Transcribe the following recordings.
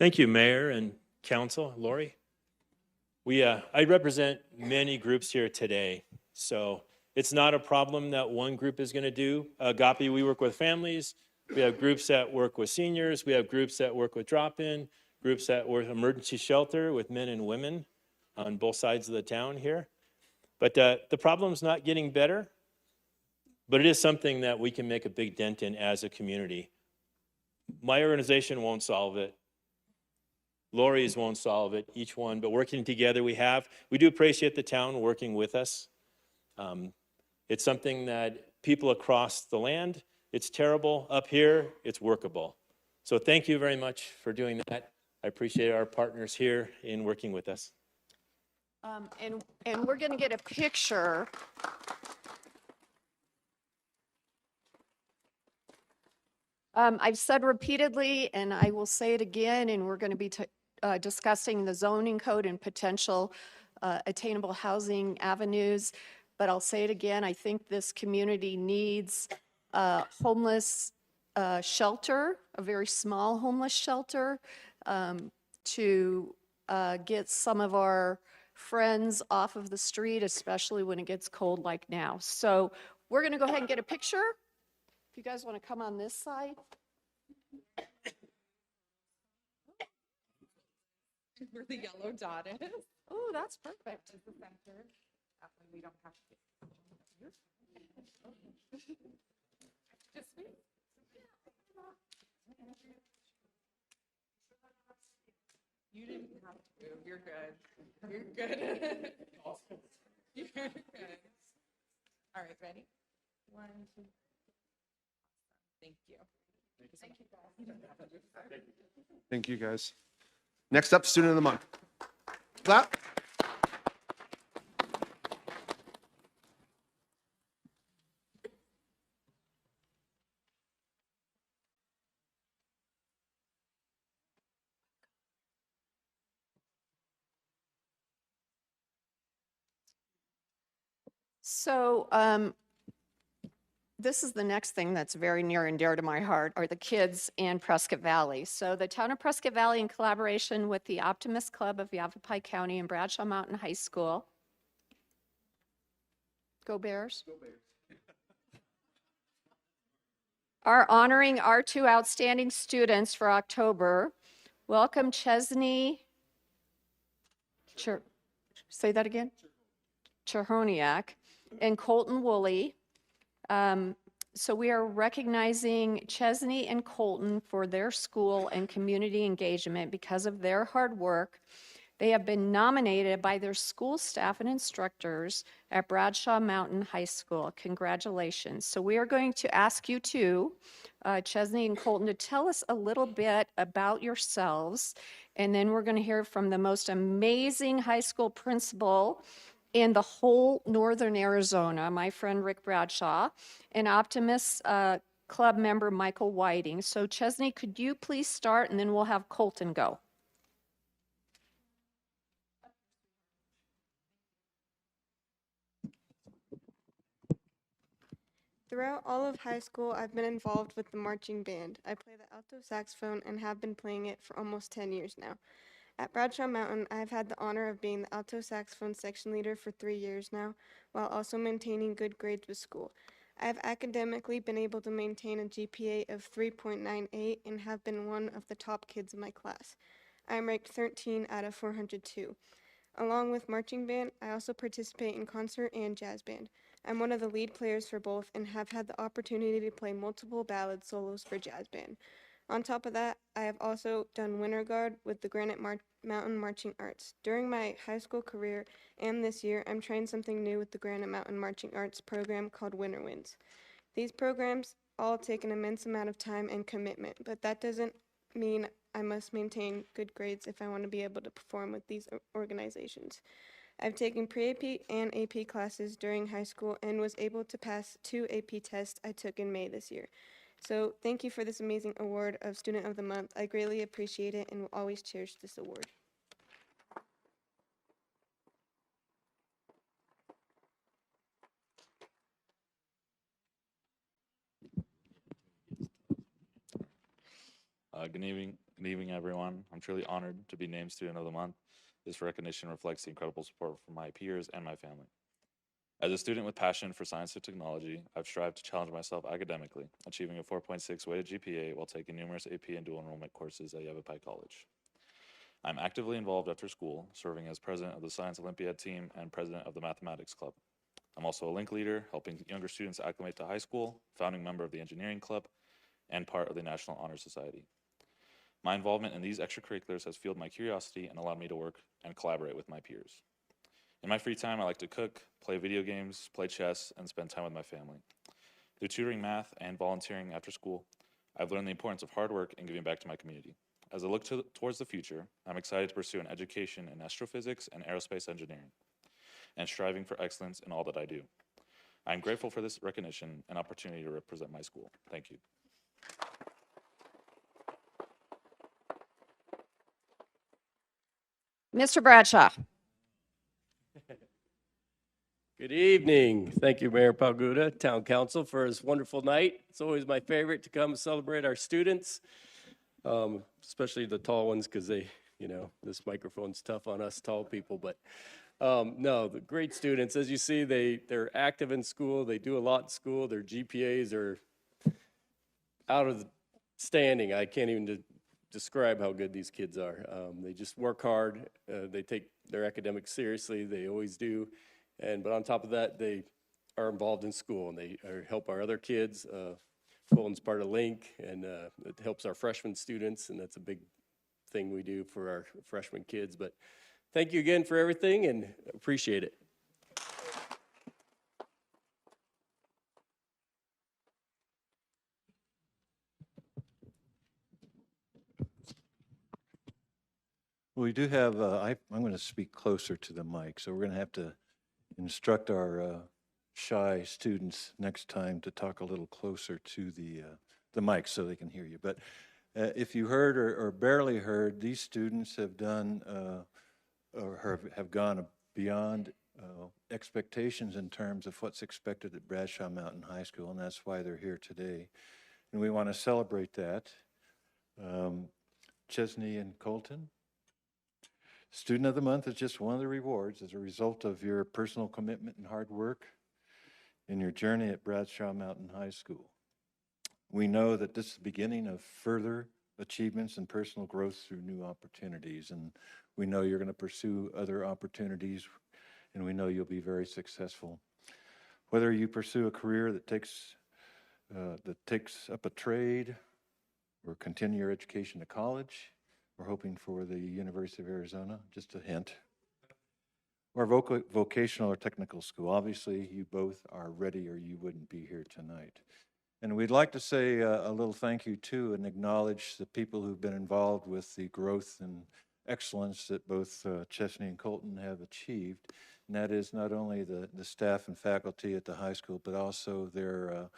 Thank you, Mayor and Council. Lori? I represent many groups here today, so it's not a problem that one group is going to do. Agape, we work with families. We have groups that work with seniors. We have groups that work with drop-in, groups that work emergency shelter with men and women on both sides of the town here. But the problem's not getting better, but it is something that we can make a big dent in as a community. My organization won't solve it. Lori's won't solve it, each one, but working together we do appreciate the town working with us. It's something that people across the land, it's terrible. Up here, it's workable. So thank you very much for doing that. I appreciate our partners here in working with us. And we're going to get a picture. I've said repeatedly, and I will say it again, and we're going to be discussing the zoning code and potential attainable housing avenues. But I'll say it again, I think this community needs a homeless shelter, a very small homeless shelter, to get some of our friends off of the street, especially when it gets cold like now. So we're going to go ahead and get a picture. If you guys want to come on this side. Where the yellow dot is. Oh, that's perfect. Is the center. That way we don't have to. Just me. You didn't have to. You're good. You're good. You're good. All right, ready? 1, 2. Thank you. Thank you, guys. Thank you, guys. Next up, Student of the Month. Clap. So this is the next thing that's very near and dear to my heart, are the kids in Prescott Valley. So the town of Prescott Valley, in collaboration with the Optimist Club of Yavapai County and Bradshaw Mountain High School. Go Bears. Go Bears. Are honoring our 2 outstanding students for October. Welcome Chesney, say that again? Cherhoniak and Colton Woolley. So we are recognizing Chesney and Colton for their school and community engagement because of their hard work. They have been nominated by their school staff and instructors at Bradshaw Mountain High School. Congratulations. So we are going to ask you two, Chesney and Colton, to tell us a little bit about yourselves, and then we're going to hear from the most amazing high school principal in the whole northern Arizona, my friend Rick Bradshaw, and Optimist Club member Michael Whiting. So Chesney, could you please start, and then we'll have Colton go. Throughout all of high school, I've been involved with the marching band. I play the alto saxophone and have been playing it for almost 10 years now. At Bradshaw Mountain, I've had the honor of being the alto saxophone section leader for 3 years now, while also maintaining good grades with school. I have academically been able to maintain a GPA of 3.98 and have been one of the top kids in my class. I am ranked 13 out of 402. Along with marching band, I also participate in concert and jazz band. I'm one of the lead players for both and have had the opportunity to play multiple ballad solos for jazz band. On top of that, I have also done winter guard with the Granite Mountain Marching Arts. During my high school career and this year, I'm trying something new with the Granite Mountain Marching Arts program called Winter Winds. These programs all take an immense amount of time and commitment, but that doesn't mean I must maintain good grades if I want to be able to perform with these organizations. I've taken pre-AP and AP classes during high school and was able to pass 2 AP tests I took in May this year. So thank you for this amazing award of Student of the Month. I greatly appreciate it and will always cherish this award. Good evening, everyone. I'm truly honored to be named Student of the Month. This recognition reflects the incredible support from my peers and my family. As a student with passion for science and technology, I've strived to challenge myself academically, achieving a 4.6 weighted GPA while taking numerous AP and dual enrollment courses at Yavapai College. I'm actively involved after school, serving as president of the Science Olympiad team and president of the Mathematics Club. I'm also a link leader, helping younger students acclimate to high school, founding member of the Engineering Club, and part of the National Honor Society. My involvement in these extracurriculars has fueled my curiosity and allowed me to work and collaborate with my peers. In my free time, I like to cook, play video games, play chess, and spend time with my family. Through tutoring math and volunteering after school, I've learned the importance of hard work and giving back to my community. As I look towards the future, I'm excited to pursue an education in astrophysics and aerospace engineering, and striving for excellence in all that I do. I'm grateful for this recognition and opportunity to represent my school. Thank you. Mr. Bradshaw. Good evening. Thank you, Mayor Palguda, Town Council, for this wonderful night. It's always my favorite to come celebrate our students, especially the tall ones, because they, this microphone's tough on us tall people. But no, the great students, as you see, they're active in school. They do a lot in school. Their GPAs are out of the standing. I can't even describe how good these kids are. They just work hard. They take their academics seriously. They always do. But on top of that, they are involved in school, and they help our other kids. Colton's part of Link, and it helps our freshman students, and that's a big thing we do for our freshman kids. But thank you again for everything, and appreciate it. We do have, I'm going to speak closer to the mic, so we're going to have to instruct our shy students next time to talk a little closer to the mic so they can hear you. But if you heard or barely heard, these students have done or have gone beyond expectations in terms of what's expected at Bradshaw Mountain High School, and that's why they're here today. And we want to celebrate that. Chesney and Colton. Student of the Month is just one of the rewards as a result of your personal commitment and hard work in your journey at Bradshaw Mountain High School. We know that this is the beginning of further achievements and personal growth through new opportunities, and we know you're going to pursue other opportunities, and we know you'll be very successful. Whether you pursue a career that takes up a trade, or continue your education to college, we're hoping for the University of Arizona, just a hint, or vocational or technical school. Obviously, you both are ready or you wouldn't be here tonight. And we'd like to say a little thank you too and acknowledge the people who've been involved with the growth and excellence that both Chesney and Colton have achieved. And that is not only the staff and faculty at the high school, but also their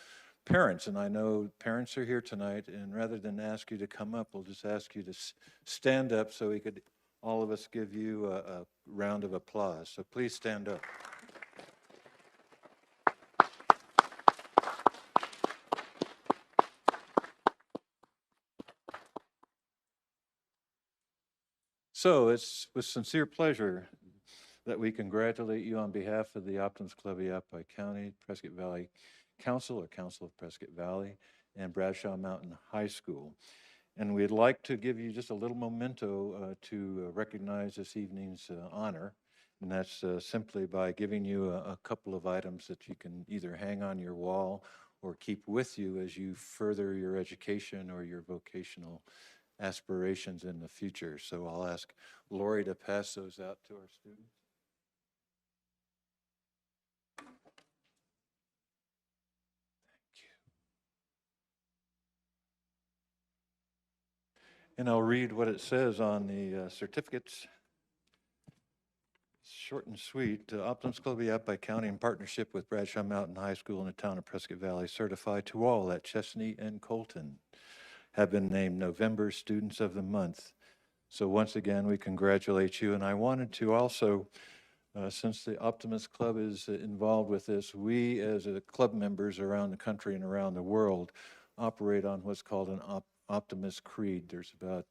parents. And I know parents are here tonight, and rather than ask you to come up, we'll just ask you to stand up so we could, all of us, give you a round of applause. So please stand up. So it's with sincere pleasure that we congratulate you on behalf of the Optimist Club of Yavapai County, Prescott Valley Council, or Council of Prescott Valley, and Bradshaw Mountain High School. And we'd like to give you just a little memento to recognize this evening's honor. And that's simply by giving you a couple of items that you can either hang on your wall or keep with you as you further your education or your vocational aspirations in the future. So I'll ask Lori to pass those out to our students. And I'll read what it says on the certificates. Short and sweet. Optimist Club of Yavapai County, in partnership with Bradshaw Mountain High School in the town of Prescott Valley, certify to all at Chesney and Colton have been named November Students of the Month. So once again, we congratulate you. And I wanted to also, since the Optimist Club is involved with this, we as club members around the country and around the world operate on what's called an optimist creed. There's about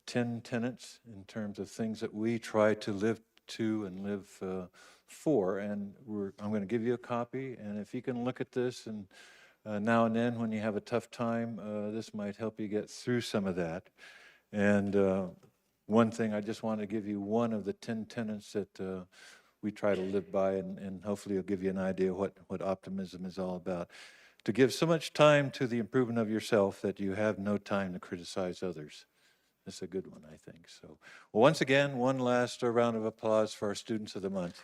10 tenets in terms of things that we try to live to and live for. And I'm going to give you a copy, and if you can look at this and now and then when you have a tough time, this might help you get through some of that. And one thing, I just want to give you one of the 10 tenets that we try to live by, and hopefully it'll give you an idea what optimism is all about. To give so much time to the improvement of yourself that you have no time to criticize others. That's a good one, I think. So, well, once again, one last round of applause for our Students of the Month.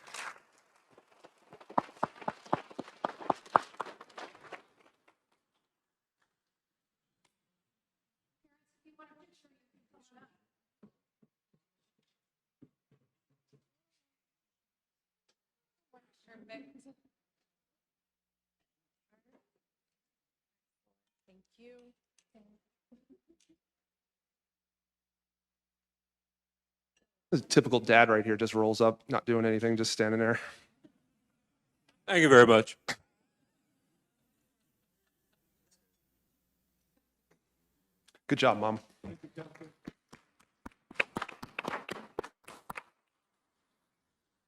Perfect. Thank you. The typical dad right here just rolls up, not doing anything, just standing there. Thank you very much. Good job, Mom.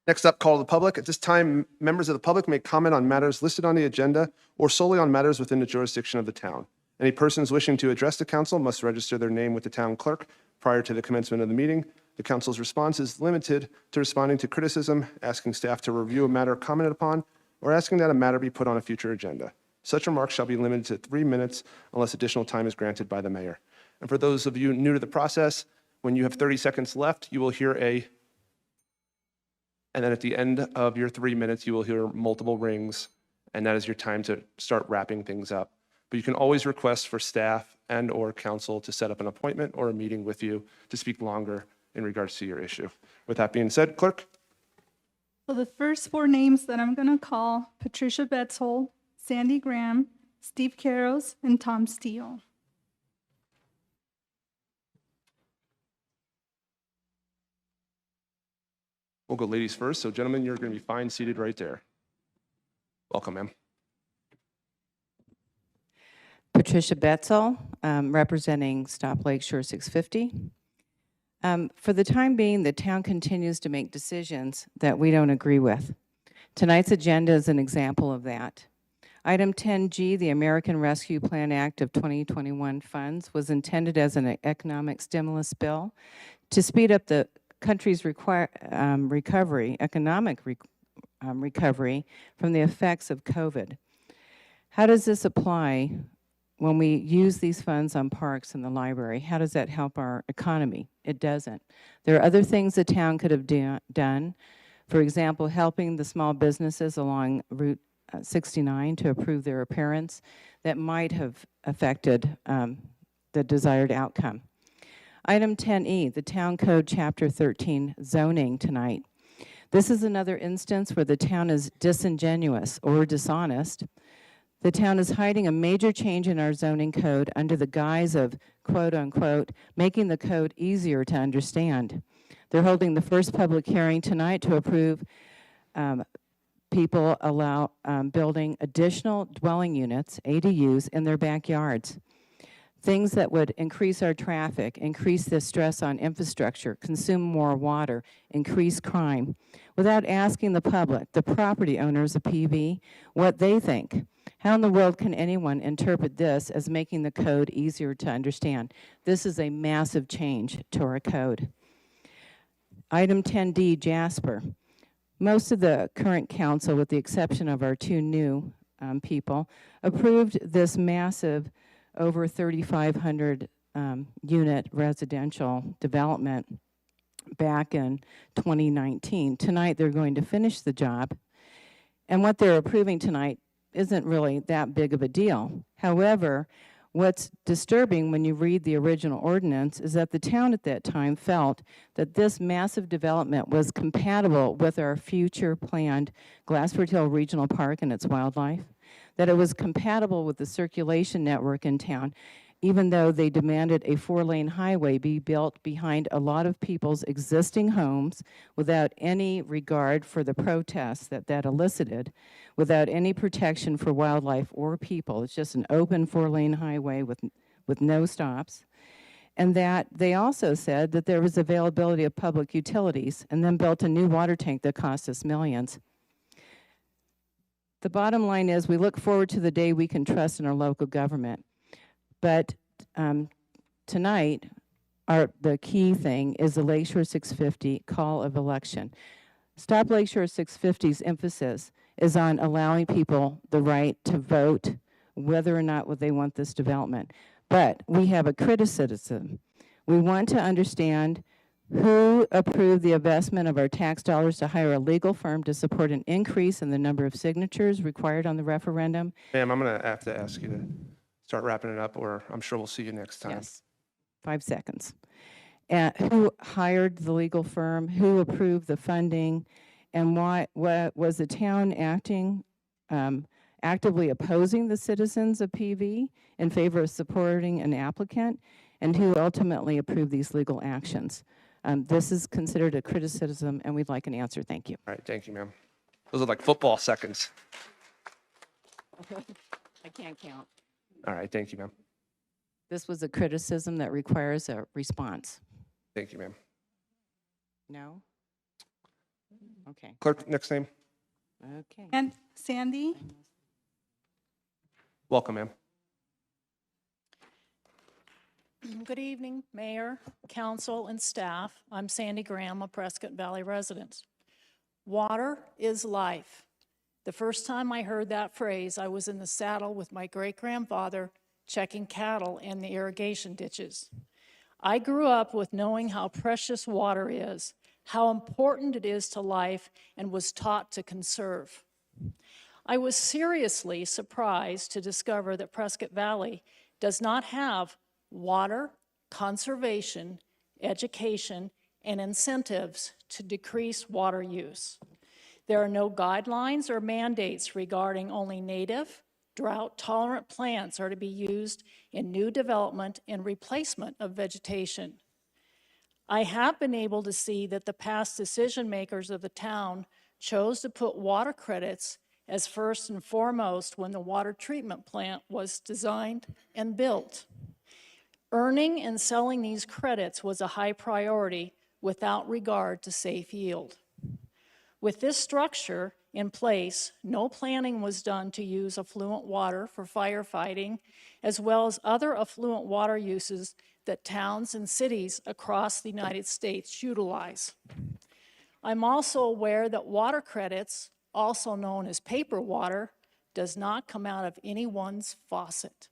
Next up, call to the public. At this time, members of the public may comment on matters listed on the agenda or solely on matters within the jurisdiction of the town. Any persons wishing to address the council must register their name with the town clerk prior to the commencement of the meeting. The council's response is limited to responding to criticism, asking staff to review a matter commented upon, or asking that a matter be put on a future agenda. Such remarks shall be limited to 3 minutes unless additional time is granted by the mayor. And for those of you new to the process, when you have 30 seconds left, you will hear and then at the end of your 3 minutes, you will hear multiple rings, and that is your time to start wrapping things up. But you can always request for staff and or council to set up an appointment or a meeting with you to speak longer in regards to your issue. With that being said, clerk. So the first 4 names that I'm going to call: Patricia Betzold, Sandy Graham, Steve Caros, and Tom Steele. We'll go ladies first. So gentlemen, you're going to be fine seated right there. Welcome, ma'am. Patricia Betzel, representing Stop Lakeshore 650. For the time being, the town continues to make decisions that we don't agree with. Tonight's agenda is an example of that. Item 10G, the American Rescue Plan Act of 2021 funds, was intended as an economic stimulus bill to speed up the country's economic recovery from the effects of COVID. How does this apply when we use these funds on parks and the library? How does that help our economy? It doesn't. There are other things the town could have done. For example, helping the small businesses along Route 69 to improve their appearance that might have affected the desired outcome. Item 10E, the Town Code Chapter 13 zoning tonight. This is another instance where the town is disingenuous or dishonest. The town is hiding a major change in our zoning code under the guise of, quote unquote, making the code easier to understand. They're holding the first public hearing tonight to approve building additional dwelling units, ADUs, in their backyards. Things that would increase our traffic, increase the stress on infrastructure, consume more water, increase crime, without asking the public, the property owners of PV, what they think. How in the world can anyone interpret this as making the code easier to understand? This is a massive change to our code. Item 10D, Jasper. Most of the current council, with the exception of our 2 new people, approved this massive over 3,500 unit residential development back in 2019. Tonight, they're going to finish the job. And what they're approving tonight isn't really that big of a deal. However, what's disturbing when you read the original ordinance is that the town at that time felt that this massive development was compatible with our future planned Glassford Hill Regional Park and its wildlife, that it was compatible with the circulation network in town, even though they demanded a 4-lane highway be built behind a lot of people's existing homes without any regard for the protests that elicited, without any protection for wildlife or people. It's just an open 4-lane highway with with no stops. And that they also said that there was availability of public utilities, and then built a new water tank that cost us millions. The bottom line is we look forward to the day we can trust in our local government. But tonight, the key thing is the Lakeshore 650 call of election. Stop Lakeshore 650's emphasis is on allowing people the right to vote whether or not they want this development. But we have a criticism. We want to understand who approved the investment of our tax dollars to hire a legal firm to support an increase in the number of signatures required on the referendum. Ma'am, I'm going to have to ask you to start wrapping it up, or I'm sure we'll see you next time. Yes, 5 seconds. And who hired the legal firm, who approved the funding, and what was the town actively opposing the citizens of PV in favor of supporting an applicant, and who ultimately approved these legal actions. This is considered a criticism, and we'd like an answer. Thank you. All right, thank you, ma'am. Those are like football seconds. I can't count. All right, thank you, ma'am. This was a criticism that requires a response. Thank you, ma'am. No? Okay. Clerk, next name. Okay. And Sandy? Welcome, ma'am. Good evening, Mayor, Council, and staff. I'm Sandy Graham, a Prescott Valley resident. Water is life. The first time I heard that phrase, I was in the saddle with my great-grandfather checking cattle in the irrigation ditches. I grew up with knowing how precious water is, how important it is to life, and was taught to conserve. I was seriously surprised to discover that Prescott Valley does not have water, conservation, education, and incentives to decrease water use. There are no guidelines or mandates regarding only native, drought-tolerant plants are to be used in new development and replacement of vegetation. I have been able to see that the past decision makers of the town chose to put water credits as first and foremost when the water treatment plant was designed and built. Earning and selling these credits was a high priority without regard to safe yield. With this structure in place, no planning was done to use affluent water for firefighting, as well as other affluent water uses that towns and cities across the United States utilize. I'm also aware that water credits, also known as paper water, does not come out of anyone's faucet.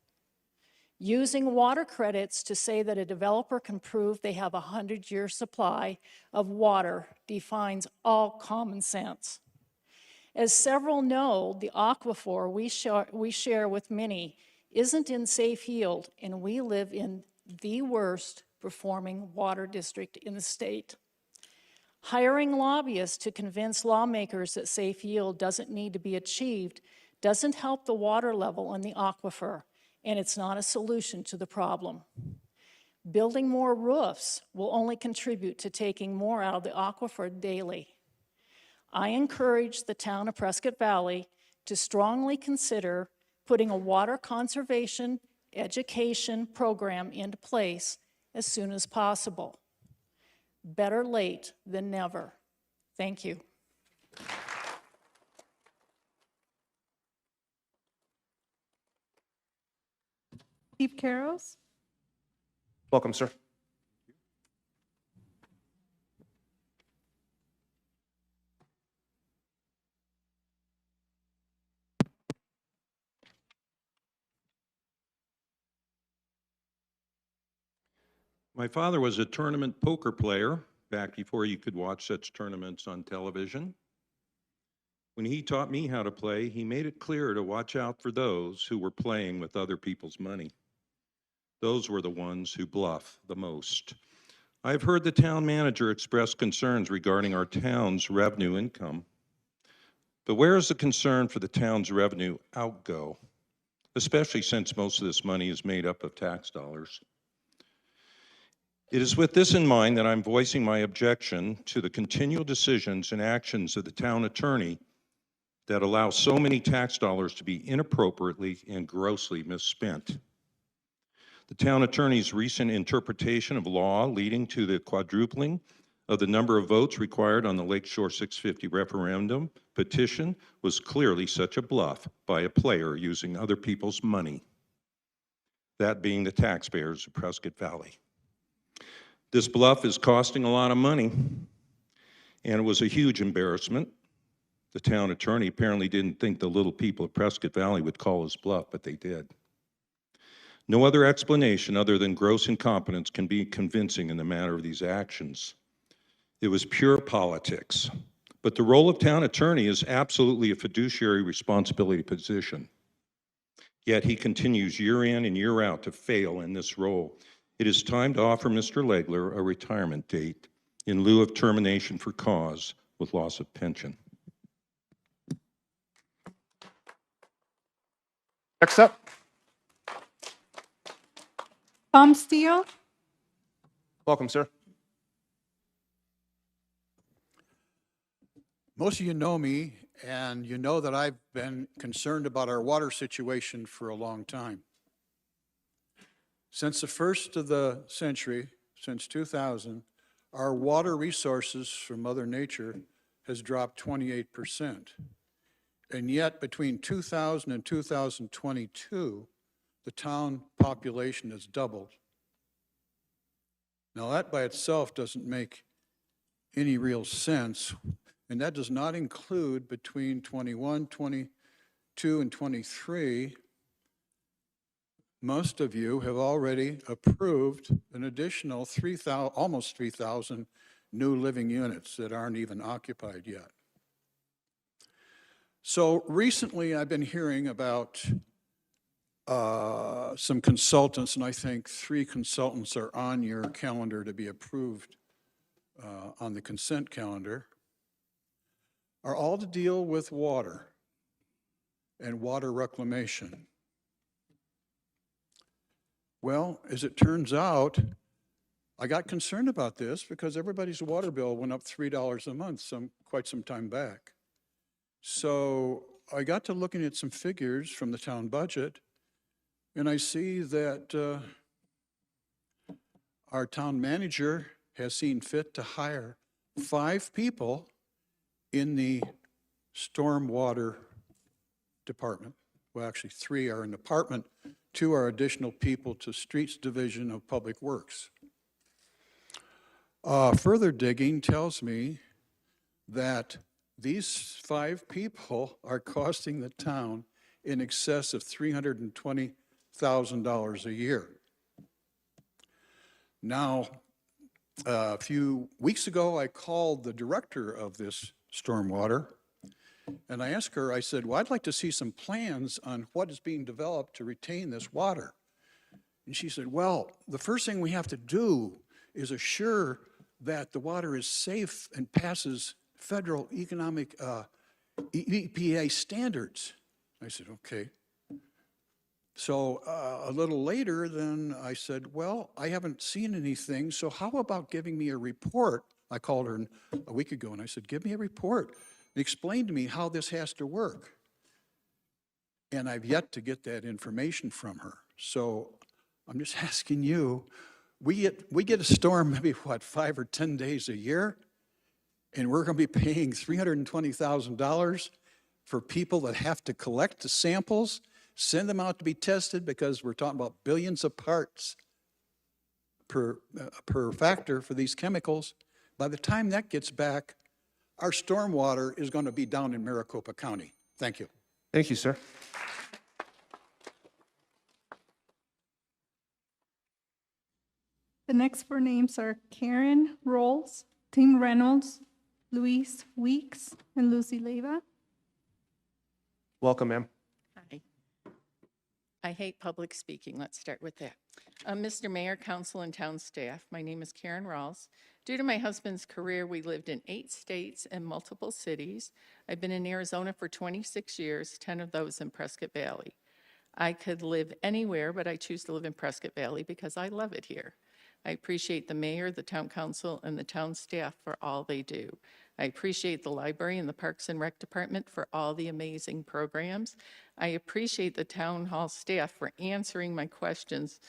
Using water credits to say that a developer can prove they have a 100-year supply of water defies all common sense. As several know, the aquifer we share with many isn't in safe yield, and we live in the worst performing water district in the state. Hiring lobbyists to convince lawmakers that safe yield doesn't need to be achieved doesn't help the water level in the aquifer, and it's not a solution to the problem. Building more roofs will only contribute to taking more out of the aquifer daily. I encourage the town of Prescott Valley to strongly consider putting a water conservation education program into place as soon as possible. Better late than never. Thank you. Steve Carrows? Welcome, sir. My father was a tournament poker player back before you could watch such tournaments on television. When he taught me how to play, he made it clear to watch out for those who were playing with other people's money. Those were the ones who bluff the most. I've heard the town manager express concerns regarding our town's revenue income. But where is the concern for the town's revenue outgo, especially since most of this money is made up of tax dollars? It is with this in mind that I'm voicing my objection to the continual decisions and actions of the town attorney that allow so many tax dollars to be inappropriately and grossly misspent. The town attorney's recent interpretation of law leading to the quadrupling of the number of votes required on the Lakeshore 650 referendum petition was clearly such a bluff by a player using other people's money, that being the taxpayers of Prescott Valley. This bluff is costing a lot of money, and it was a huge embarrassment. The town attorney apparently didn't think the little people of Prescott Valley would call his bluff, but they did. No other explanation other than gross incompetence can be convincing in the matter of these actions. It was pure politics. But the role of town attorney is absolutely a fiduciary responsibility position. Yet he continues year in and year out to fail in this role. It is time to offer Mr. Legler a retirement date in lieu of termination for cause with loss of pension. Next up, Tom Steele. welcome, sir. Most of you know me, and you know that I've been concerned about our water situation for a long time. Since the first of the century, since 2000, our water resources from Mother Nature has dropped 28%. And yet, between 2000 and 2022, the town population has doubled. Now, that by itself doesn't make any real sense, and that does not include between 21, 22, and 23. Most of you have already approved an additional 3,000, almost 3,000 new living units that aren't even occupied yet. So recently I've been hearing about some consultants, and I think 3 consultants are on your calendar to be approved on the consent calendar, are all to deal with water and water reclamation. Well, as it turns out, I got concerned about this because everybody's water bill went up $3 a month quite some time back. So I got to looking at some figures from the town budget, and I see that our town manager has seen fit to hire 5 people in the stormwater department. Well, actually 3 are in the department, 2 are additional people to Streets Division of Public Works. Further digging tells me that these 5 people are costing the town in excess of $320,000 a year. Now, a few weeks ago, I called the director of this stormwater, and I asked her, I said, well, I'd like to see some plans on what is being developed to retain this water. And she said, well, the first thing we have to do is assure that the water is safe and passes federal economic EPA standards. I said, okay. So a little later, then I said, well, I haven't seen anything, so how about giving me a report? I called her a week ago, and I said, give me a report and explain to me how this has to work. And I've yet to get that information from her. So I'm just asking you, we get a storm maybe, what, 5 or 10 days a year? And we're going to be paying $320,000 for people that have to collect the samples, send them out to be tested, because we're talking about billions of parts per factor for these chemicals. By the time that gets back, our stormwater is going to be down in Maricopa County. Thank you. Thank you, sir. The next 4 names are Karen Rolls, Tim Reynolds, Luis Weeks, and Lucy Leyva. Welcome, ma'am. Hi. I hate public speaking. Let's start with that. Mr. Mayor, Council, and Town staff, my name is Karen Rawls. Due to my husband's career, we lived in 8 states and multiple cities. I've been in Arizona for 26 years, 10 of those in Prescott Valley. I could live anywhere, but I choose to live in Prescott Valley because I love it here. I appreciate the mayor, the town council, and the town staff for all they do. I appreciate the library and the Parks and Rec Department for all the amazing programs. I appreciate the town hall staff for answering my questions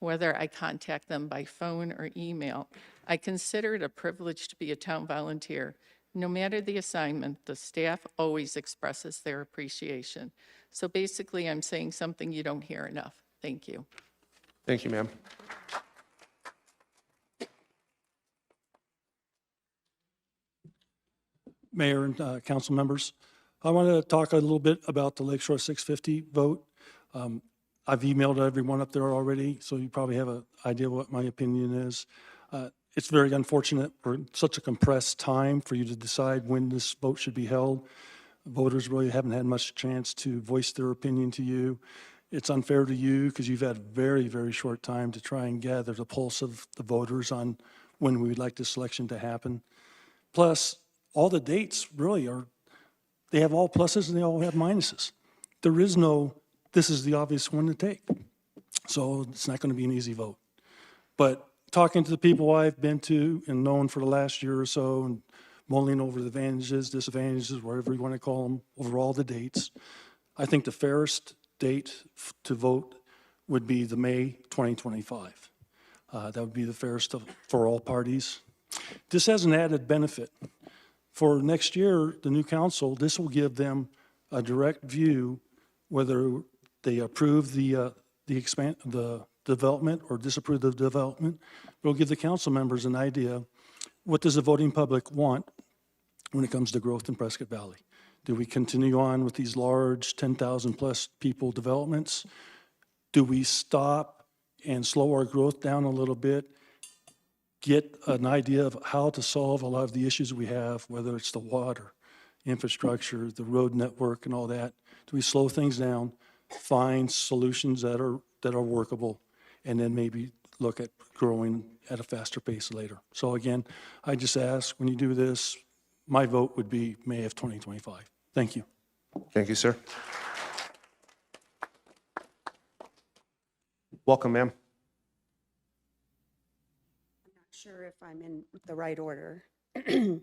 whether I contact them by phone or email. I consider it a privilege to be a town volunteer. No matter the assignment, the staff always expresses their appreciation. So basically, I'm saying something you don't hear enough. Thank you. Thank you, ma'am. Mayor and council members, I want to talk a little bit about the Lakeshore 650 vote. I've emailed everyone up there already, so you probably have an idea what my opinion is. It's very unfortunate for such a compressed time for you to decide when this vote should be held. Voters really haven't had much chance to voice their opinion to you. It's unfair to you because you've had a very, very short time to try and gather the pulse of the voters on when we would like this election to happen. Plus, all the dates really are, they have all pluses and they all have minuses. There is no, this is the obvious one to take. So it's not going to be an easy vote. But talking to the people I've been to and known for the last year or so and mulling over the advantages, disadvantages, whatever you want to call them, over all the dates, I think the fairest date to vote would be the May 2025. That would be the fairest for all parties. This has an added benefit. For next year, the new council, this will give them a direct view whether they approve the development or disapprove the development. It'll give the council members an idea, what does the voting public want when it comes to growth in Prescott Valley? Do we continue on with these large 10,000 plus people developments? Do we stop and slow our growth down a little bit? Get an idea of how to solve a lot of the issues we have, whether it's the water, infrastructure, the road network and all that. Do we slow things down, find solutions that are workable, and then maybe look at growing at a faster pace later? So again, I just ask, when you do this, my vote would be May of 2025. Thank you. Thank you, sir. Welcome, ma'am. Sure if I'm in the right order. Good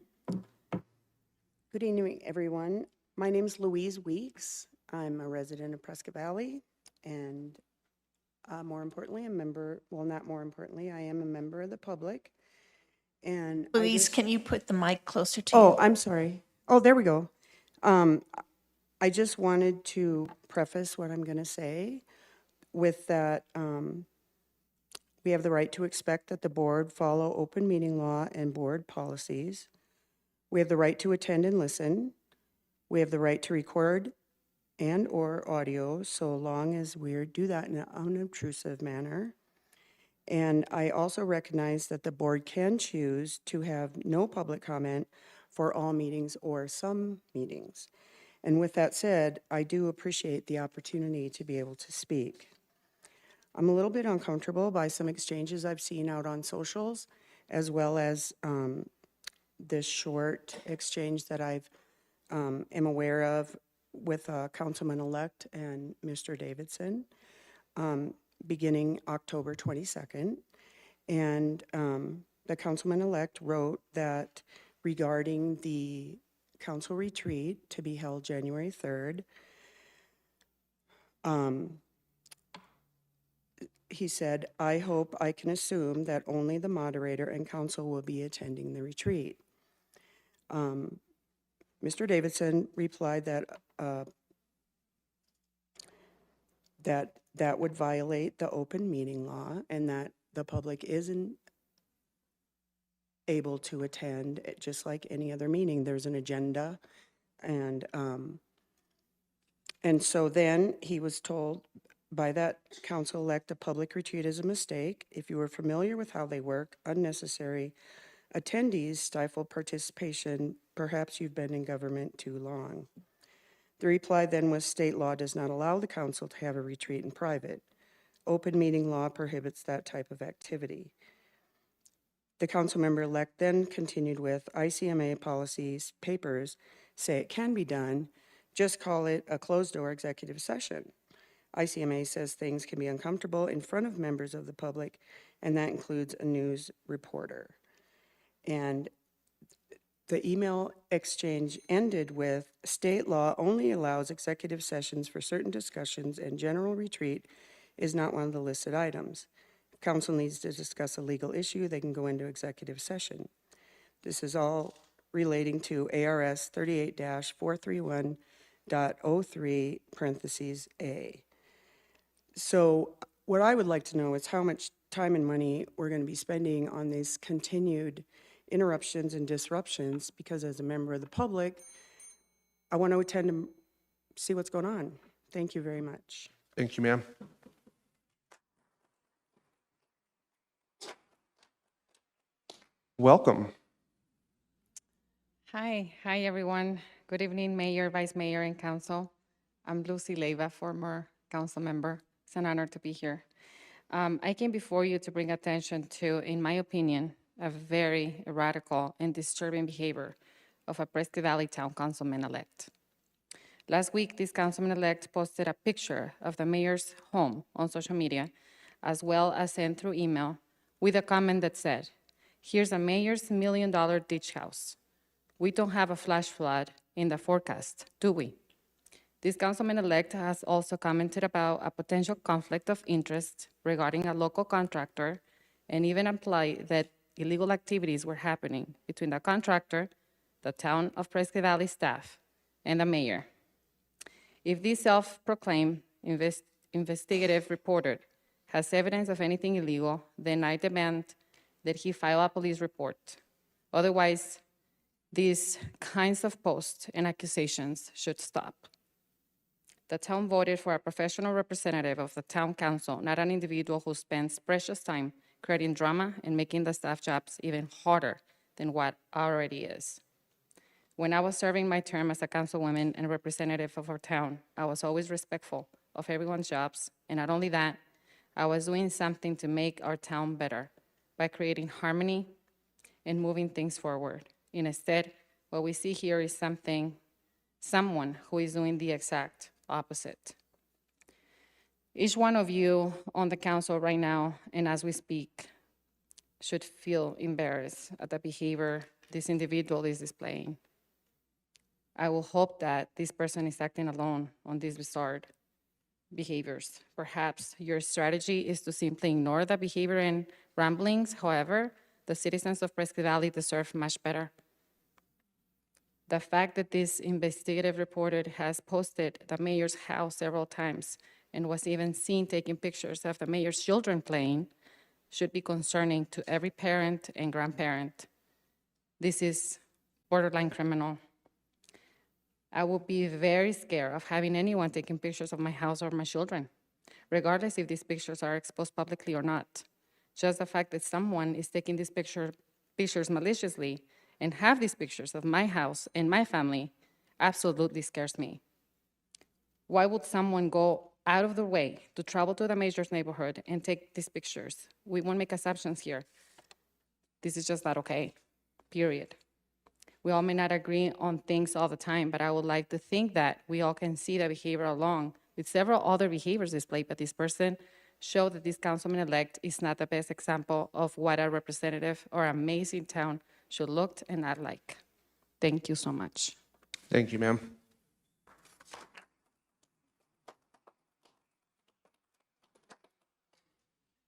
evening, everyone. My name is Louise Weeks. I'm a resident of Prescott Valley, and more importantly, a member, well, not more importantly, I am a member of the public. And Louise, can you put the mic closer to you? Oh, I'm sorry. Oh, there we go. I just wanted to preface what I'm going to say with that we have the right to expect that the board follow open meeting law and board policies. We have the right to attend and listen. We have the right to record and or audio so long as we do that in an unobtrusive manner. And I also recognize that the board can choose to have no public comment for all meetings or some meetings. And with that said, I do appreciate the opportunity to be able to speak. I'm a little bit uncomfortable by some exchanges I've seen out on socials, as well as this short exchange that I've am aware of with Councilman-elect and Mr. Davidson, beginning October 22nd. And the Councilman-elect wrote that regarding the council retreat to be held January 3rd, he said, I hope I can assume that only the moderator and council will be attending the retreat. Mr. Davidson replied that that would violate the open meeting law and that the public isn't able to attend just like any other meeting. There's an agenda, and so then he was told by that council-elect, a public retreat is a mistake. If you are familiar with how they work, unnecessary attendees stifle participation. Perhaps you've been in government too long. The reply then was state law does not allow the council to have a retreat in private. Open meeting law prohibits that type of activity. The council member-elect then continued with ICMA policies, papers say it can be done, just call it a closed-door executive session. ICMA says things can be uncomfortable in front of members of the public, and that includes a news reporter. And the email exchange ended with, state law only allows executive sessions for certain discussions and general retreat is not one of the listed items. council needs to discuss a legal issue, they can go into executive session. This is all relating to ARS 38-431.03 parentheses A. So what I would like to know is how much time and money we're going to be spending on these continued interruptions and disruptions, because as a member of the public, I want to attend and see what's going on. Thank you very much. Thank you, ma'am. Welcome. Hi everyone. Good evening, Mayor, Vice Mayor, and Council. I'm Lucy Leiva, former council member. It's an honor to be here. I came before you to bring attention to, in my opinion, a very radical and disturbing behavior of a Presque Valley Town Councilman-elect. Last week, this councilman-elect posted a picture of the mayor's home on social media, as well as sent through email, with a comment that said, "Here's a mayor's $1 million ditch house. We don't have a flash flood in the forecast, do we?" This councilman-elect has also commented about a potential conflict of interest regarding a local contractor, and even implied that illegal activities were happening between the contractor, the town of Presque Valley staff, and the mayor. If this self-proclaimed investigative reporter has evidence of anything illegal, then I demand that he file a police report. Otherwise, these kinds of posts and accusations should stop. The town voted for a professional representative of the town council, not an individual who spends precious time creating drama and making the staff jobs even harder than what already is. When I was serving my term as a councilwoman and representative of our town, I was always respectful of everyone's jobs, and not only that, I was doing something to make our town better by creating harmony and moving things forward. Instead, what we see here is someone who is doing the exact opposite. Each one of you on the council right now, and as we speak, should feel embarrassed at the behavior this individual is displaying. I will hope that this person is acting alone on these bizarre behaviors. Perhaps your strategy is to simply ignore the behavior and ramblings. However, the citizens of Presque Valley deserve much better. The fact that this investigative reporter has posted the mayor's house several times and was even seen taking pictures of the mayor's children playing should be concerning to every parent and grandparent. This is borderline criminal. I will be very scared of having anyone taking pictures of my house or my children, regardless if these pictures are exposed publicly or not. Just the fact that someone is taking these pictures maliciously and have these pictures of my house and my family absolutely scares me. Why would someone go out of their way to travel to the mayor's neighborhood and take these pictures? We won't make assumptions here. This is just not okay, period. We all may not agree on things all the time, but I would like to think that we all can see the behavior along with several other behaviors displayed, but this person showed that this councilman-elect is not the best example of what a representative or amazing town should look and act like. Thank you so much. Thank you, ma'am.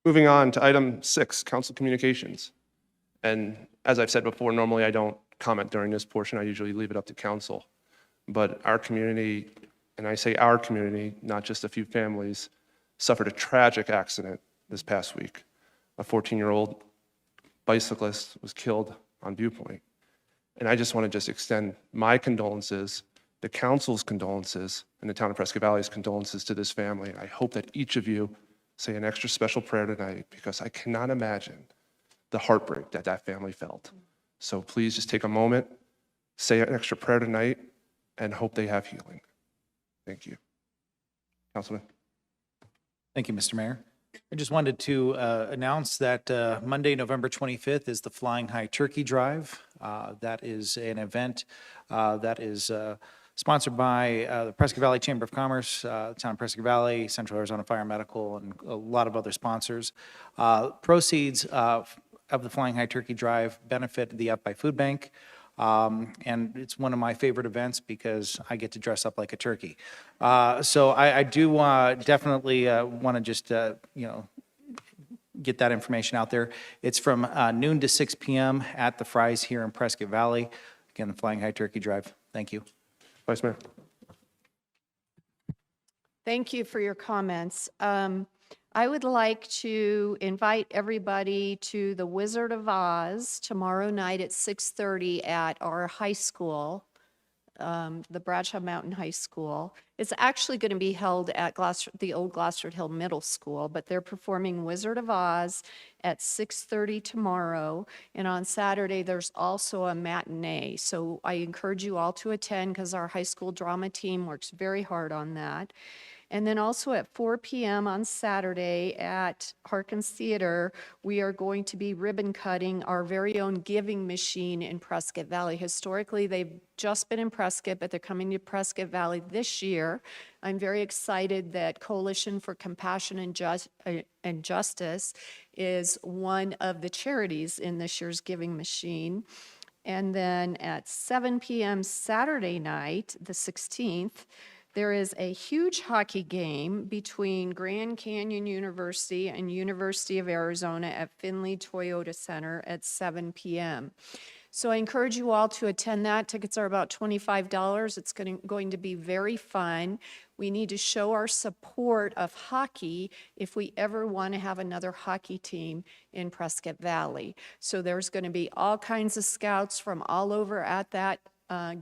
Moving on to item 6, council communications. And as I've said before, normally I don't comment during this portion. I usually leave it up to council. But our community, and I say our community, not just a few families, suffered a tragic accident this past week. A 14-year-old bicyclist was killed on Viewpoint. And I just want to extend my condolences, the council's condolences, and the town of Presque Valley's condolences to this family. And I hope that each of you say an extra special prayer tonight, because I cannot imagine the heartbreak that that family felt. So please just take a moment, say an extra prayer tonight, and hope they have healing. Thank you. Councilman. Thank you, Mr. Mayor. I just wanted to announce that Monday, November 25th is the Flying High Turkey Drive. That is an event that is sponsored by the Presque Valley Chamber of Commerce, Town of Presque Valley, Central Arizona Fire Medical, and a lot of other sponsors. Proceeds of the Flying High Turkey Drive benefit the Up by Food Bank. And it's one of my favorite events because I get to dress up like a turkey. So I do definitely want to just, get that information out there. It's from noon to 6 p.m. at the Fry's here in Prescott Valley. Again, the Flying High Turkey Drive. Thank you. Vice Mayor. Thank you for your comments. I would like to invite everybody to the Wizard of Oz tomorrow night at 6:30 at our high school, the Bradshaw Mountain High School. It's actually going to be held at the old Gloucester Hill Middle School, but they're performing Wizard of Oz at 6:30 tomorrow. And on Saturday, there's also a matinee. So I encourage you all to attend because our high school drama team works very hard on that. And then also at 4 p.m. on Saturday at Harkins Theater, we are going to be ribbon cutting our very own giving machine in Prescott Valley. Historically, they've just been in Prescott, but they're coming to Prescott Valley this year. I'm very excited that Coalition for Compassion and Justice is one of the charities in this year's giving machine. And then at 7 p.m. Saturday night, the 16th, there is a huge hockey game between Grand Canyon University and University of Arizona at Findlay Toyota Center at 7 p.m. So I encourage you all to attend that. Tickets are about $25. It's going to be very fun. We need to show our support of hockey if we ever want to have another hockey team in Prescott Valley. So there's going to be all kinds of scouts from all over at that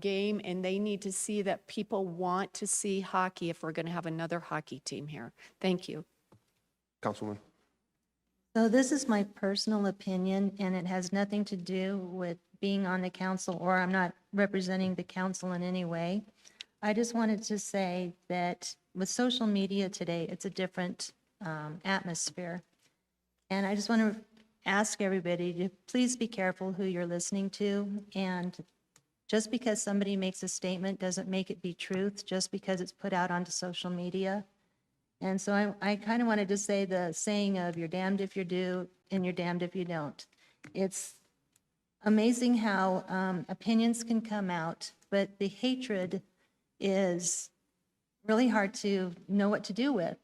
game, and they need to see that people want to see hockey if we're going to have another hockey team here. Thank you. Councilwoman. So this is my personal opinion, and it has nothing to do with being on the council, or I'm not representing the council in any way. I just wanted to say that with social media today, it's a different atmosphere. And I just want to ask everybody to please be careful who you're listening to, and just because somebody makes a statement doesn't make it be truth, just because it's put out onto social media. And so I kind of wanted to say the saying of you're damned if you do and you're damned if you don't. It's amazing how opinions can come out, but the hatred is really hard to know what to do with.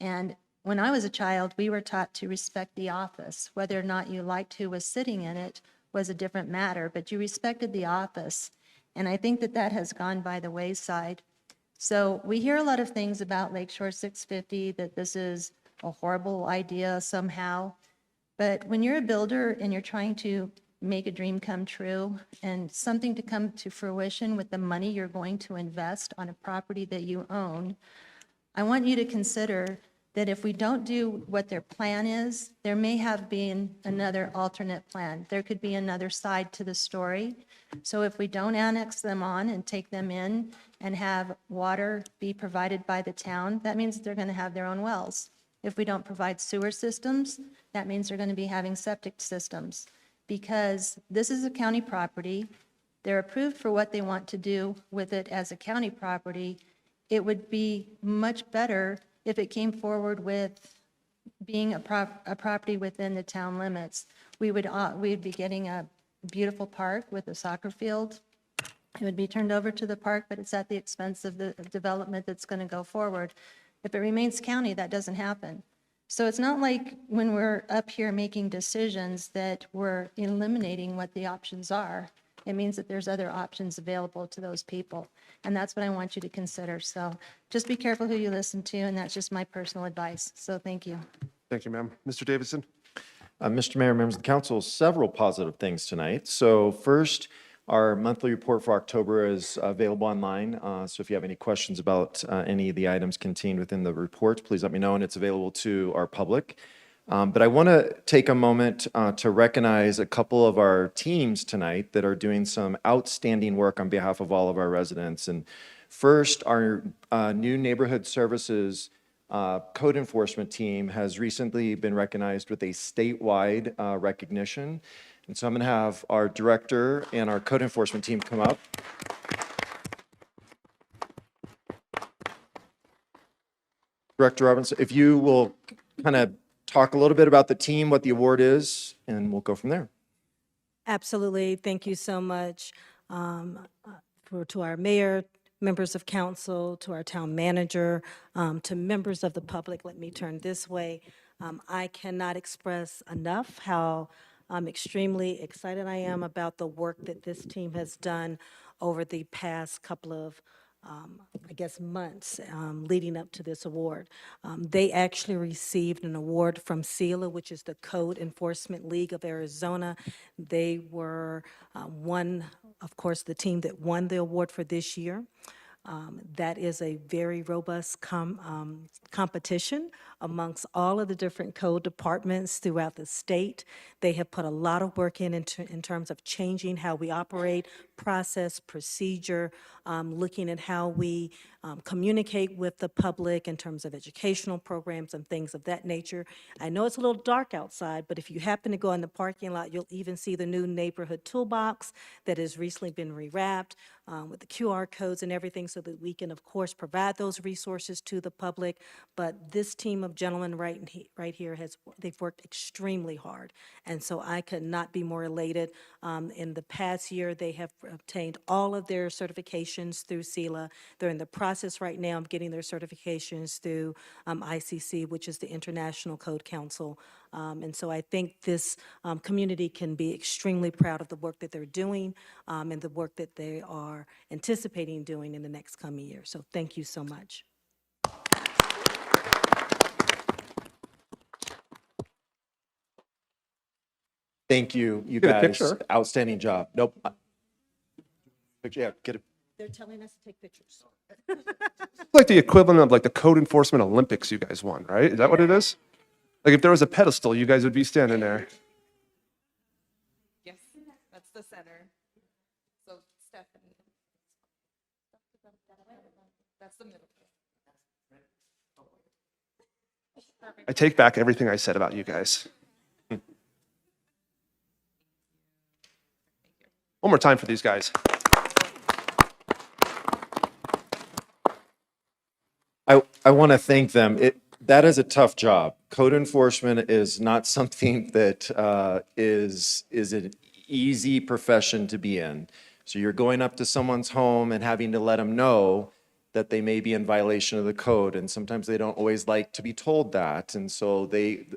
And when I was a child, we were taught to respect the office. Whether or not you liked who was sitting in it was a different matter, but you respected the office. And I think that that has gone by the wayside. So we hear a lot of things about Lakeshore 650, that this is a horrible idea somehow. But when you're a builder and you're trying to make a dream come true and something to come to fruition with the money you're going to invest on a property that you own, I want you to consider that if we don't do what their plan is, there may have been another alternate plan. There could be another side to the story. So if we don't annex them on and take them in and have water be provided by the town, that means they're going to have their own wells. If we don't provide sewer systems, that means they're going to be having septic systems. Because this is a county property, they're approved for what they want to do with it as a county property. It would be much better if it came forward with being a property within the town limits. We'd be getting a beautiful park with a soccer field. It would be turned over to the park, but it's at the expense of the development that's going to go forward. If it remains county, that doesn't happen. So it's not like when we're up here making decisions that we're eliminating what the options are. It means that there's other options available to those people. And that's what I want you to consider. So just be careful who you listen to, and that's just my personal advice. So thank you. Thank you, ma'am. Mr. Davidson. Mr. Mayor, members of the council, several positive things tonight. So first, our monthly report for October is available online. So if you have any questions about any of the items contained within the report, please let me know, and it's available to our public. But I want to take a moment to recognize a couple of our teams tonight that are doing some outstanding work on behalf of all of our residents. And first, our new neighborhood services code enforcement team has recently been recognized with a statewide recognition. And so I'm going to have our director and our code enforcement team come up. Director Robinson, if you will kind of talk a little bit about the team, what the award is, and we'll go from there. Absolutely. Thank you so much to our mayor, members of council, to our town manager, to members of the public. Let me turn this way. I cannot express enough how extremely excited I am about the work that this team has done over the past couple of I guess, months leading up to this award. They actually received an award from CELA, which is the Code Enforcement League of Arizona. They were of course, the team that won the award for this year. That is a very robust competition amongst all of the different code departments throughout the state. They have put a lot of work in terms of changing how we operate, process, procedure, looking at how we communicate with the public in terms of educational programs and things of that nature. I know it's a little dark outside, but if you happen to go in the parking lot, you'll even see the new neighborhood toolbox that has recently been rewrapped with the QR codes and everything so that we can, of course, provide those resources to the public. But this team of gentlemen right here, they've worked extremely hard. And so I could not be more elated. In the past year, they have obtained all of their certifications through CELA. They're in the process right now of getting their certifications through ICC, which is the International Code Council. And so I think this community can be extremely proud of the work that they're doing and the work that they are anticipating doing in the next coming year. So thank you so much. Thank you, you Get a guys. picture? Outstanding job. Nope. Yeah, get a. They're telling us to take pictures. It's like the equivalent of like the Code Enforcement Olympics you guys won, right? Is that what it is? Like if there was a pedestal, you guys would be standing there. Yes, that's the center. So Stephanie. That's the middle. I take back everything I said about you guys. One more time for these guys. I want to thank them. That is a tough job. Code enforcement is not something that is an easy profession to be in. So you're going up to someone's home and having to let them know that they may be in violation of the code, and sometimes they don't always like to be told that. And so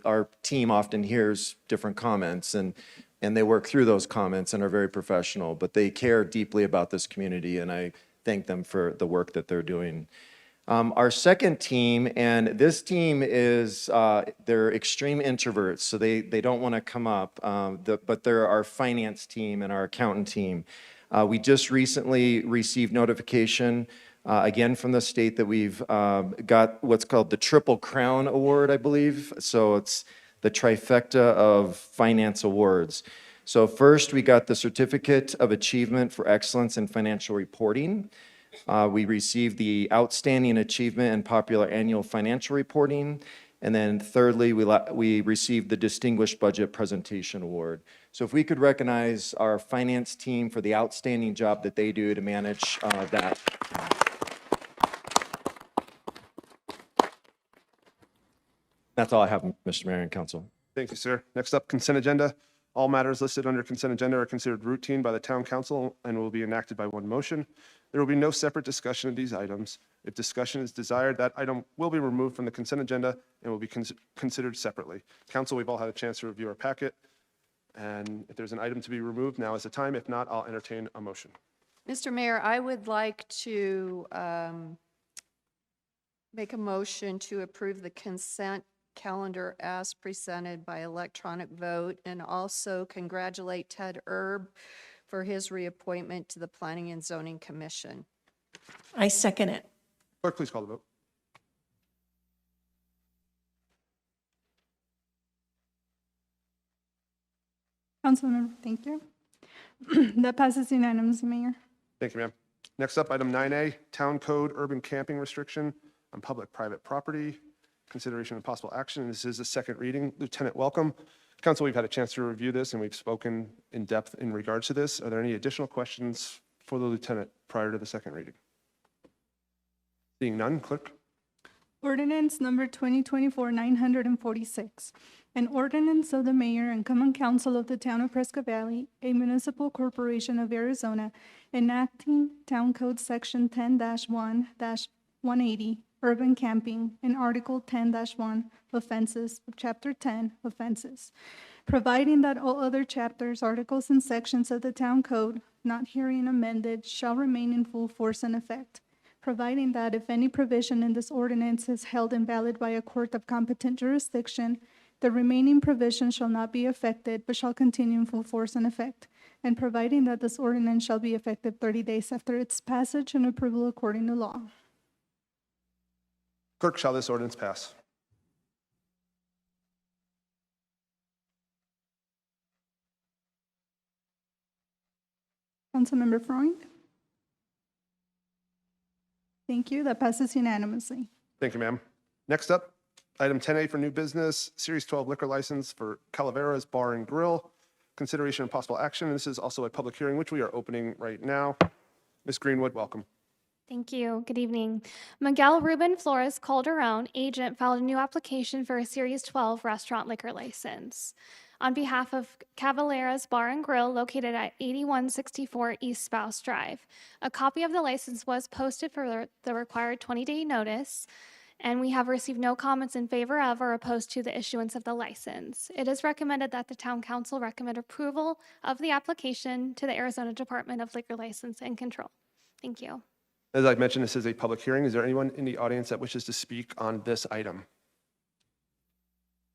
our team often hears different comments, and they work through those comments and are very professional. But they care deeply about this community, and I thank them for the work that they're doing. Our second team, and this team is, they're extreme introverts, so they don't want to come up, but they're our finance team and our accountant team. We just recently received notification, again from the state, that we've got what's called the Triple Crown Award, I believe. So it's the trifecta of finance awards. So first, we got the Certificate of Achievement for Excellence in Financial Reporting. We received the Outstanding Achievement in Popular Annual Financial Reporting. And then thirdly, we received the Distinguished Budget Presentation Award. So if we could recognize our finance team for the outstanding job that they do to manage that. That's all I have, Mr. Mayor and Council. Thank you, sir. Next up, consent agenda. All matters listed under consent agenda are considered routine by the town council and will be enacted by one motion. There will be no separate discussion of these items. If discussion is desired, that item will be removed from the consent agenda and will be considered separately. Council, we've all had a chance to review our packet. And if there's an item to be removed, now is the time. If not, I'll entertain a motion. Mr. Mayor, I would like to make a motion to approve the consent calendar as presented by electronic vote, and also congratulate Ted Erb for his reappointment to the Planning and Zoning Commission. I second it. Clerk, please call the vote. Councilmember, thank you. That passes unanimously, Mayor. Thank you, ma'am. Next up, item 9A, Town Code Urban Camping Restriction on Public-Private Property. Consideration and possible action. This is a second reading. Lieutenant, welcome. Council, we've had a chance to review this and we've spoken in depth in regards to this. Are there any additional questions for the lieutenant prior to the second reading? Seeing none, clerk. Ordinance number 2024-946, an ordinance of the mayor and common council of the town of Prescott Valley, a municipal corporation of Arizona, enacting Town Code Section 10-1-180, urban camping, and Article 10-1 offenses of Chapter 10 offenses, providing that all other chapters, articles, and sections of the town code not herein amended shall remain in full force and effect, providing that if any provision in this ordinance is held invalid by a court of competent jurisdiction, the remaining provisions shall not be affected, but shall continue in full force and effect, and providing that this ordinance shall be effective 30 days after its passage and approval according to law. Clerk, shall this ordinance pass? Councilmember Freund? Thank you. That passes unanimously. Thank you, ma'am. Next up, item 10A for new business, Series 12 liquor license for Calaveras Bar and Grill. Consideration and possible action. This is also a public hearing, which we are opening right now. Ms. Greenwood, welcome. Thank you. Good evening. Miguel Ruben Flores Calderon, agent, filed a new application for a Series 12 restaurant liquor license on behalf of Cavalera's Bar and Grill located at 8164 East Spouse Drive. A copy of the license was posted for the required 20-day notice, and we have received no comments in favor of or opposed to the issuance of the license. It is recommended that the Town Council recommend approval of the application to the Arizona Department of Liquor License and Control. Thank you. As I've mentioned, this is a public hearing. Is there anyone in the audience that wishes to speak on this item?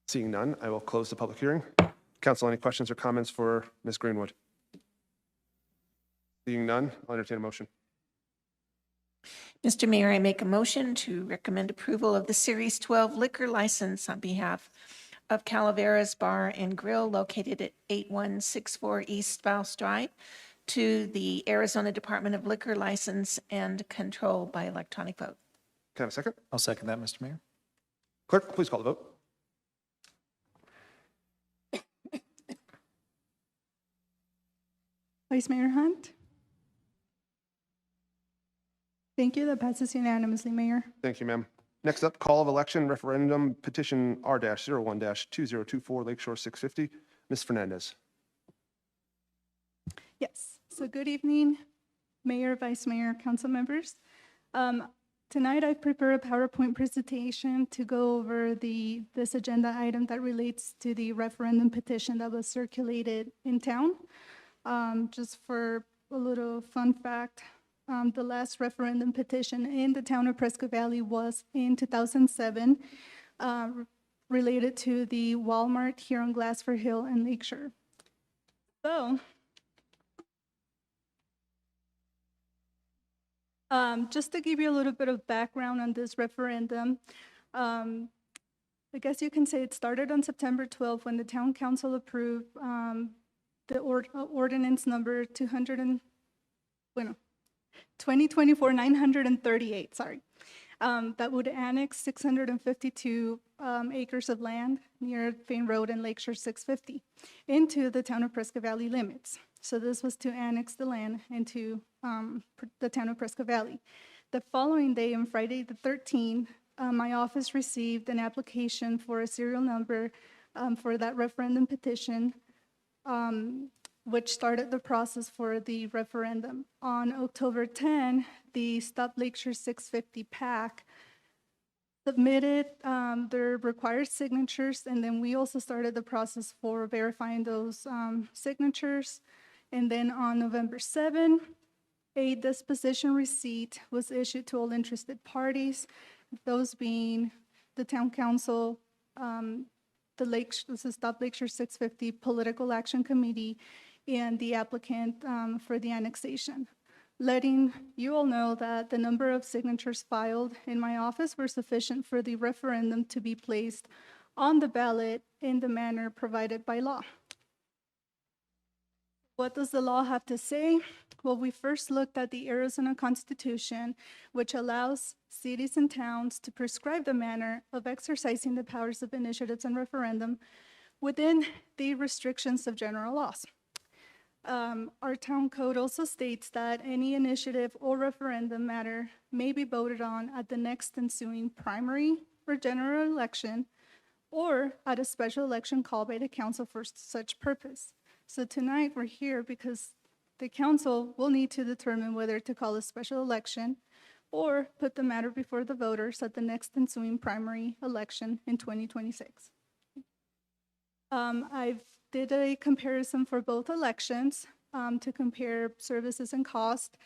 Seeing none, I will close the public hearing. Council, any questions or comments for Ms. Greenwood? Seeing none, I'll entertain a motion. Mr. Mayor, I make a motion to recommend approval of the Series 12 liquor license on behalf of Calaveras Bar and Grill located at 8164 East Spouse Drive to the Arizona Department of Liquor License and Control by electronic vote. Can I have a second? I'll second that, Mr. Mayor. Clerk, please call the vote. Vice Mayor Hunt? Thank you. That passes unanimously, Mayor. Thank you, ma'am. Next up, call of election referendum petition R-01-2024 Lakeshore 650. Ms. Fernandez. Yes. So good evening, Mayor, Vice Mayor, council members. Tonight I've prepared a PowerPoint presentation to go over this agenda item that relates to the referendum petition that was circulated in town. Just for a little fun fact, the last referendum petition in the town of Prescott Valley was in 2007, related to the Walmart here on Glassford Hill and Lakeshore. So, just to give you a little bit of background on this referendum, I guess you can say it started on September 12th when the town council approved the ordinance number 2024-938, sorry, that would annex 652 acres of land near Fane Road and Lakeshore 650 into the town of Prescott Valley limits. So this was to annex the land into the town of Prescott Valley. The following day, on Friday the 13th, my office received an application for a serial number for that referendum petition, which started the process for the referendum. On October 10, the Stop Lakeshore 650 PAC submitted their required signatures, and then we also started the process for verifying those signatures. And then on November 7, a disposition receipt was issued to all interested parties, those being the town council, the Stop Lakeshore 650 Political Action Committee, and the applicant for the annexation, letting you all know that the number of signatures filed in my office were sufficient for the referendum to be placed on the ballot in the manner provided by law. What does the law have to say? Well, we first looked at the Arizona Constitution, which allows cities and towns to prescribe the manner of exercising the powers of initiatives and referendum within the restrictions of general laws. Our town code also states that any initiative or referendum matter may be voted on at the next ensuing primary or general election or at a special election called by the council for such purpose. So tonight we're here because the council will need to determine whether to call a special election or put the matter before the voters at the next ensuing primary election in 2026. I've did a comparison for both elections to compare services and cost.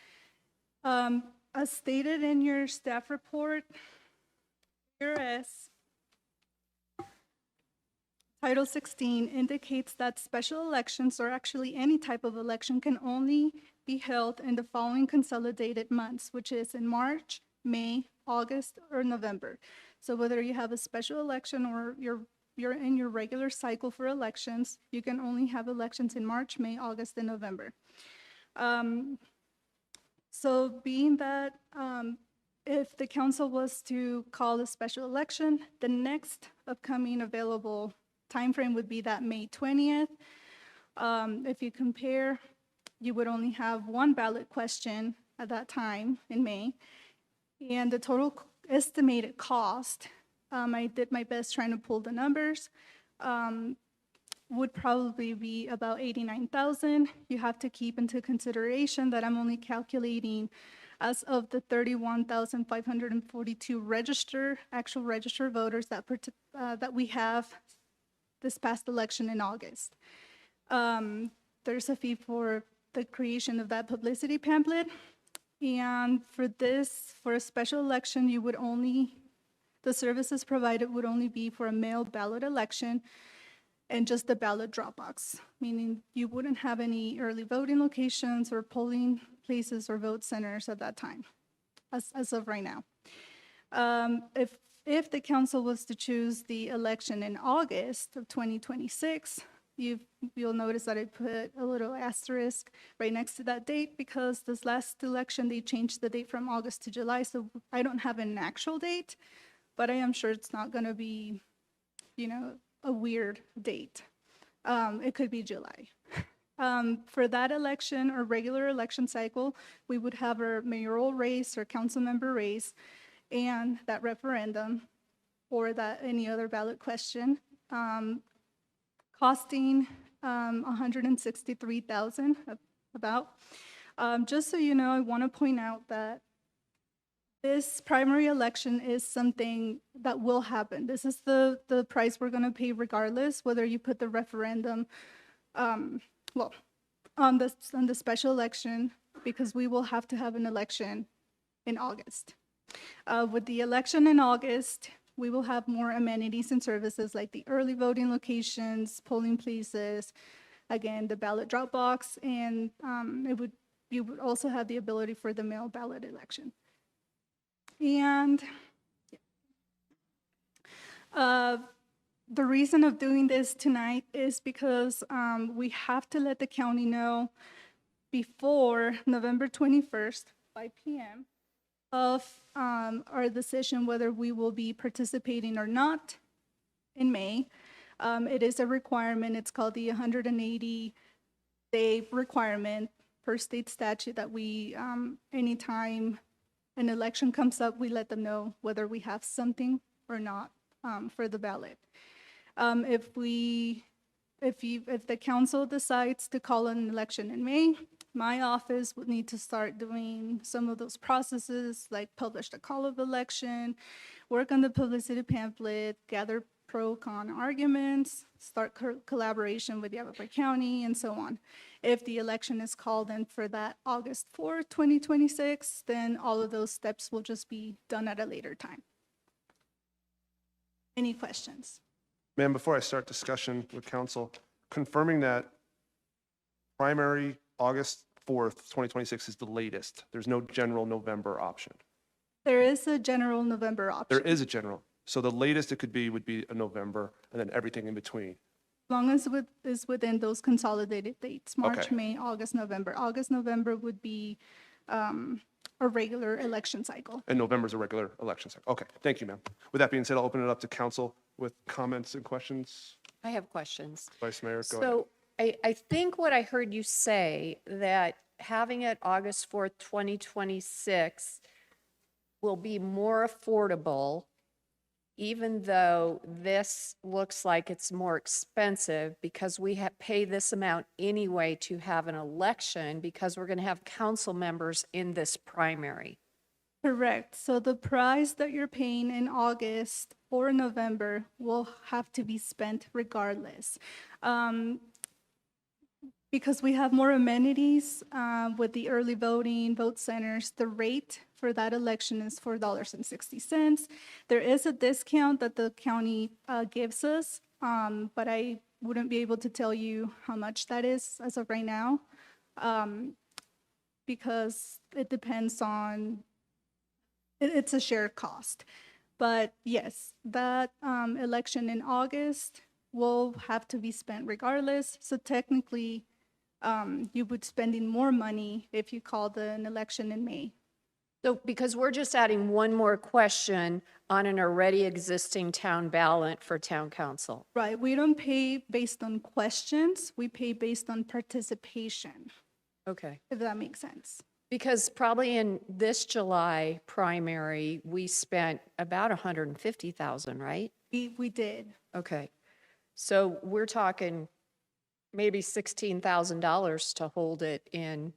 As stated in your staff report, whereas Title 16 indicates that special elections, or actually any type of election, can only be held in the following consolidated months, which is in March, May, August, or November. So whether you have a special election or you're in your regular cycle for elections, you can only have elections in March, May, August, and November. So being that if the council was to call a special election, the next upcoming available timeframe would be that May 20th. If you compare, you would only have one ballot question at that time in May. And the total estimated cost, I did my best trying to pull the numbers, would probably be about $89,000. You have to keep into consideration that I'm only calculating as of the 31,542 actual registered voters that we have this past election in August. There's a fee for the creation of that publicity pamphlet. And for a special election, the services provided would only be for a mail ballot election and just the ballot drop box, meaning you wouldn't have any early voting locations or polling places or vote centers at that time, as of right now. If the council was to choose the election in August of 2026, you'll notice that I put a little asterisk right next to that date because this last election, they changed the date from August to July, so I don't have an actual date, but I am sure it's not gonna be, a weird date. It could be July. For that election or regular election cycle, we would have our mayoral race or council member race and that referendum or that any other ballot question, costing $163,000 about. Just so you know, I want to point out that this primary election is something that will happen. This is the price we're going to pay regardless, whether you put the referendum, on the special election, because we will have to have an election in August. With the election in August, we will have more amenities and services like the early voting locations, polling places, again, the ballot drop box, and you would also have the ability for the mail ballot election. And the reason of doing this tonight is because we have to let the county know before November 21st, 5 p.m., of our decision whether we will be participating or not in May. It is a requirement. It's called the 180-day requirement per state statute that we, anytime an election comes up, we let them know whether we have something or not for the ballot. If the council decides to call an election in May, my office would need to start doing some of those processes, like publish the call of election, work on the publicity pamphlet, gather pro-con arguments, start collaboration with Yavapai County, and so on. If the election is called in for that August 4th, 2026, then all of those steps will just be done at a later time. Any questions? Ma'am, before I start discussion with council, confirming that primary August 4th, 2026 is the latest. There's no general November option. There is a general November option. There is a general. So the latest it could be would be a November and then everything in between. As long as it is within those consolidated dates, March, Okay. May, August, November. August, November would be a regular election cycle. And November's a regular election cycle. Okay, thank you, ma'am. With that being said, I'll open it up to council with comments and questions. I have questions. Vice Mayor, go ahead. So I think what I heard you say, that having it August 4th, 2026 will be more affordable, even though this looks like it's more expensive because we pay this amount anyway to have an election because we're going to have council members in this primary. Correct. So the price that you're paying in August or November will have to be spent regardless. Because we have more amenities with the early voting, vote centers, the rate for that election is $4.60. There is a discount that the county gives us, but I wouldn't be able to tell you how much that is as of right now, because it depends on, it's a shared cost. But yes, that election in August will have to be spent regardless. So technically, you would spending more money if you called an election in May. So because we're just adding one more question on an already existing town ballot for town council. Right, we don't pay based on questions, we pay based on participation, Okay. if that makes sense. Because probably in this July primary, we spent about 150,000, right? We did. Okay. So we're talking maybe $16,000 to hold it in,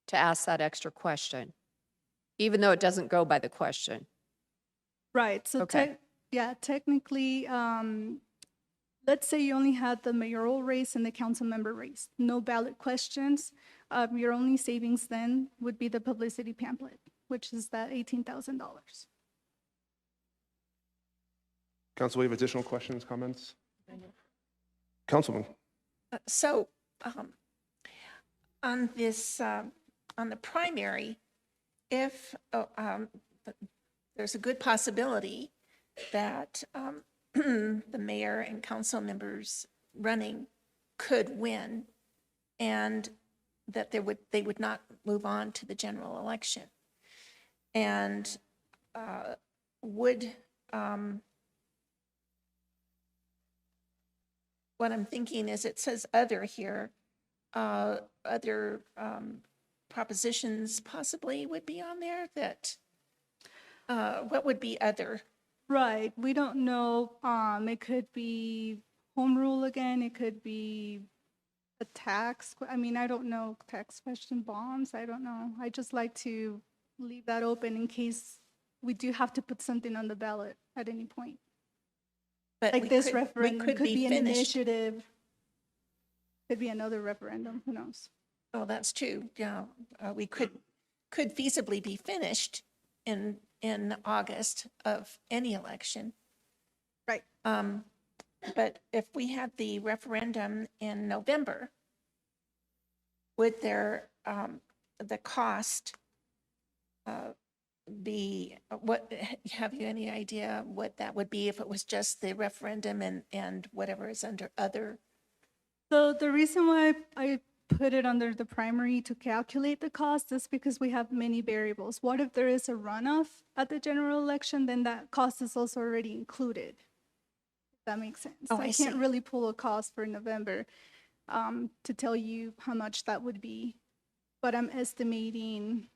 to ask that extra question, even though it doesn't go by the question. Right, so Okay. technically, let's say you only had the mayoral race and the council member race, no ballot questions. Your only savings then would be the publicity pamphlet, which is that $18,000. Council, we have additional questions, comments? Councilman. So on this, on the primary, if there's a good possibility that the mayor and council members running could win, and that they would not move on to the general election. And would, what I'm thinking is, it says other here, other propositions possibly would be on there that, what would be other? Right, we don't know, it could be home rule again, it could be a tax, I mean, I don't know, tax question bonds, I don't know. I just like to leave that open in case we do have to put something on the ballot at any point. But Like we this could- referendum we could could be an finished. initiative, could be another referendum, who knows? Oh, that's true, yeah. We could feasibly be finished in August of any election. Right. But if we had the referendum in November, would there, the cost be, what, have you any idea what that would be if it was just the referendum and whatever is under other? So the reason why I put it under the primary to calculate the cost is because we have many variables. What if there is a runoff at the general election, then that cost is also already included. If that makes sense. Oh, I I can't see. really pull a cost for November to tell you how much that would be, but I'm estimating,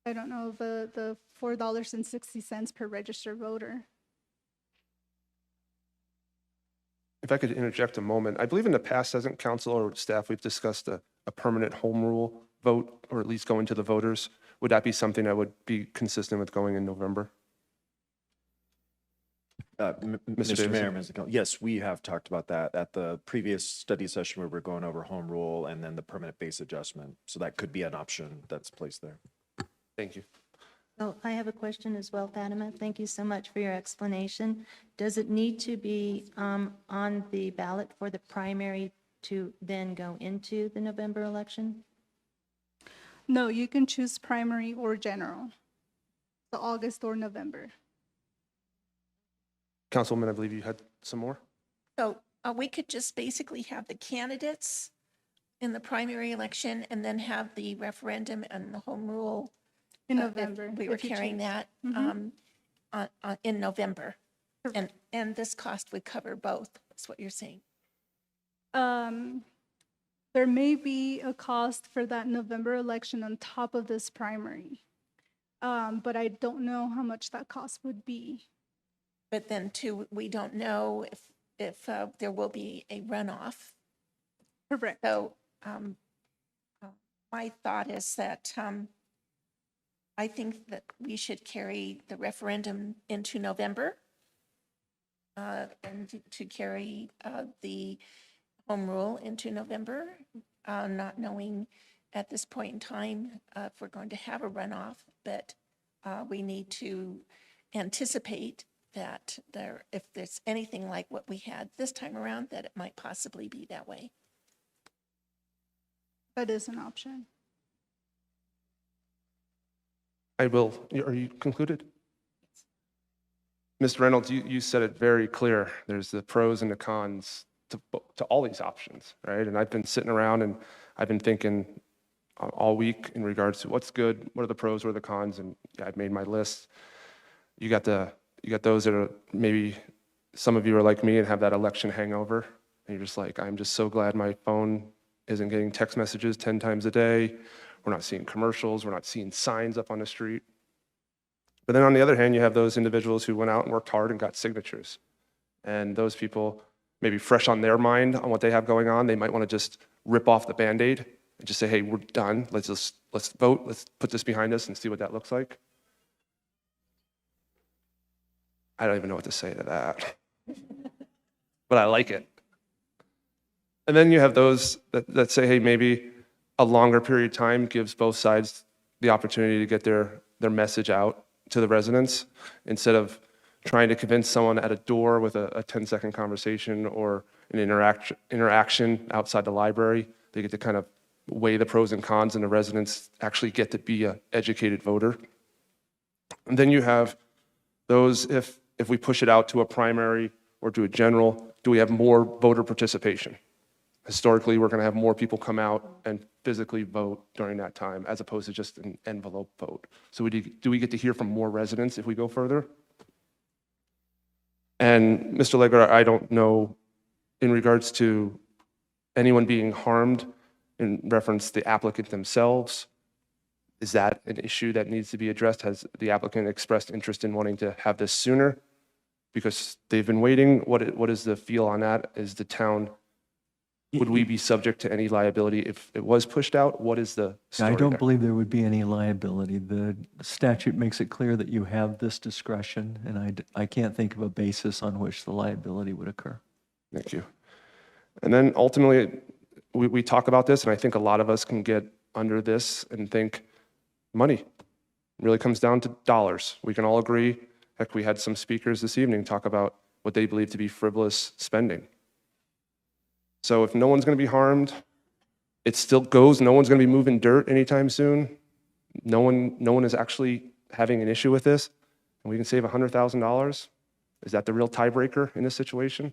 I don't know, the $4.60 per registered voter. If I could interject a moment, I believe in the past, hasn't council or staff, we've discussed a permanent home rule vote, or at least going to the voters. Would that be something that would be consistent with going in November? Mr. Mayor, members of the council, yes, we have talked about that at the previous study session where we're going over home rule and then the permanent base adjustment. So that could be an option that's placed there. Thank you. So I have a question as well, Fatima. Thank you so much for your explanation. Does it need to be on the ballot for the primary to then go into the November election? No, you can choose primary or general, so August or November. Councilwoman, I believe you had some more? So we could just basically have the candidates in the primary election and then have the referendum and the home rule. In if November, we were if you carrying choose. that in November. And this cost would cover both, is what you're saying. There may be a cost for that November election on top of this primary, but I don't know how much that cost would be. But then too, we don't know if there will be a runoff. Correct. So my thought is that I think that we should carry the referendum into November and to carry the home rule into November, not knowing at this point in time if we're going to have a runoff, but we need to anticipate that if there's anything like what we had this time around, that it might possibly be that way. That is an option. I will. Are you concluded? Mr. Reynolds, you said it very clear. There's the pros and the cons to all these options, right? And I've been sitting around and I've been thinking all week in regards to what's good, what are the pros, what are the cons, and I've made my list. You got those that are maybe some of you are like me and have that election hangover, and you're just like, I'm just so glad my phone isn't getting text messages 10 times a day. We're not seeing commercials. We're not seeing signs up on the street. But then on the other hand, you have those individuals who went out and worked hard and got signatures. And those people, maybe fresh on their mind on what they have going on, they might want to just rip off the Band-Aid and just say, hey, we're done. Let's vote. Let's put this behind us and see what that looks like. I don't even know what to say to that. But I like it. And then you have those that say, hey, maybe a longer period of time gives both sides the opportunity to get their message out to the residents instead of trying to convince someone at a door with a 10-second conversation or an interaction outside the library. They get to kind of weigh the pros and cons, and the residents actually get to be an educated voter. And then you have those, if we push it out to a primary or to a general, do we have more voter participation? Historically, we're going to have more people come out and physically vote during that time as opposed to just an envelope vote. So do we get to hear from more residents if we go further? And Mr. Legler, I don't know in regards to anyone being harmed in reference to the applicant themselves. Is that an issue that needs to be addressed? Has the applicant expressed interest in wanting to have this sooner? Because they've been waiting. What is the feel on that? Is the town, would we be subject to any liability if it was pushed out? What is the story I don't there? believe there would be any liability. The statute makes it clear that you have this discretion, and I can't think of a basis on which the liability would occur. Thank you. And then ultimately, we talk about this, and I think a lot of us can get under this and think money. It really comes down to dollars. We can all agree. Heck, we had some speakers this evening talk about what they believe to be frivolous spending. So if no one's going to be harmed, it still goes. No one's going to be moving dirt anytime soon. No one is actually having an issue with this, and we can save $100,000. Is that the real tiebreaker in this situation?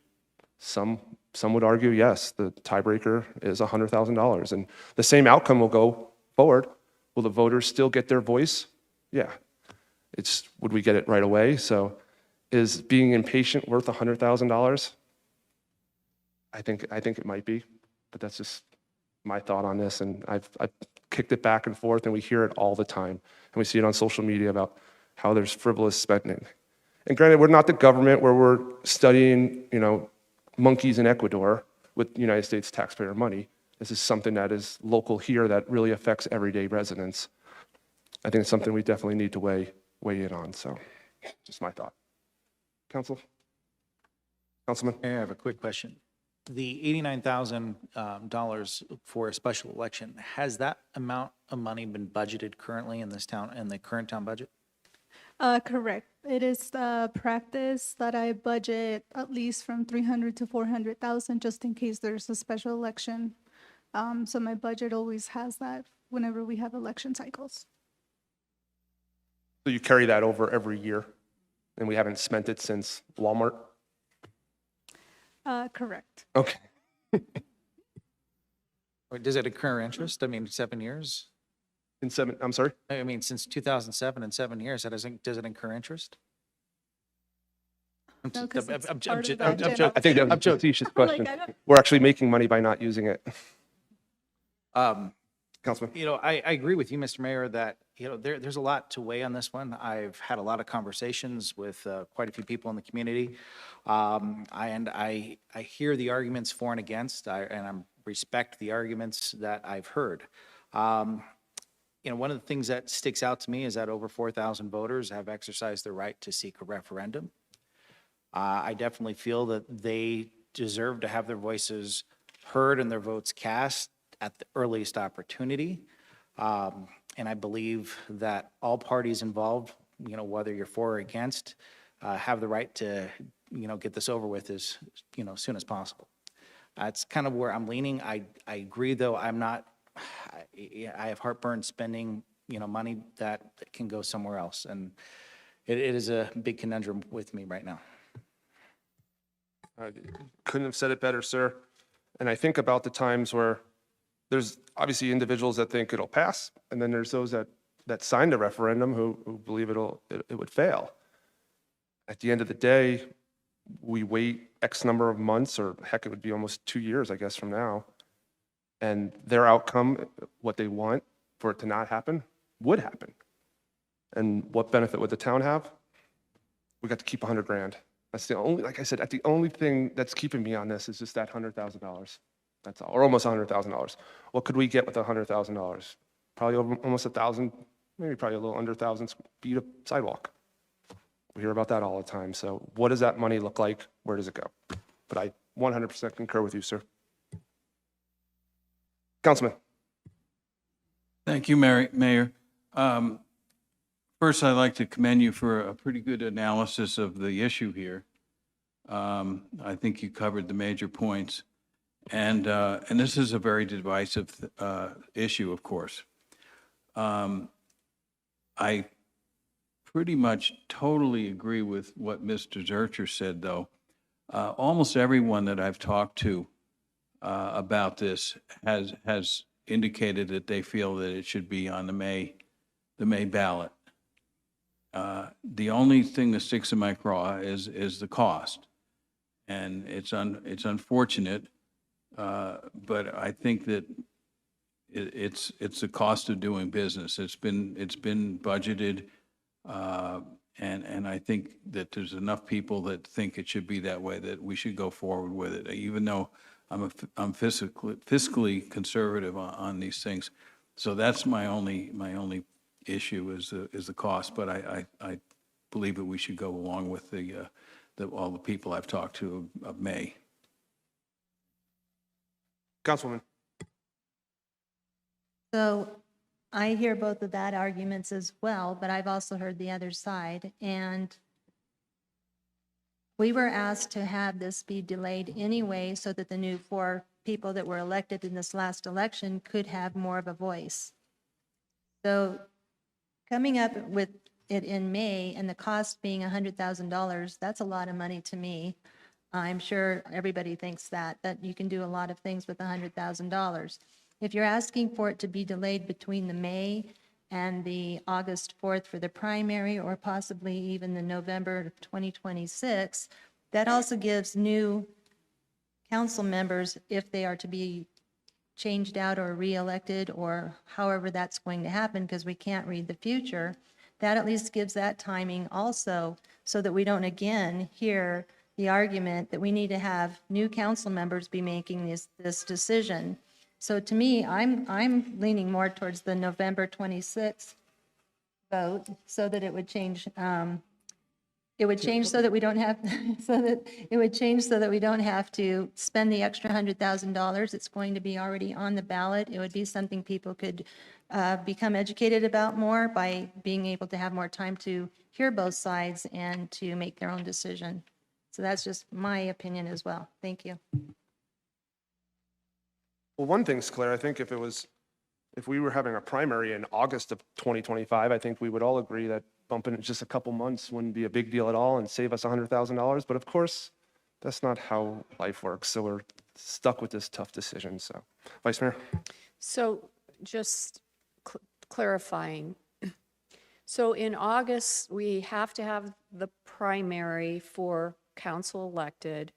Some would argue, yes, the tiebreaker is $100,000, and the same outcome will go forward. Will the voters still get their voice? Yeah. Would we get it right away? So is being impatient worth $100,000? I think it might be, but that's just my thought on this. And I've kicked it back and forth, and we hear it all the time. And we see it on social media about how there's frivolous spending. And granted, we're not the government where we're studying, monkeys in Ecuador with United States taxpayer money. This is something that is local here that really affects everyday residents. I think it's something we definitely need to weigh in on. So just my thought. Councilman? Mayor, I have a quick question. The $89,000 for a special election, has that amount of money been budgeted currently in this town, in the current town budget? Correct. It is practice that I budget at least from 300 to 400,000 just in case there's a special election. So my budget always has that whenever we have election cycles. So you carry that over every year, and we haven't spent it since Walmart? Correct. Okay. Does it incur interest? I mean, 7 years? I'm sorry? I mean, since 2007 and 7 years, does it incur interest? No, 'cause it's I'm part of joking. that I think that was a facetious question. We're actually making money by not using it. Councilman? I agree with you, Mr. Mayor, that, there's a lot to weigh on this one. I've had a lot of conversations with quite a few people in the community. And I hear the arguments for and against, and I respect the arguments that I've heard. one of the things that sticks out to me is that over 4,000 voters have exercised their right to seek a referendum. I definitely feel that they deserve to have their voices heard and their votes cast at the earliest opportunity. And I believe that all parties involved, whether you're for or against, have the right to, get this over with as, soon as possible. That's kind of where I'm leaning. I agree, though, I have heartburn spending, money that can go somewhere else. And it is a big conundrum with me right now. Couldn't have said it better, sir. And I think about the times where there's obviously individuals that think it'll pass, and then there's those that signed a referendum who believe it would fail. At the end of the day, we wait X number of months, or heck, it would be almost 2 years, I guess, from now. And their outcome, what they want for it to not happen, would happen. And what benefit would the town have? We got to keep $100 grand. That's the only, like I said, the only thing that's keeping me on this is just that $100,000. That's all, or almost $100,000. What could we get with $100,000? Probably almost 1,000, maybe probably a little under 1,000 feet of sidewalk. We hear about that all the time. So what does that money look like? Where does it go? But I 100% concur with you, sir. Councilman. Thank you, Mayor. First, I'd like to commend you for a pretty good analysis of the issue here. I think you covered the major points. And this is a very divisive issue, of course. I pretty much totally agree with what Mr. Zurcher said, though. Almost everyone that I've talked to about this has indicated that they feel that it should be on the May ballot. The only thing that sticks in my craw is the cost, and it's unfortunate, but I think that it's the cost of doing business. It's been budgeted, and I think that there's enough people that think it should be that way that we should go forward with it, even though I'm fiscally conservative on these things. So that's my only issue is the cost, but I believe that we should go along with all the people I've talked to of May. Councilwoman. So I hear both of that arguments as well, but I've also heard the other side. And we were asked to have this be delayed anyway so that the new 4 people that were elected in this last election could have more of a voice. So coming up with it in May and the cost being $100,000, that's a lot of money to me. I'm sure everybody thinks that you can do a lot of things with $100,000. If you're asking for it to be delayed between the May and the August 4th for the primary, or possibly even the November of 2026, that also gives new council members, if they are to be changed out or reelected, or however that's going to happen, because we can't read the future, that at least gives that timing also, so that we don't again hear the argument that we need to have new council members be making this decision. So to me, I'm leaning more towards the November 26th vote, so that it would change. It would change so that we don't have to spend the extra $100,000. It's going to be already on the ballot. It would be something people could become educated about more by being able to have more time to hear both sides and to make their own decision. So that's just my opinion as well. Thank you. Well, one thing's clear. I think if we were having a primary in August of 2025, I think we would all agree that bumping it just a couple months wouldn't be a big deal at all and save us $100,000. But of course, that's not how life works. So we're stuck with this tough decision. So, Vice Mayor. So just clarifying. So in August, we have to have the primary for council elected,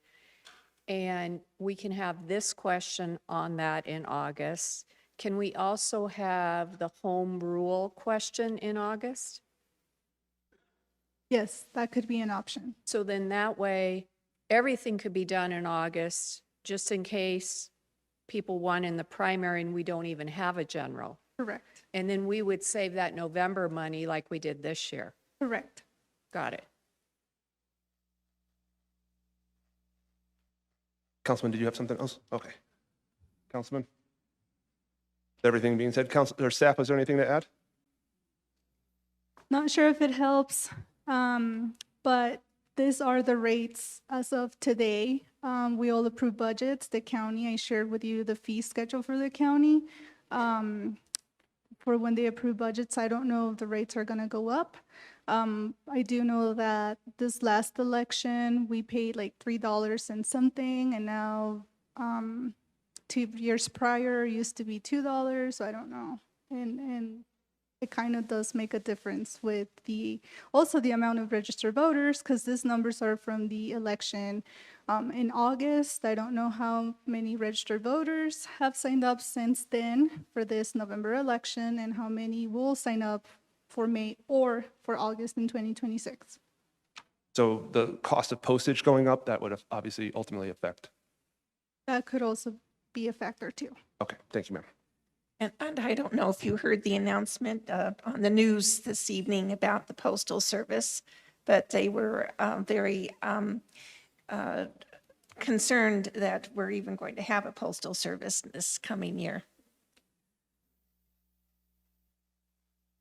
and we can have this question on that in August. Can we also have the home rule question in August? Yes, that could be an option. So then that way, everything could be done in August, just in case people won in the primary and we don't even have a general. Correct. And then we would save that November money like we did this year. Correct. Got it. Councilman, did you have something else? Okay. Councilman? Everything being said, council or staff, is there anything to add? Not sure if it helps, but these are the rates as of today. We all approve budgets. The county, I shared with you the fee schedule for the county. For when they approve budgets, I don't know if the rates are gonna go up. I do know that this last election, we paid like $3 and something, and now 2 years prior used to be $2, so I don't know. And it kind of does make a difference with also the amount of registered voters, because these numbers are from the election in August. I don't know how many registered voters have signed up since then for this November election, and how many will sign up for May or for August in 2026. So the cost of postage going up, that would obviously ultimately affect. That could also be a factor too. Okay, thank you, ma'am. And I don't know if you heard the announcement on the news this evening about the Postal Service, but they were very concerned that we're even going to have a Postal Service this coming year.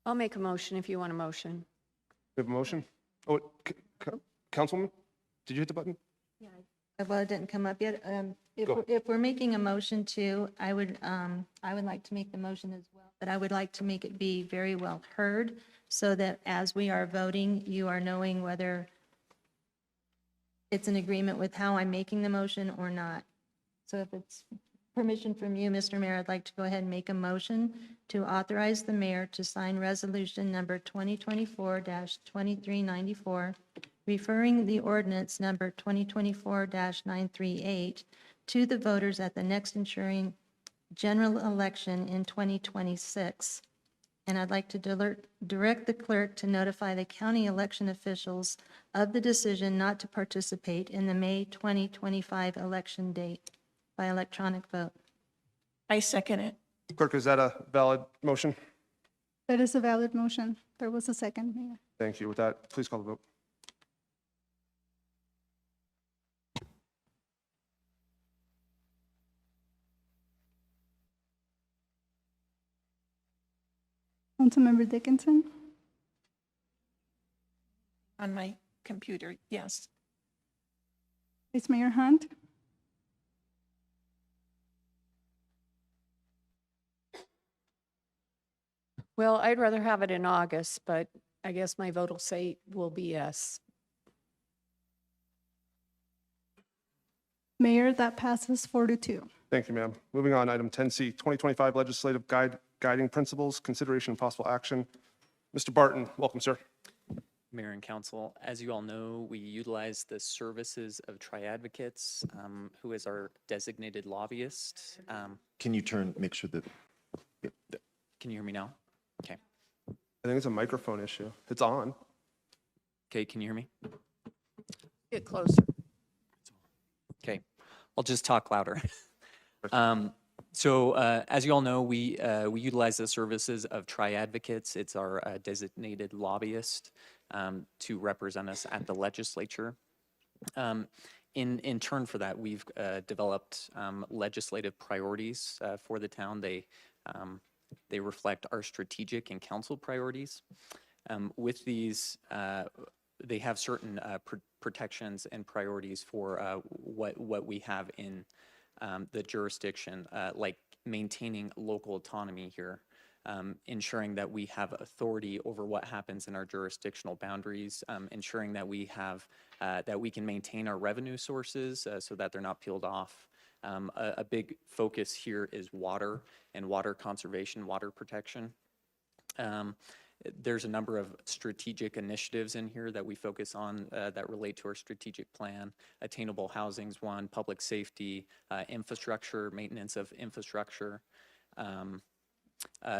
I'll make a motion if you want a motion. We have a motion? Oh, Councilwoman, did you hit the button? Well, it didn't come up yet. Go. If we're making a motion to, I would like to make the motion as well, but I would like to make it be very well heard, so that as we are voting, you are knowing whether it's an agreement with how I'm making the motion or not. So if it's permission from you, Mr. Mayor, I'd like to go ahead and make a motion to authorize the mayor to sign resolution number 2024-2394, referring the ordinance number 2024-938 to the voters at the next ensuing general election in 2026. And I'd like to direct the clerk to notify the county election officials of the decision not to participate in the May 2025 election date by electronic vote. I second it. Clerk, is that a valid motion? That is a valid motion. There was a second, Mayor. Thank you. With that, please call the vote. Councilmember Dickinson, On my computer, yes. Vice Mayor Hunt, Well, I'd rather have it in August, but I guess my vote will be yes. Mayor, that passes 4-2. Thank you, ma'am. Moving on, item 10C, 2025 legislative guiding principles, consideration and possible action. Mr. Barton, welcome, sir. Mayor and Council, as you all know, we utilize the services of Tri-Advocates, who is our designated lobbyist. Can you make sure that, Can you hear me now? Okay. I think it's a microphone issue. It's on. Okay, can you hear me? Get closer. Okay, I'll just talk louder. So as you all know, we utilize the services of Tri-Advocates. It's our designated lobbyist to represent us at the legislature. In turn for that, we've developed legislative priorities for the town. They reflect our strategic and council priorities. With these, they have certain protections and priorities for what we have in the jurisdiction, like maintaining local autonomy here, ensuring that we have authority over what happens in our jurisdictional boundaries, ensuring that we have that we can maintain our revenue sources so that they're not peeled off. A big focus here is water and water conservation, water protection. There's a number of strategic initiatives in here that we focus on that relate to our strategic plan. Attainable housing is one, public safety, infrastructure, maintenance of infrastructure,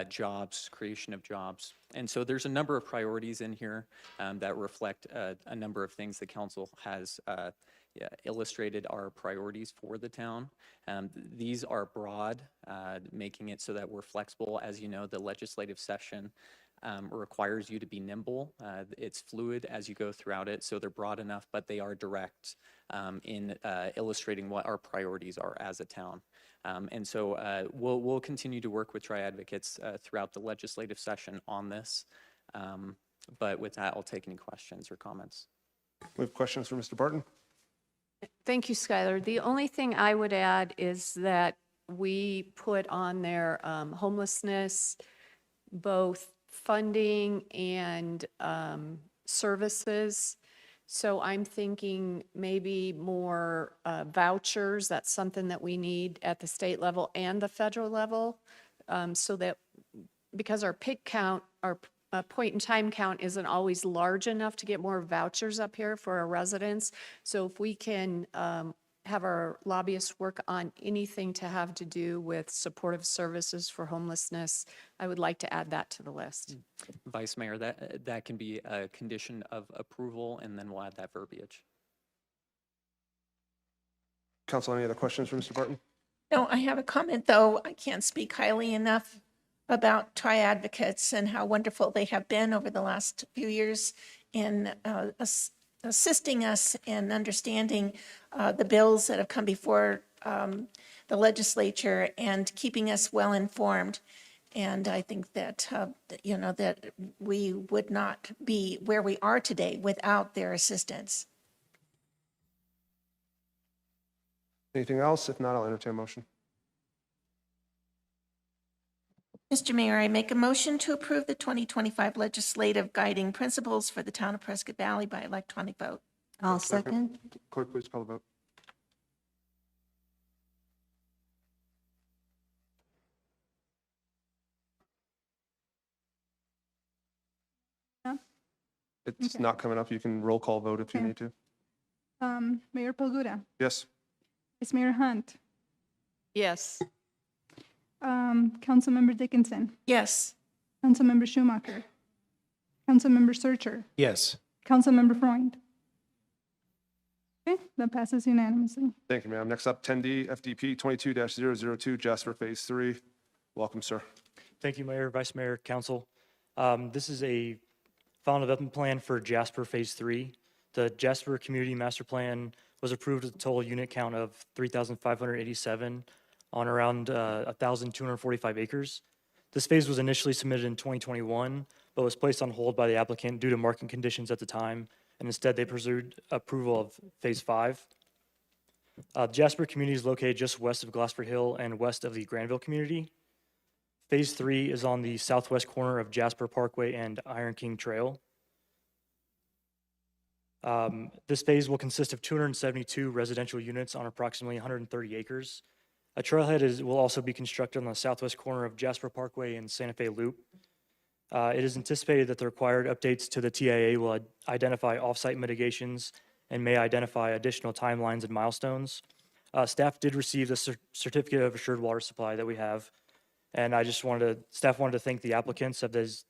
jobs, creation of jobs. And so there's a number of priorities in here that reflect a number of things the council has illustrated our priorities for the town. These are broad, making it so that we're flexible. As you know, the legislative session requires you to be nimble. It's fluid as you go throughout it, so they're broad enough, but they are direct in illustrating what our priorities are as a town. And so we'll continue to work with tri-advocates throughout the legislative session on this. But with that, I'll take any questions or comments. We have questions for Mr. Barton. Thank you, Skylar. The only thing I would add is that we put on there homelessness, both funding and services. So I'm thinking maybe more vouchers. That's something that we need at the state level and the federal level, so that because our PIC count, our point in time count isn't always large enough to get more vouchers up here for our residents. So if we can have our lobbyists work on anything to have to do with supportive services for homelessness, I would like to add that to the list. Vice Mayor, that can be a condition of approval, and then we'll add that verbiage. Council, any other questions for Mr. Barton? No, I have a comment, though. I can't speak highly enough about tri-advocates and how wonderful they have been over the last few years in assisting us in understanding the bills that have come before the legislature and keeping us well informed. And I think that, that we would not be where we are today without their assistance. Anything else? If not, I'll entertain a motion. Mr. Mayor, I make a motion to approve the 2025 legislative guiding principles for the town of Prescott Valley by electronic vote. I'll second. Clerk, please call the vote. Yeah. It's Okay. not coming up. You can roll call vote if you Okay. need to. Mayor Palguda, Yes. Vice Mayor Hunt, Yes. Councilmember Dickinson, Yes. Councilmember Schumacher, Councilmember Searcher, Yes. Councilmember Freund. Okay, that passes unanimously. Thank you, ma'am. Next up, 10D FDP 22-002, Jasper Phase 3. Welcome, sir. Thank you, Mayor, Vice Mayor, Council. This is a final development plan for Jasper Phase 3. The Jasper Community Master Plan was approved with a total unit count of 3,587 on around 1,245 acres. This phase was initially submitted in 2021, but was placed on hold by the applicant due to market conditions at the time, and instead they pursued approval of Phase 5. Jasper community is located just west of Glasper Hill and west of the Granville community. Phase 3 is on the southwest corner of Jasper Parkway and Iron King Trail. This phase will consist of 272 residential units on approximately 130 acres. A trailhead will also be constructed on the southwest corner of Jasper Parkway and Santa Fe Loop. It is anticipated that the required updates to the TIA will identify off-site mitigations and may identify additional timelines and milestones. Staff did receive the certificate of assured water supply that we have, and staff wanted to thank the applicants.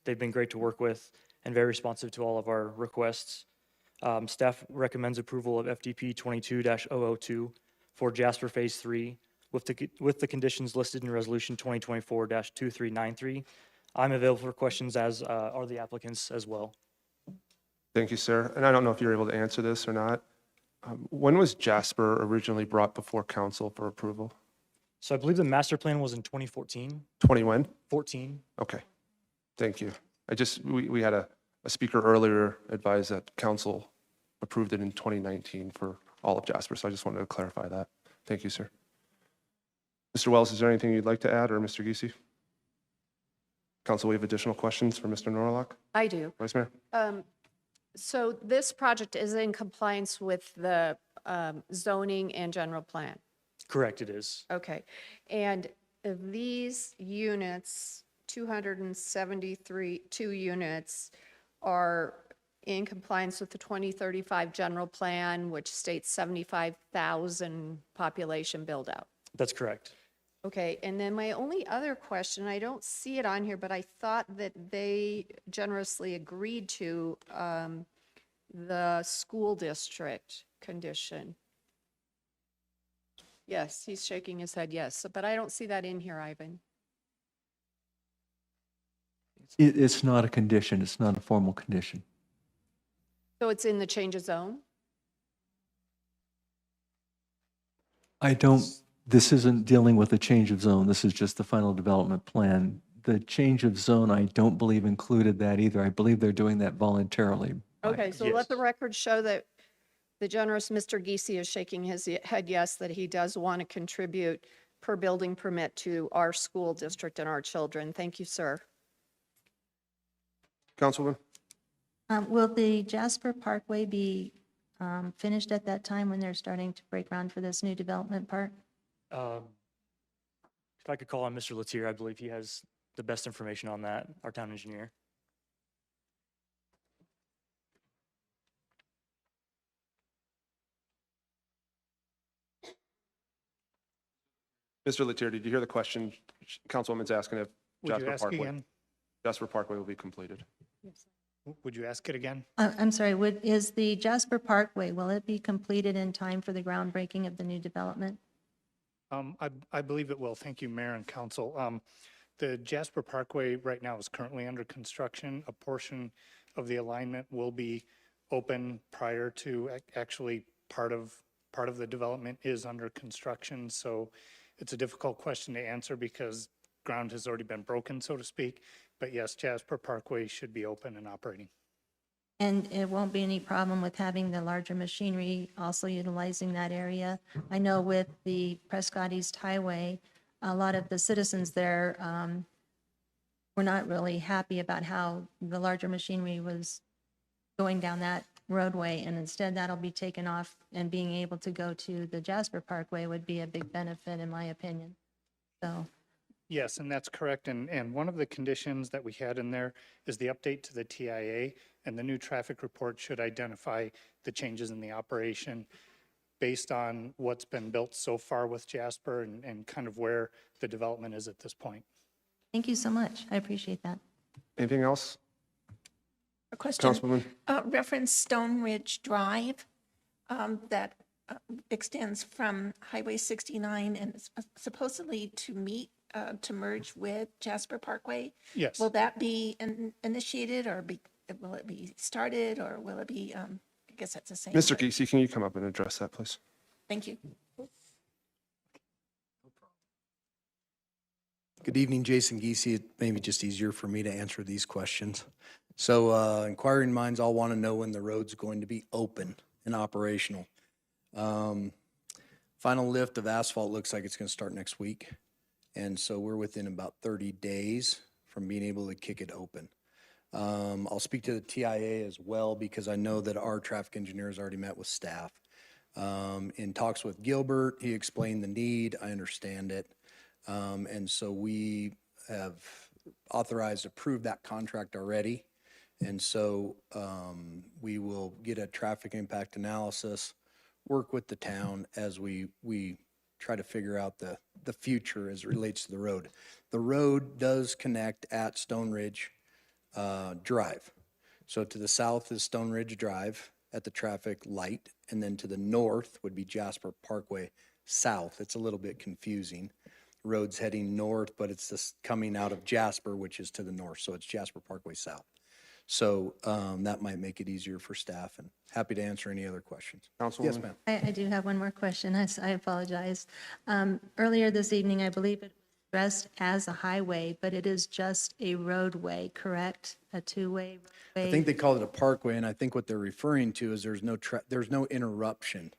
They've been great to work with and very responsive to all of our requests. Staff recommends approval of FDP 22-002 for Jasper Phase 3 with the conditions listed in Resolution 2024-2393. I'm available for questions, as are the applicants as well. Thank you, sir. And I don't know if you're able to answer this or not. When was Jasper originally brought before council for approval? So I believe the master plan was in 2014. 20 when? 14. Okay. Thank you. We had a speaker earlier advise that council approved it in 2019 for all of Jasper. So I just wanted to clarify that. Thank you, sir. Mr. Wells, is there anything you'd like to add, or Mr. Giese? Council, we have additional questions for Mr. Norlock. I do. Vice Mayor? So this project is in compliance with the zoning and general plan? Correct, it is. Okay. And these units, 272 units, are in compliance with the 2035 general plan, which states 75,000 population build out? That's correct. Okay, and then my only other question, I don't see it on here, but I thought that they generously agreed to the school district condition. Yes, he's shaking his head, yes. But I don't see that in here, Ivan. It's not a condition. It's not a formal condition. So it's in the change of zone? This isn't dealing with a change of zone. This is just the final development plan. The change of zone, I don't believe included that either. I believe they're doing that voluntarily. Okay, so let the record show that the generous Mr. Geesey is shaking his head yes, that he does want to contribute per building permit to our school district and our children. Thank you, sir. Councilwoman? Will the Jasper Parkway be finished at that time when they're starting to break ground for this new development part? If I could call on Mr. Latier, I believe he has the best information on that, our town engineer. Mr. Latier, did you hear the question? Councilwoman's asking if Would you ask again? Jasper Parkway will be completed. Would you ask it again? I'm sorry, is the Jasper Parkway, will it be completed in time for the groundbreaking of the new development? I believe it will. Thank you, Mayor and Council. The Jasper Parkway right now is currently under construction. A portion of the alignment will be open prior to, actually, part of the development is under construction. So it's a difficult question to answer because ground has already been broken, so to speak. But yes, Jasper Parkway should be open and operating. And it won't be any problem with having the larger machinery also utilizing that area? I know with the Prescott East Highway, a lot of the citizens there were not really happy about how the larger machinery was going down that roadway, and instead that'll be taken off, and being able to go to the Jasper Parkway would be a big benefit, in my opinion. So. Yes, and that's correct. And one of the conditions that we had in there is the update to the TIA, and the new traffic report should identify the changes in the operation based on what's been built so far with Jasper and kind of where the development is at this point. Thank you so much. I appreciate that. Anything else? A question. Councilwoman? Reference Stone Ridge Drive that extends from Highway 69 and is supposedly to merge with Jasper Parkway. Yes. Will that be initiated, or will it be started, or will it be, I guess that's the same. Mr. Geesey, can you come up and address that, please? Thank you. Good evening, Jason Geesey. It may be just easier for me to answer these questions. So inquiring minds all want to know when the road's going to be open and operational. Final lift of asphalt looks like it's going to start next week. And so we're within about 30 days from being able to kick it open. I'll speak to the TIA as well because I know that our traffic engineer has already met with staff. In talks with Gilbert, he explained the need. I understand it. And so we have authorized, approved that contract already. And so we will get a traffic impact analysis, work with the town as we try to figure out the future as it relates to the road. The road does connect at Stone Ridge Drive. So to the south is Stone Ridge Drive at the traffic light, and then to the north would be Jasper Parkway South. It's a little bit confusing. Road's heading north, but it's just coming out of Jasper, which is to the north. So it's Jasper Parkway South. So that might make it easier for staff, and happy to answer any other questions. Councilwoman? Yes, ma'am. I do have one more question. I apologize. Earlier this evening, I believe it was addressed as a highway, but it is just a roadway, correct? A two-way roadway? I think they call it a parkway, and I think what they're referring to is there's no interruption.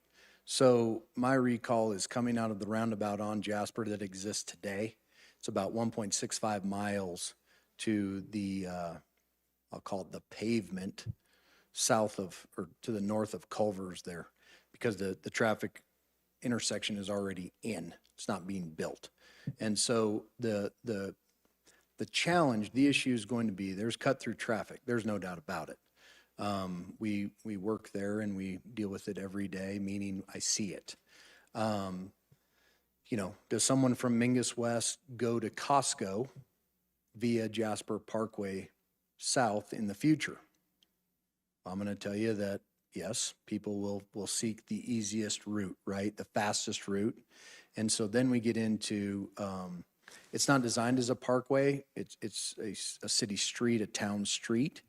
So my recall is coming out of the roundabout on Jasper that exists today. It's about 1.65 miles to the, I'll call it the pavement south of, or to the north of Culver's there, because the traffic intersection is already in. It's not being built. And so the challenge, the issue is going to be there's cut through traffic. There's no doubt about it. We work there and we deal with it every day, meaning I see it. You know, does someone from Mingus West go to Costco via Jasper Parkway South in the future? I'm going to tell you that yes, people will seek the easiest route, right? The fastest route. And so then we get into, it's not designed as a parkway. It's a city street, a town street.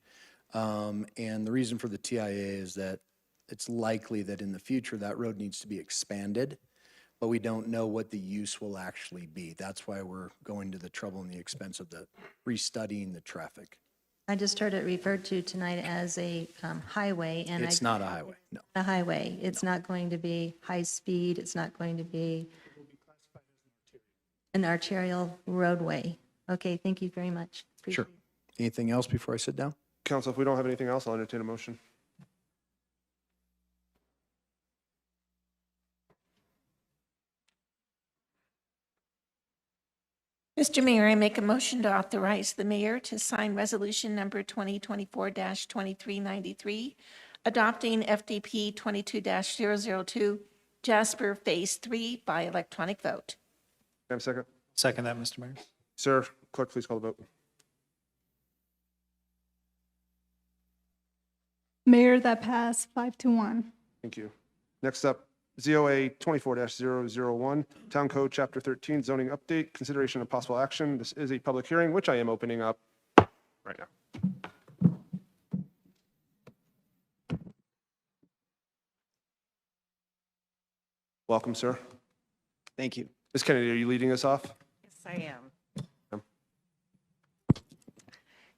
And the reason for the TIA is that it's likely that in the future that road needs to be expanded, but we don't know what the use will actually be. That's why we're going to the trouble and the expense of the restudying the traffic. I just heard it referred to tonight as a highway, and It's not a highway, no. a highway. It's not going to be high speed. It's not going to be an arterial roadway. Okay, thank you very much. Sure. Anything else before I sit down? Council, if we don't have anything else, I'll entertain a motion. Mr. Mayor, I make a motion to authorize the mayor to sign resolution number 2024-2393, adopting FDP 22-002 Jasper Phase 3 by electronic vote. Can I have a second? Second that, Mr. Mayor. Sir, clerk, please call the vote. Mayor, that passed 5-1. Thank you. Next up, ZOA 24-001, Town Code Chapter 13, zoning update, consideration of possible action. This is a public hearing, which I am opening up right now. Welcome, sir. Thank you. Ms. Kennedy, are you leading us off? Yes, I am.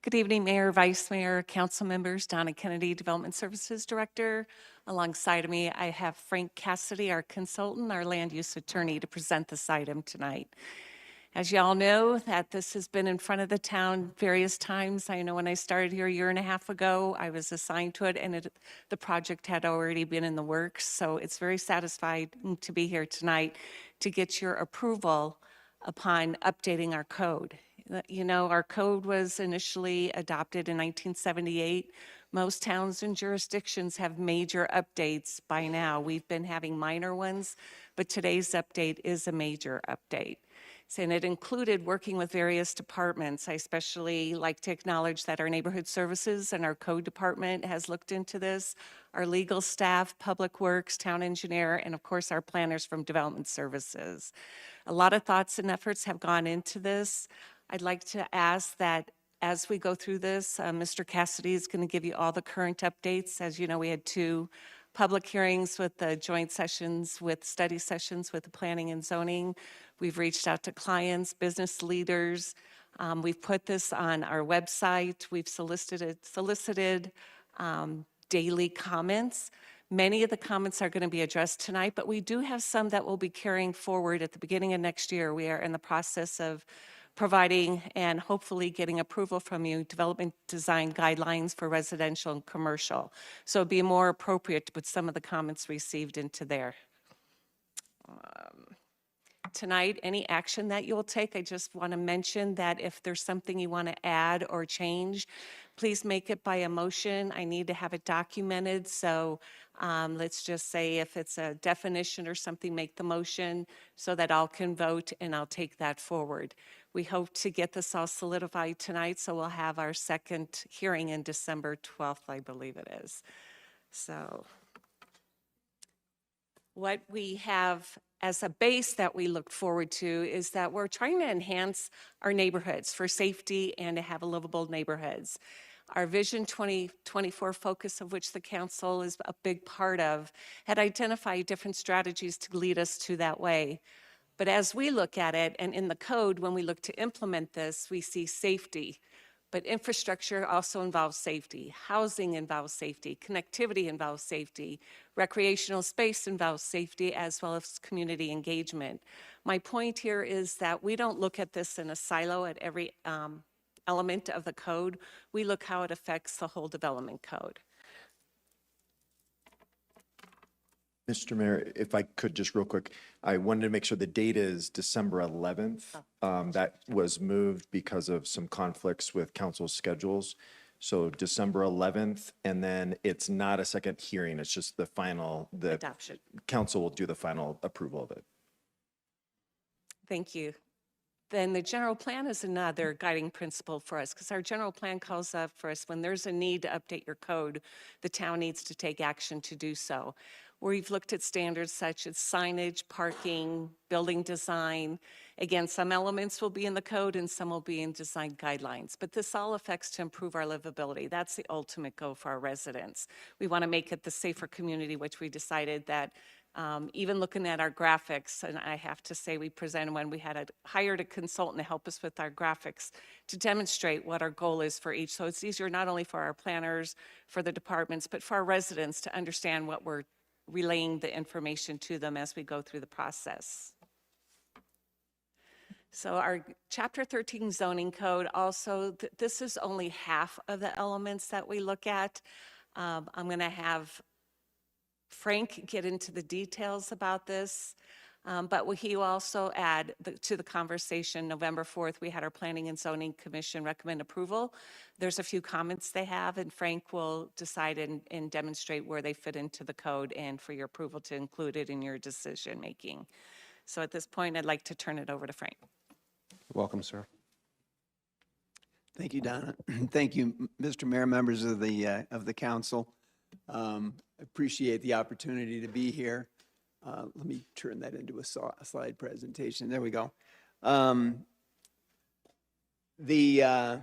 Good evening, Mayor, Vice Mayor, council members. Donna Kennedy, Development Services Director. Alongside of me, I have Frank Cassidy, our consultant, our land use attorney, to present this item tonight. As you all know, that this has been in front of the town various times. I know when I started here a year and a half ago, I was assigned to it, and the project had already been in the works. So it's very satisfying to be here tonight to get your approval upon updating our code. You know, our code was initially adopted in 1978. Most towns and jurisdictions have major updates by now. We've been having minor ones, but today's update is a major update. And it included working with various departments. I especially like to acknowledge that our neighborhood services and our code department has looked into this, our legal staff, public works, town engineer, and of course our planners from development services. A lot of thoughts and efforts have gone into this. I'd like to ask that as we go through this, Mr. Cassidy is going to give you all the current updates. As you know, we had 2 public hearings with the joint sessions, with study sessions with the planning and zoning. We've reached out to clients, business leaders. We've put this on our website. We've solicited daily comments. Many of the comments are going to be addressed tonight, but we do have some that we'll be carrying forward at the beginning of next year. We are in the process of providing and hopefully getting approval from you, development design guidelines for residential and commercial. So it'd be more appropriate to put some of the comments received into there. Tonight, any action that you'll take, I just want to mention that if there's something you want to add or change, please make it by a motion. I need to have it documented. So let's just say if it's a definition or something, make the motion so that all can vote and I'll take that forward. We hope to get this all solidified tonight, so we'll have our second hearing in December 12th, I believe it is. So what we have as a base that we look forward to is that we're trying to enhance our neighborhoods for safety and to have livable neighborhoods. Our Vision 2024 focus, of which the council is a big part of, had identified different strategies to lead us to that way. But as we look at it, and in the code, when we look to implement this, we see safety. But infrastructure also involves safety. Housing involves safety. Connectivity involves safety. Recreational space involves safety, as well as community engagement. My point here is that we don't look at this in a silo at every element of the code. We look how it affects the whole development code. Mr. Mayor, if I could just real quick, I wanted to make sure the date is December 11th. That was moved because of some conflicts with council schedules. So December 11th, and then it's not a second hearing, it's just the final, the adoption. Council will do the final approval of it. Thank you. then the general plan is another guiding principle for us, because our general plan calls up for us when there's a need to update your code, the town needs to take action to do so. We've looked at standards such as signage, parking, building design. Again, some elements will be in the code and some will be in design guidelines, but this all affects to improve our livability. That's the ultimate goal for our residents. We want to make it the safer community, which we decided that even looking at our graphics, and I have to say we presented when we had hired a consultant to help us with our graphics to demonstrate what our goal is for each. So it's easier not only for our planners, for the departments, but for our residents to understand what we're relaying the information to them as we go through the process. So our Chapter 13 zoning code also, this is only half of the elements that we look at. I'm going to have Frank get into the details about this, but he will also add to the conversation. November 4th, we had our Planning and Zoning Commission recommend approval. There's a few comments they have, and Frank will decide and demonstrate where they fit into the code and for your approval to include it in your decision making. So at this point, I'd like to turn it over to Frank. Welcome, sir. Thank you, Donna. Thank you, Mr. Mayor, members of the council. Appreciate the opportunity to be here. Let me turn that into a slide presentation. There we go. The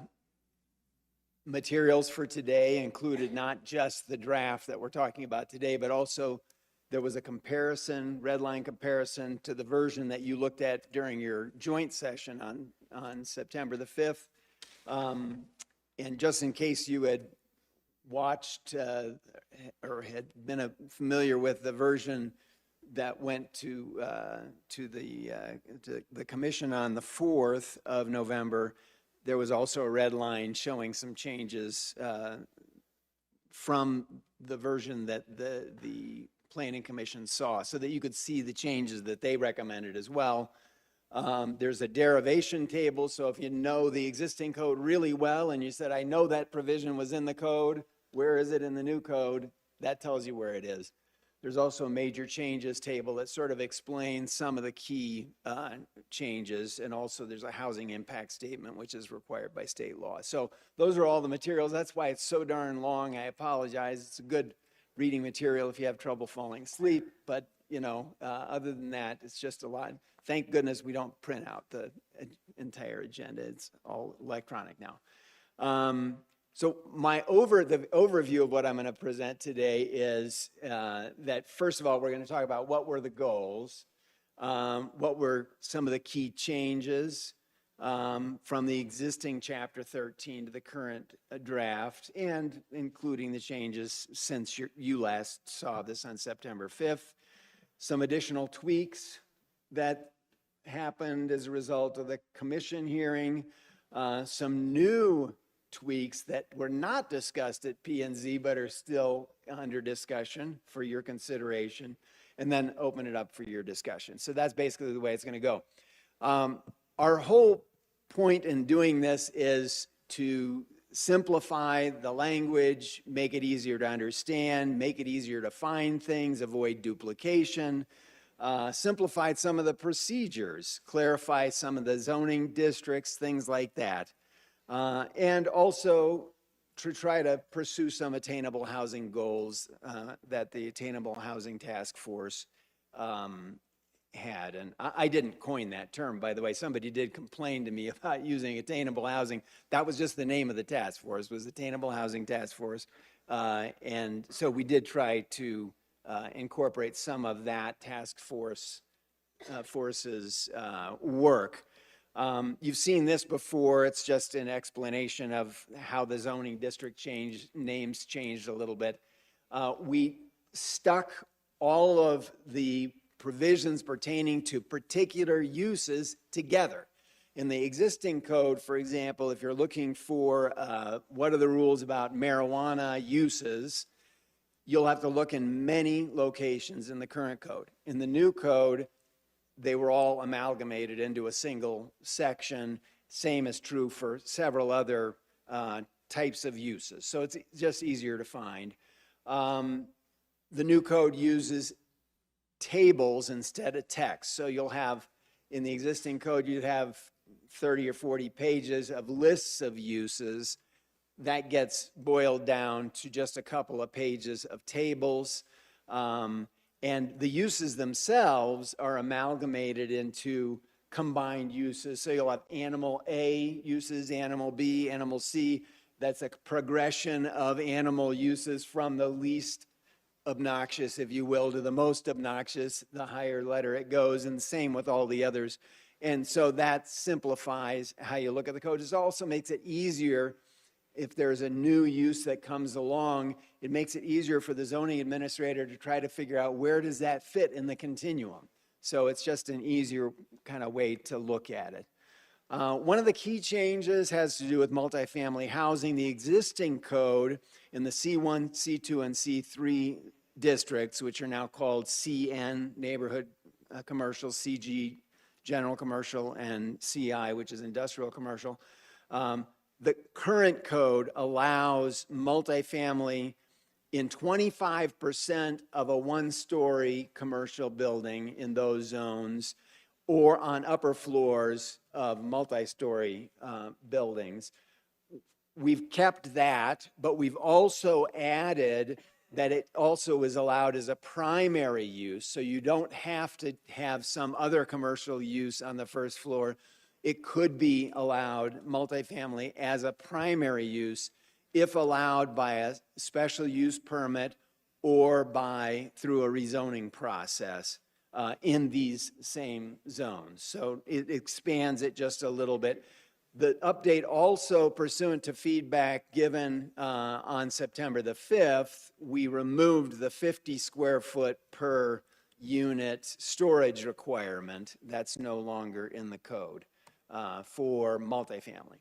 materials for today included not just the draft that we're talking about today, but also there was a comparison, red line comparison to the version that you looked at during your joint session on September the 5th. And just in case you had watched or had been familiar with the version that went to the commission on the 4th of November, there was also a red line showing some changes from the version that the Planning Commission saw, so that you could see the changes that they recommended as well. There's a derivation table, so if you know the existing code really well and you said, I know that provision was in the code, where is it in the new code? That tells you where it is. There's also a major changes table that sort of explains some of the key changes, and also there's a housing impact statement, which is required by state law. So those are all the materials. That's why it's so darn long. I apologize. It's a good reading material if you have trouble falling asleep, but you know, other than that, it's just a lot. Thank goodness we don't print out the entire agenda. It's all electronic now. So the overview of what I'm going to present today is that first of all, we're going to talk about what were the goals, what were some of the key changes from the existing Chapter 13 to the current draft, and including the changes since you last saw this on September 5th. Some additional tweaks that happened as a result of the commission hearing, some new tweaks that were not discussed at P&Z but are still under discussion for your consideration, and then open it up for your discussion. So that's basically the way it's going to go. Our whole point in doing this is to simplify the language, make it easier to understand, make it easier to find things, avoid duplication, simplified some of the procedures, clarify some of the zoning districts, things like that. And also to try to pursue some attainable housing goals that the Attainable Housing Task Force had. And I didn't coin that term, by the way. Somebody did complain to me about using attainable housing. That was just the name of the task force, was Attainable Housing Task Force. And so we did try to incorporate some of that task force's work. You've seen this before. It's just an explanation of how the zoning district names changed a little bit. We stuck all of the provisions pertaining to particular uses together. In the existing code, for example, if you're looking for what are the rules about marijuana uses, you'll have to look in many locations in the current code. In the new code, they were all amalgamated into a single section. Same is true for several other types of uses. So it's just easier to find. The new code uses tables instead of text. So you'll have, in the existing code, you'd have 30 or 40 pages of lists of uses. That gets boiled down to just a couple of pages of tables. And the uses themselves are amalgamated into combined uses. So you'll have animal A uses, animal B, animal C. That's a progression of animal uses from the least obnoxious, if you will, to the most obnoxious, the higher letter it goes, and same with all the others. And so that simplifies how you look at the code. It also makes it easier if there's a new use that comes along. It makes it easier for the zoning administrator to try to figure out where does that fit in the continuum. So it's just an easier kind of way to look at it. One of the key changes has to do with multifamily housing. The existing code in the C1, C2, and C3 districts, which are now called CN, neighborhood commercial, CG, general commercial, and CI, which is industrial commercial. The current code allows multifamily in 25% of a one-story commercial building in those zones, or on upper floors of multi-story buildings. We've kept that, but we've also added that it also is allowed as a primary use, so you don't have to have some other commercial use on the first floor. It could be allowed, multifamily, as a primary use if allowed by a special use permit or through a rezoning process in these same zones. So it expands it just a little bit. The update also, pursuant to feedback given on September the 5th, we removed the 50 square foot per unit storage requirement. That's no longer in the code for multifamily.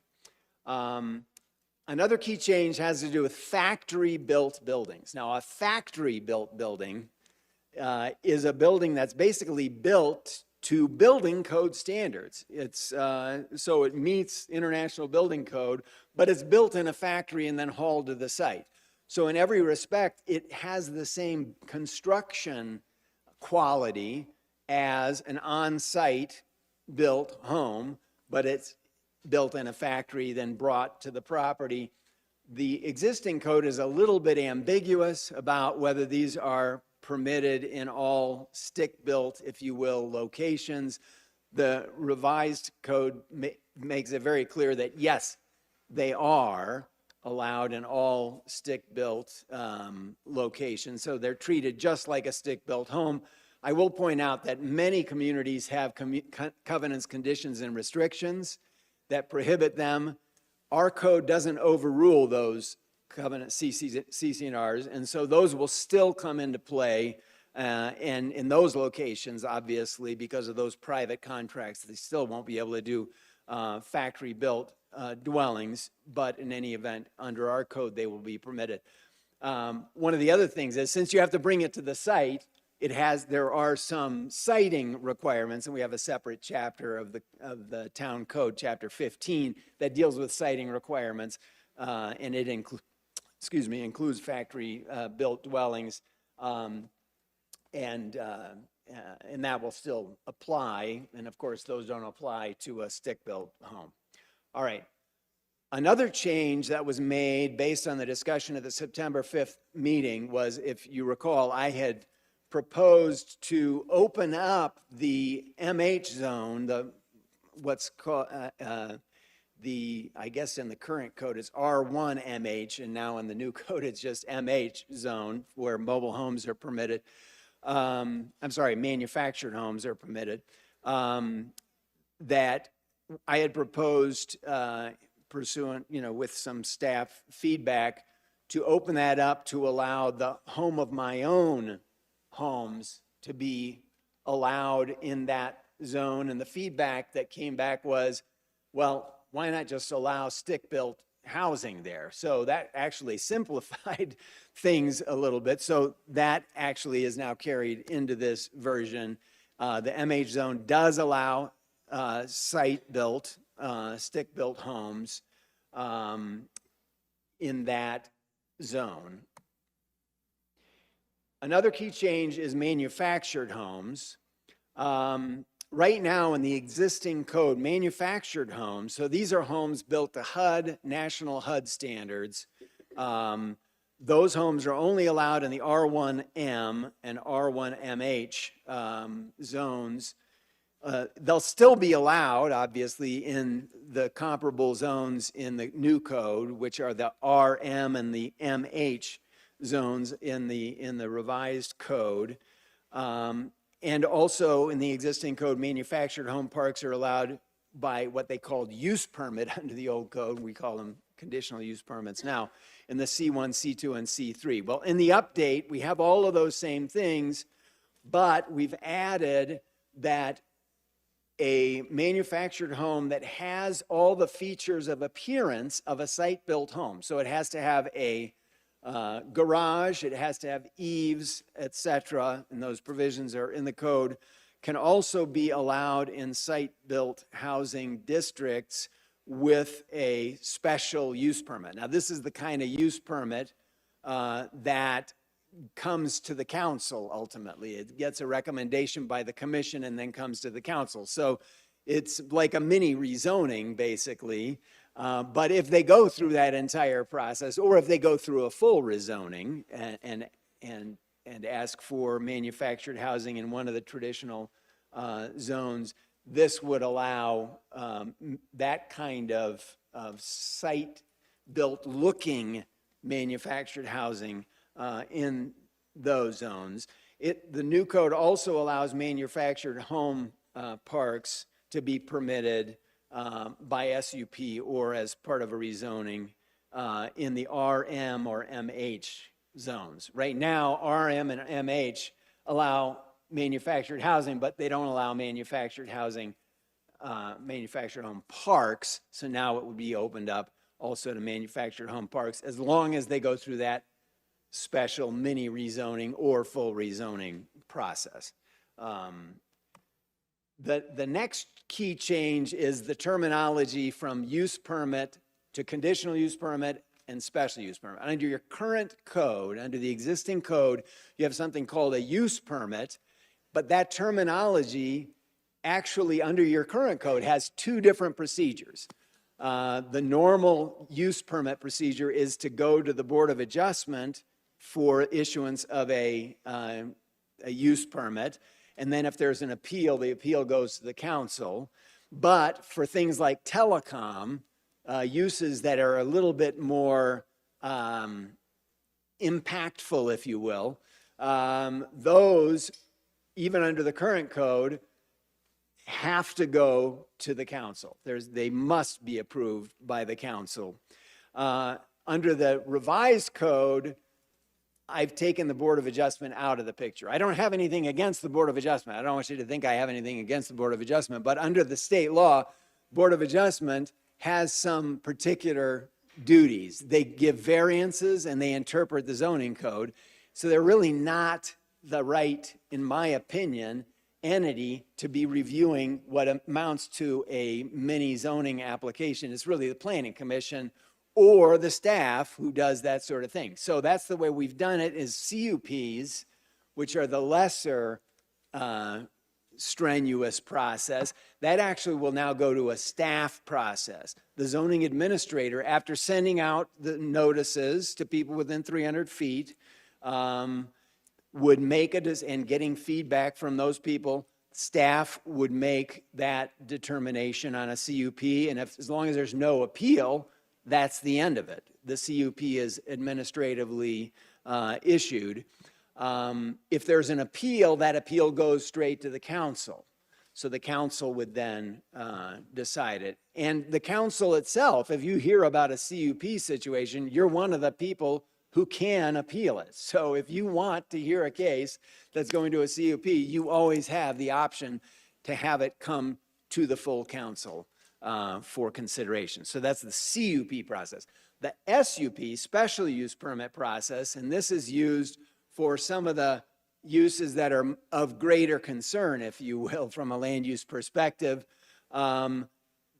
Another key change has to do with factory-built buildings. Now, a factory-built building is a building that's basically built to building code standards. So it meets international building code, but it's built in a factory and then hauled to the site. So in every respect, it has the same construction quality as an on-site built home, but it's built in a factory, then brought to the property. The existing code is a little bit ambiguous about whether these are permitted in all stick-built, if you will, locations. The revised code makes it very clear that, yes, they are allowed in all stick-built locations. So they're treated just like a stick-built home. I will point out that many communities have covenants, conditions, and restrictions that prohibit them. Our code doesn't overrule those covenant CC&Rs, and so those will still come into play. And in those locations, obviously, because of those private contracts, they still won't be able to do factory-built dwellings, but in any event, under our code, they will be permitted. One of the other things is, since you have to bring it to the site, there are some siting requirements, and we have a separate chapter of the town code, chapter 15, that deals with siting requirements, and it includes factory built dwellings, and that will still apply. And of course, those don't apply to a stick-built home. All right. Another change that was made based on the discussion at the September 5th meeting was, if you recall, I had proposed to open up the MH zone, what's called I guess in the current code it's R1 MH, and now in the new code it's just MH zone, where mobile homes are permitted. I'm sorry, manufactured homes are permitted. That I had proposed, pursuant, with some staff feedback, to open that up to allow the home of my own homes to be allowed in that zone. And the feedback that came back was, well, why not just allow stick-built housing there? So that actually simplified things a little bit. So that actually is now carried into this version. The MH zone does allow site-built, stick-built homes in that zone. Another key change is manufactured homes. right now in the existing code, manufactured homes, so these are homes built to HUD, national HUD standards. Those homes are only allowed in the R1M and R1MH zones. They'll still be allowed, obviously, in the comparable zones in the new code, which are the RM and the MH zones in the revised code. And also in the existing code, manufactured home parks are allowed by what they called use permit under the old code. We call them conditional use permits now in the C1, C2, and C3. Well, in the update, we have all of those same things, but we've added that a manufactured home that has all the features of appearance of a site-built home. So it has to have a garage, it has to have eaves, etc., and those provisions are in the code, can also be allowed in site-built housing districts with a special use permit. Now, this is the kind of use permit that comes to the council ultimately. It gets a recommendation by the commission and then comes to the council. So it's like a mini rezoning, basically. But if they go through that entire process, or if they go through a full rezoning and ask for manufactured housing in one of the traditional zones, this would allow that kind of site-built looking manufactured housing in those zones. The new code also allows manufactured home parks to be permitted by SUP or as part of a rezoning in the RM or MH zones. Right now, RM and MH allow manufactured housing, but they don't allow manufactured housing, manufactured home parks. So now it would be opened up also to manufactured home parks as long as they go through that special mini rezoning or full rezoning process. The next key change is the terminology from use permit to conditional use permit and special use permit. Under your current code, under the existing code, you have something called a use permit, but that terminology actually under your current code has two different procedures. The normal use permit procedure is to go to the Board of Adjustment for issuance of a use permit. And then if there's an appeal, the appeal goes to the council. But for things like telecom, uses that are a little bit more impactful, if you will, those, even under the current code, have to go to the council. They must be approved by the council. Under the revised code, I've taken the Board of Adjustment out of the picture. I don't have anything against the Board of Adjustment. I don't want you to think I have anything against the Board of Adjustment, but under the state law, Board of Adjustment has some particular duties. They give variances and they interpret the zoning code. So they're really not the right, in my opinion, entity to be reviewing what amounts to a mini zoning application. It's really the Planning Commission or the staff who does that sort of thing. So that's the way we've done it, is CUPs, which are the lesser strenuous process. That actually will now go to a staff process. The zoning administrator, after sending out the notices to people within 300 feet, would make and getting feedback from those people, staff would make that determination on a CUP, and as long as there's no appeal, that's the end of it. The CUP is administratively issued. If there's an appeal, that appeal goes straight to the council. So the council would then decide it. And the council itself, if you hear about a CUP situation, you're one of the people who can appeal it. So if you want to hear a case that's going to a CUP, you always have the option to have it come to the full council for consideration. So that's the CUP process. The SUP, special use permit process, and this is used for some of the uses that are of greater concern, if you will, from a land use perspective.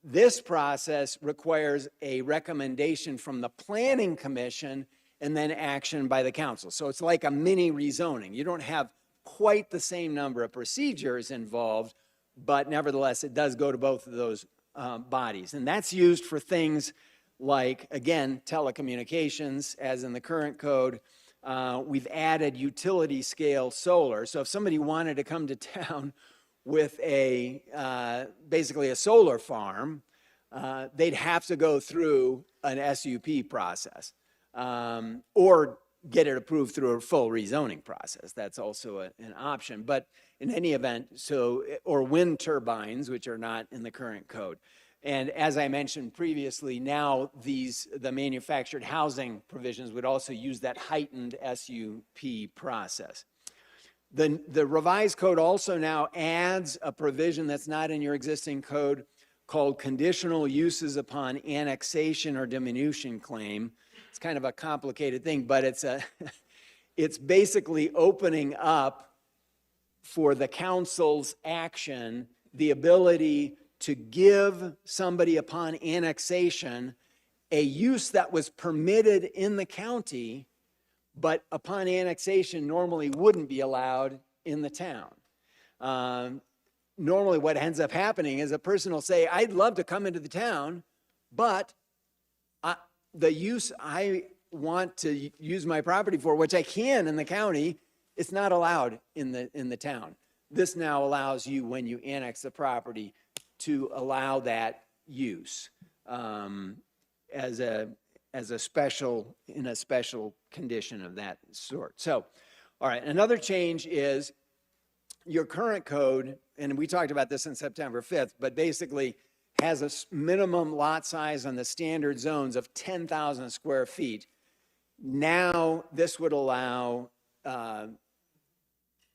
This process requires a recommendation from the Planning Commission and then action by the council. So it's like a mini rezoning. You don't have quite the same number of procedures involved, but nevertheless, it does go to both of those bodies. And that's used for things like, again, telecommunications, as in the current code. We've added utility scale solar. So if somebody wanted to come to town with basically a solar farm, they'd have to go through an SUP process, or get it approved through a full rezoning process. That's also an option. But in any event, or wind turbines, which are not in the current code. And as I mentioned previously, now the manufactured housing provisions would also use that heightened SUP process. The revised code also now adds a provision that's not in your existing code called conditional uses upon annexation or diminution claim. It's kind of a complicated thing, but it's basically opening up for the council's action the ability to give somebody upon annexation a use that was permitted in the county, but upon annexation normally wouldn't be allowed in the town. Normally what ends up happening is a person will say, I'd love to come into the town, but the use I want to use my property for, which I can in the county, it's not allowed in the town. This now allows you, when you annex the property, to allow that use as a special condition of that sort. So, all right, another change is your current code, and we talked about this on September 5th, but basically has a minimum lot size on the standard zones of 10,000 square feet. Now, this would allow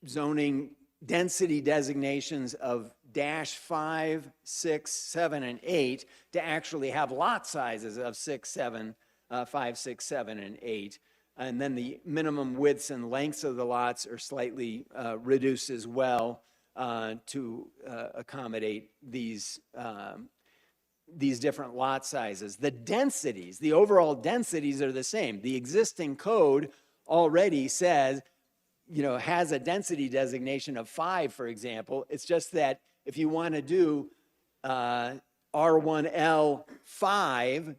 zoning density designations of -5, 6, 7, and 8 to actually have lot sizes of 6, 7, 5, 6, 7, and 8. And then the minimum widths and lengths of the lots are slightly reduced as well to accommodate these different lot sizes. The densities, the overall densities are the same. The existing code already says, has a density designation of 5, for example. It's just that if you want to do R1L5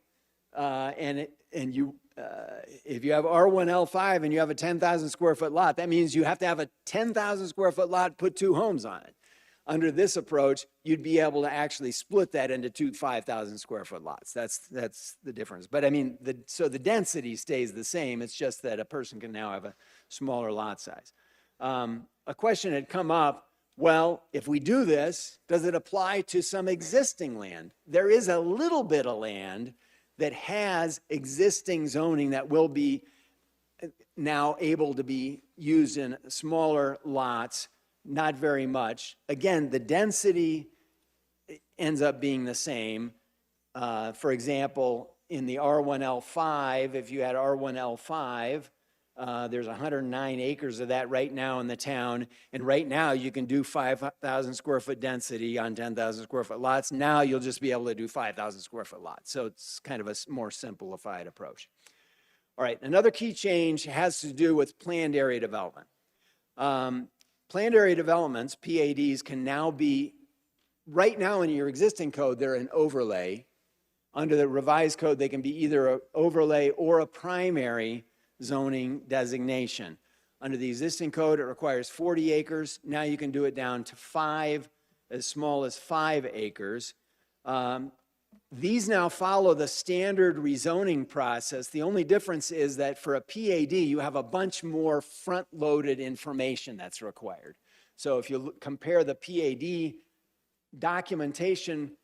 if you have R1L5 and you have a 10,000 square foot lot, that means you have to have a 10,000 square foot lot, put 2 homes on it. Under this approach, you'd be able to actually split that into 2 5,000 square foot lots. That's the difference. But I mean, so the density stays the same. It's just that a person can now have a smaller lot size. A question had come up, well, if we do this, does it apply to some existing land? There is a little bit of land that has existing zoning that will be now able to be used in smaller lots, not very much. Again, the density ends up being the same. For example, in the R1L5, if you had R1L5, there's 109 acres of that right now in the town. And right now you can do 5,000 square foot density on 10,000 square foot lots. Now you'll just be able to do 5,000 square foot lots. So it's kind of a more simplified approach. All right, another key change has to do with planned area development. Planned area developments, PADs, can now be, right now in your existing code, they're an overlay. Under the revised code, they can be either an overlay or a primary zoning designation. Under the existing code, it requires 40 acres. Now you can do it down to 5, as small as 5 acres. These now follow the standard rezoning process. The only difference is that for a PAD, you have a bunch more front-loaded information that's required. So if you compare the PAD documentation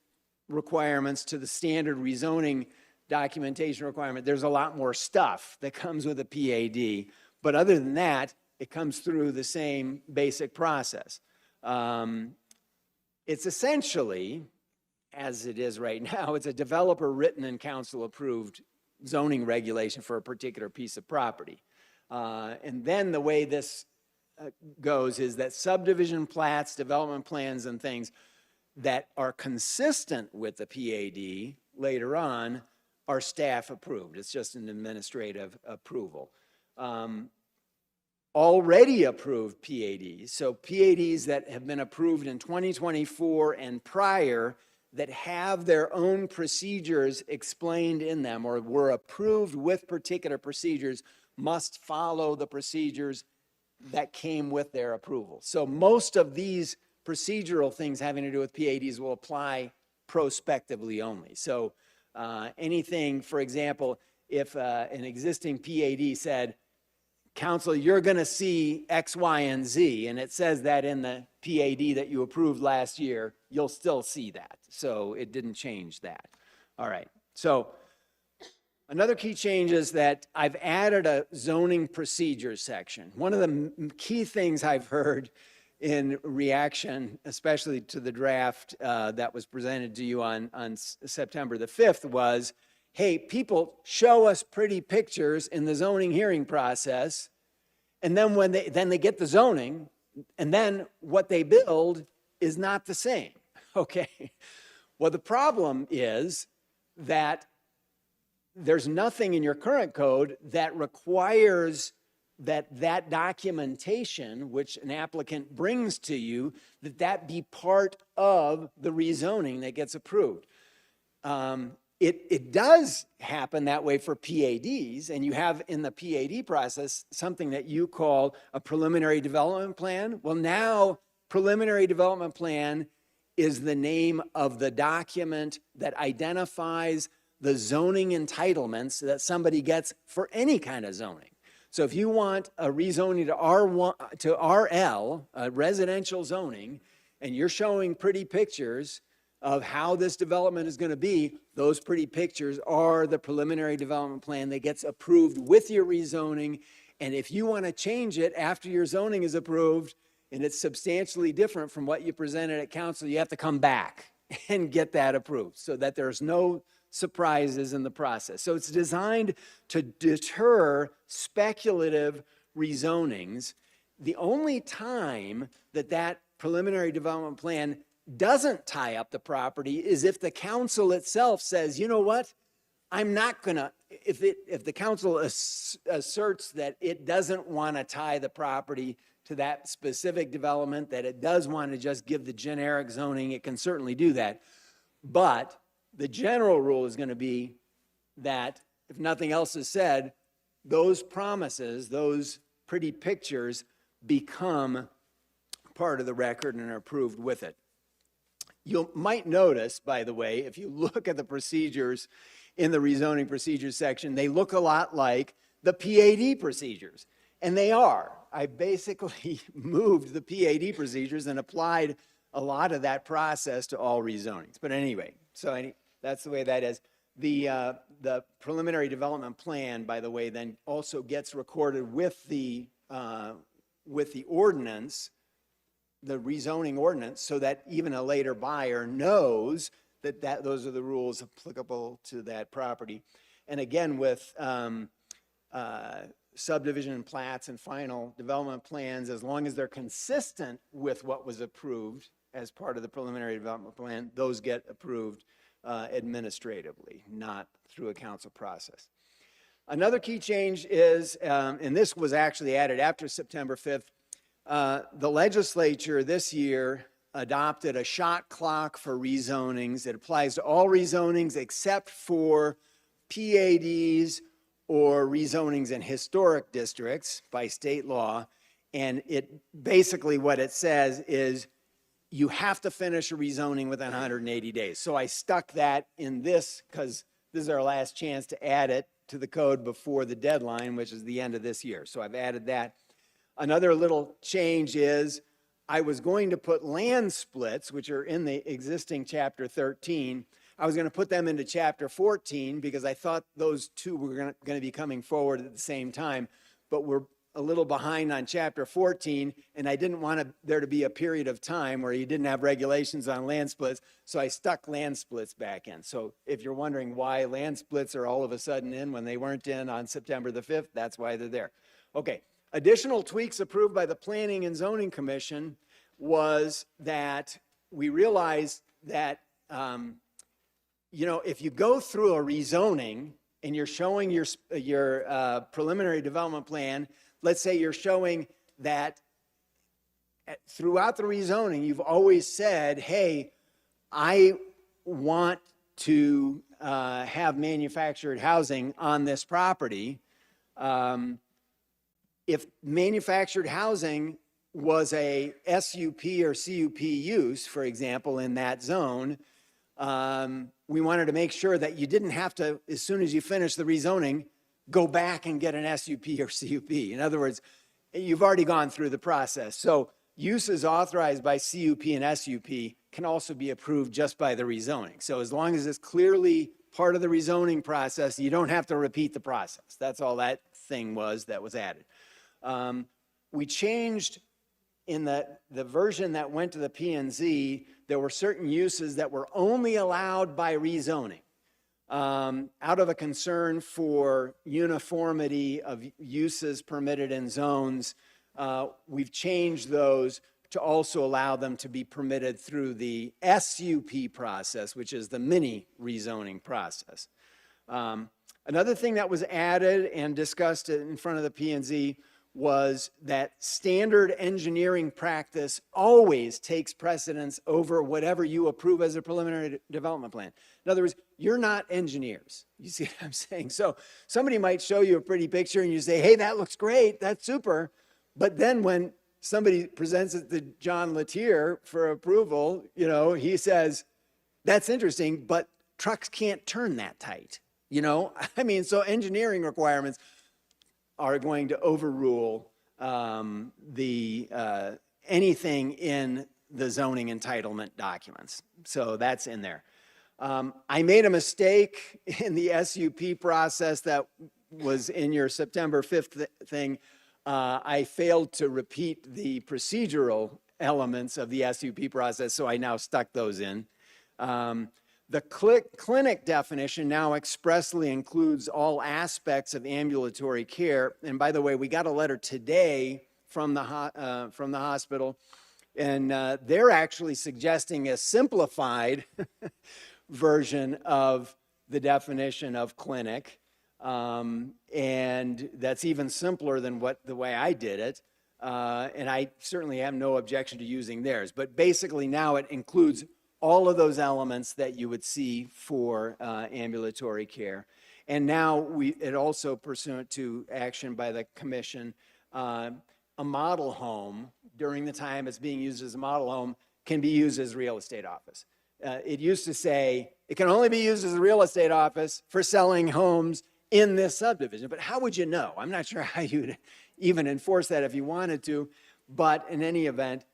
requirements to the standard rezoning documentation requirement, there's a lot more stuff that comes with a PAD. But other than that, it comes through the same basic process. It's essentially, as it is right now, it's a developer written and council approved zoning regulation for a particular piece of property. And then the way this goes is that subdivision plats, development plans, and things that are consistent with the PAD later on are staff approved. It's just an administrative approval. already approved PADs, so PADs that have been approved in 2024 and prior that have their own procedures explained in them or were approved with particular procedures must follow the procedures that came with their approval. So most of these procedural things having to do with PADs will apply prospectively only. So anything, for example, if an existing PAD said, council, you're going to see X, Y, and Z, and it says that in the PAD that you approved last year, you'll still see that. So it didn't change that. All right. So another key change is that I've added a zoning procedures section. One of the key things I've heard in reaction, especially to the draft that was presented to you on September the 5th was, hey, people show us pretty pictures in the zoning hearing process, and then when they get the zoning, and then what they build is not the same. Okay. Well, the problem is that there's nothing in your current code that requires that documentation, which an applicant brings to you, that be part of the rezoning that gets approved. It does happen that way for PADs, and you have in the PAD process something that you call a preliminary development plan. Well, now preliminary development plan is the name of the document that identifies the zoning entitlements that somebody gets for any kind of zoning. So if you want a rezoning to R1 to RL, residential zoning, and you're showing pretty pictures of how this development is going to be, those pretty pictures are the preliminary development plan that gets approved with your rezoning. And if you want to change it after your zoning is approved and it's substantially different from what you presented at council, you have to come back and get that approved so that there's no surprises in the process. So it's designed to deter speculative rezonings. The only time that preliminary development plan doesn't tie up the property is if the council itself says, you know what, I'm not gonna, if the council asserts that it doesn't want to tie the property to that specific development, that it does want to just give the generic zoning, it can certainly do that. But the general rule is going to be that if nothing else is said, those promises, those pretty pictures become part of the record and are approved with it. You might notice, by the way, if you look at the procedures in the rezoning procedures section, they look a lot like the PAD procedures, and they are. I basically moved the PAD procedures and applied a lot of that process to all rezonings. But anyway, that's the way that is. The preliminary development plan, by the way, then also gets recorded with the ordinance, the rezoning ordinance, so that even a later buyer knows that those are the rules applicable to that property. And again, with subdivision and plats and final development plans, as long as they're consistent with what was approved as part of the preliminary development plan, those get approved administratively, not through a council process. Another key change is, and this was actually added after September 5th, the legislature this year adopted a shot clock for rezonings. It applies to all rezonings except for PADs or rezonings in historic districts by state law. And it basically what it says is you have to finish a rezoning within 180 days. So I stuck that in this because this is our last chance to add it to the code before the deadline, which is the end of this year. So I've added that. Another little change is I was going to put land splits, which are in the existing chapter 13. I was going to put them into chapter 14 because I thought those two were going to be coming forward at the same time, but we're a little behind on chapter 14, and I didn't want there to be a period of time where you didn't have regulations on land splits, so I stuck land splits back in. So if you're wondering why land splits are all of a sudden in when they weren't in on September the 5th, that's why they're there. Okay. Additional tweaks approved by the Planning and Zoning Commission was that we realized that, if you go through a rezoning and you're showing your preliminary development plan, let's say you're showing that throughout the rezoning, you've always said, hey, I want to have manufactured housing on this property. If manufactured housing was a SUP or CUP use, for example, in that zone, we wanted to make sure that you didn't have to, as soon as you finish the rezoning, go back and get an SUP or CUP. In other words, you've already gone through the process. So uses authorized by CUP and SUP can also be approved just by the rezoning. So as long as it's clearly part of the rezoning process, you don't have to repeat the process. That's all that thing was that was added. We changed in the version that went to the P&Z, there were certain uses that were only allowed by rezoning. Out of a concern for uniformity of uses permitted in zones, we've changed those to also allow them to be permitted through the SUP process, which is the mini rezoning process. Another thing that was added and discussed in front of the P&Z was that standard engineering practice always takes precedence over whatever you approve as a preliminary development plan. In other words, you're not engineers. You see what I'm saying? So somebody might show you a pretty picture and you say, hey, that looks great, that's super. But then when somebody presents it to John Latier for approval, you know, he says, that's interesting, but trucks can't turn that tight. You know, I mean, so engineering requirements are going to overrule anything in the zoning entitlement documents. So that's in there. I made a mistake in the SUP process that was in your September 5th thing. I failed to repeat the procedural elements of the SUP process, so I now stuck those in. The clinic definition now expressly includes all aspects of ambulatory care. And by the way, we got a letter today from the hospital, and they're actually suggesting a simplified version of the definition of clinic. And that's even simpler than the way I did it. And I certainly have no objection to using theirs. But basically now it includes all of those elements that you would see for ambulatory care. And now it also, pursuant to action by the commission, a model home, during the time it's being used as a model home, can be used as a real estate office. It used to say it can only be used as a real estate office for selling homes in this subdivision. But how would you know? I'm not sure how you'd even enforce that if you wanted to. But in any event,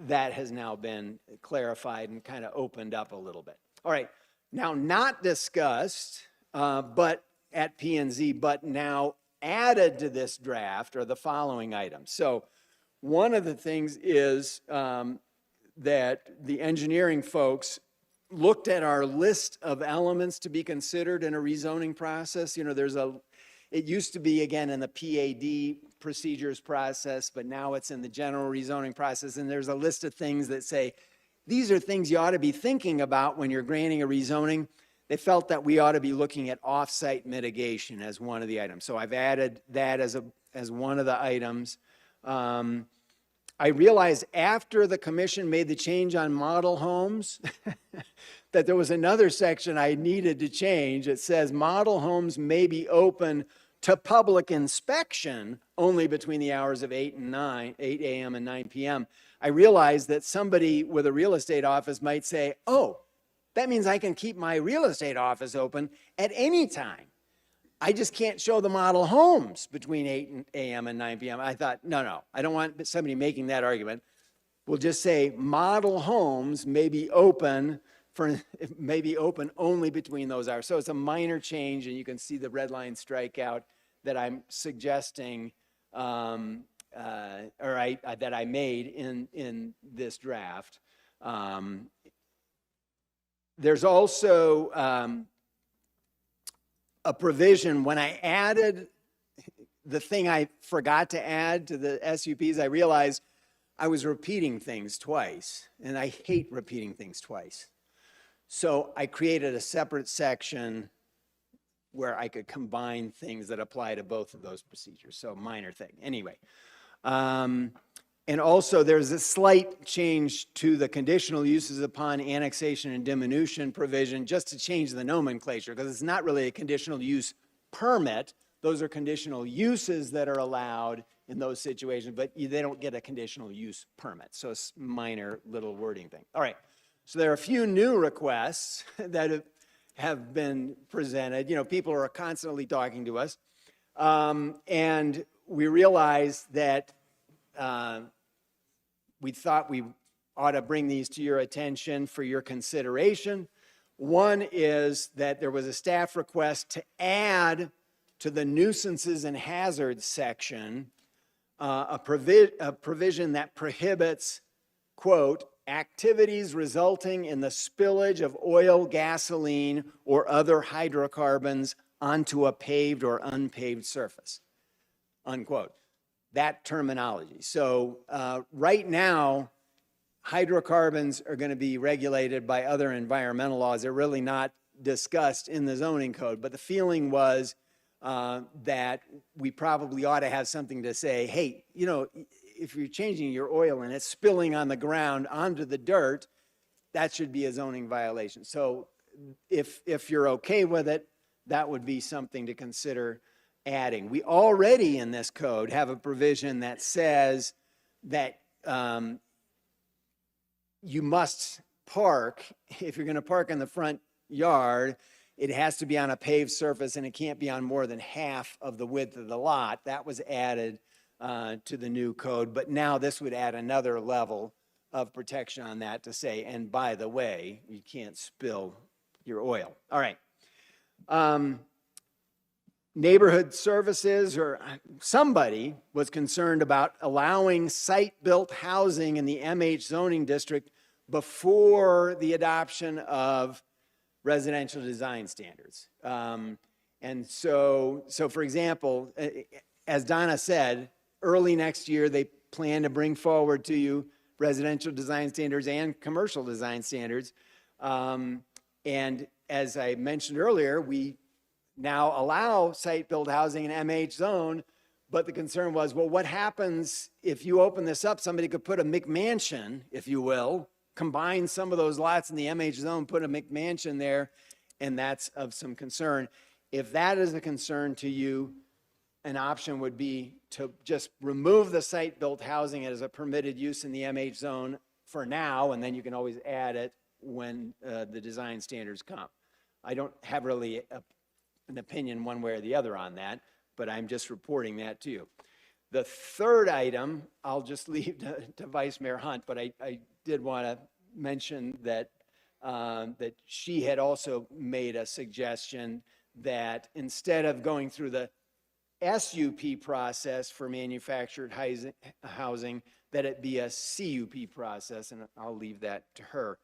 that has now been clarified and kind of opened up a little bit. All right, now not discussed, but at P&Z, but now added to this draft are the following items. So one of the things is that the engineering folks looked at our list of elements to be considered in a rezoning process. You know, it used to be, again, in the PAD procedures process, but now it's in the general rezoning process. And there's a list of things that say, these are things you ought to be thinking about when you're granting a rezoning. They felt that we ought to be looking at off-site mitigation as one of the items. So I've added that as one of the items. I realized after the commission made the change on model homes that there was another section I needed to change. It says model homes may be open to public inspection only between the hours of 8 a.m. and 9 p.m. I realized that somebody with a real estate office might say, oh, that means I can keep my real estate office open at any time. I just can't show the model homes between 8 a.m. and 9 p.m. I thought, no, I don't want somebody making that argument. We'll just say model homes may be open only between those hours. So it's a minor change, and you can see the red line strikeout that I'm suggesting, that I made in this draft. There's also a provision when I added the thing I forgot to add to the SUPs. I realized I was repeating things twice, and I hate repeating things twice. So I created a separate section where I could combine things that apply to both of those procedures. So minor thing. Anyway. And also there's a slight change to the conditional uses upon annexation and diminution provision just to change the nomenclature, because it's not really a conditional use permit. Those are conditional uses that are allowed in those situations, but they don't get a conditional use permit. So it's minor little wording thing. All right. So there are a few new requests that have been presented. You know, people are constantly talking to us. And we realized that we thought we ought to bring these to your attention for your consideration. One is that there was a staff request to add to the nuisances and hazards section a provision that prohibits, quote, activities resulting in the spillage of oil, gasoline, or other hydrocarbons onto a paved or unpaved surface, unquote. That terminology. So right now, hydrocarbons are going to be regulated by other environmental laws. They're really not discussed in the zoning code, but the feeling was that we probably ought to have something to say, hey, you know, if you're changing your oil and it's spilling on the ground onto the dirt, that should be a zoning violation. So if you're okay with it, that would be something to consider adding. We already in this code have a provision that says that you must park, if you're going to park in the front yard, it has to be on a paved surface and it can't be on more than half of the width of the lot. That was added to the new code, but now this would add another level of protection on that to say, and by the way, you can't spill your oil. All right. Neighborhood services, or somebody was concerned about allowing site-built housing in the MH zoning district before the adoption of residential design standards. And so for example, as Donna said, early next year, they plan to bring forward to you residential design standards and commercial design standards. And as I mentioned earlier, we now allow site-built housing in MH zone, but the concern was, well, what happens if you open this up? Somebody could put a McMansion, if you will, combine some of those lots in the MH zone, put a McMansion there, and that's of some concern. If that is a concern to you, an option would be to just remove the site-built housing as a permitted use in the MH zone for now, and then you can always add it when the design standards come. I don't have really an opinion one way or the other on that, but I'm just reporting that to you. The third item, I'll just leave to Vice Mayor Hunt, but I did want to mention that that she had also made a suggestion that instead of going through the SUP process for manufactured housing, that it be a CUP process, and I'll leave that to her.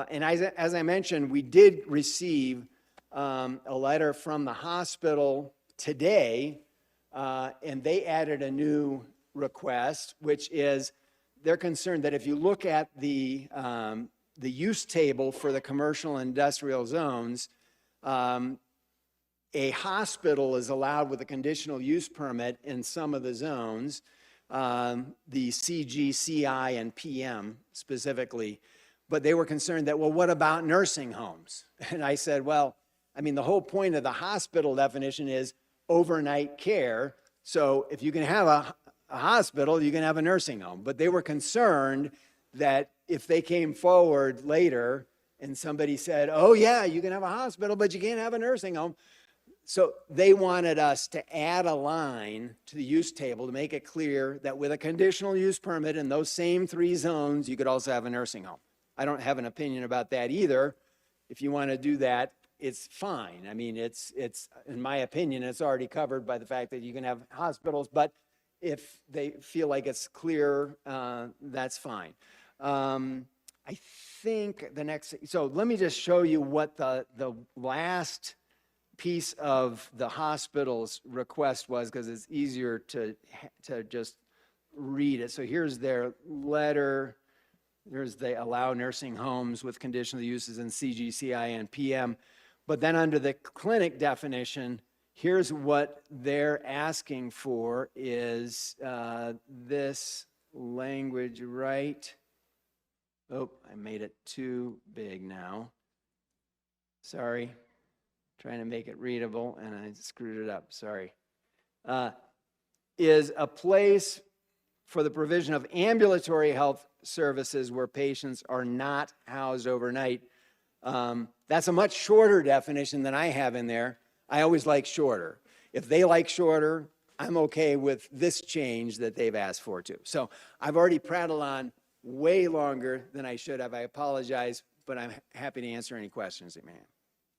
And as I mentioned, we did receive a letter from the hospital today, and they added a new request, which is they're concerned that if you look at the use table for the commercial and industrial zones, a hospital is allowed with a conditional use permit in some of the zones, the CG, CI, and PM specifically. But they were concerned that, well, what about nursing homes? And I said, well, I mean, the whole point of the hospital definition is overnight care. So if you can have a hospital, you can have a nursing home. But they were concerned that if they came forward later and somebody said, oh yeah, you can have a hospital, but you can't have a nursing home. So they wanted us to add a line to the use table to make it clear that with a conditional use permit in those same three zones, you could also have a nursing home. I don't have an opinion about that either. If you want to do that, it's fine. I mean, it's in my opinion, it's already covered by the fact that you can have hospitals, but if they feel like it's clear, that's fine. I think the next, so let me just show you what the last piece of the hospital's request was, because it's easier to just read it. So here's their letter. There's they allow nursing homes with conditional uses in CG, CI, and PM. But then under the clinic definition, here's what they're asking for is this language right. Oh, I made it too big now. Sorry. Trying to make it readable and I screwed it up. Sorry. Is a place for the provision of ambulatory health services where patients are not housed overnight. That's a much shorter definition than I have in there. I always like shorter. If they like shorter, I'm okay with this change that they've asked for too. So I've already prattled on way longer than I should have. I apologize, but I'm happy to answer any questions that you may have.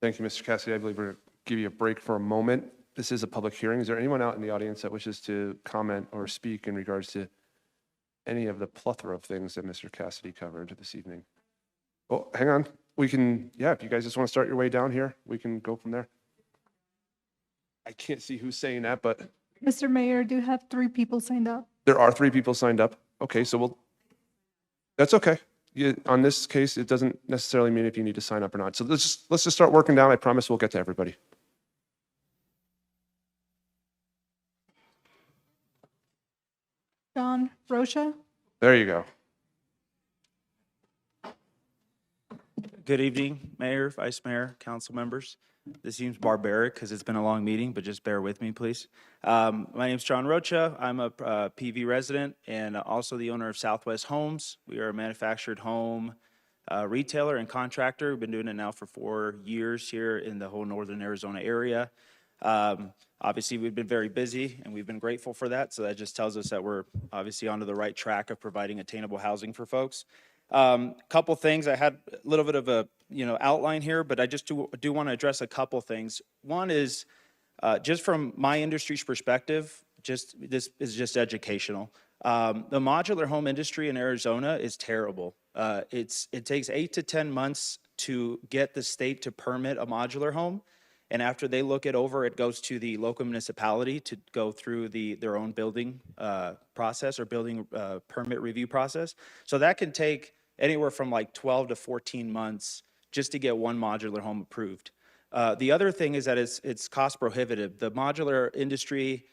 Thank you, Mr. Cassidy. I believe we're going to give you a break for a moment. This is a public hearing. Is there anyone out in the audience that wishes to comment or speak in regards to any of the plethora of things that Mr. Cassidy covered this evening? Oh, hang on. We can, yeah, if you guys just want to start your way down here, we can go from there. I can't see who's saying that, but Mr. Mayor, I do have 3 people signed up. there are 3 people signed up. Okay, so that's okay. On this case, it doesn't necessarily mean if you need to sign up or not. So let's just start working down. I promise we'll get to everybody. John Rocha. There you go. Good evening, Mayor, Vice Mayor, council members. This seems barbaric because it's been a long meeting, but just bear with me, please. My name is John Rocha. I'm a PV resident and also the owner of Southwest Homes. We are a manufactured home retailer and contractor. We've been doing it now for 4 years here in the whole northern Arizona area. Obviously, we've been very busy and we've been grateful for that. So that just tells us that we're obviously onto the right track of providing attainable housing for folks. Couple things. I had a little bit of a outline here, but I just do want to address a couple things. One is just from my industry's perspective, this is just educational. The modular home industry in Arizona is terrible. It takes 8 to 10 months to get the state to permit a modular home. And after they look it over, it goes to the local municipality to go through their own building process or building permit review process. So that can take anywhere from like 12 to 14 months just to get one modular home approved. The other thing is that it's cost prohibitive. The modular industry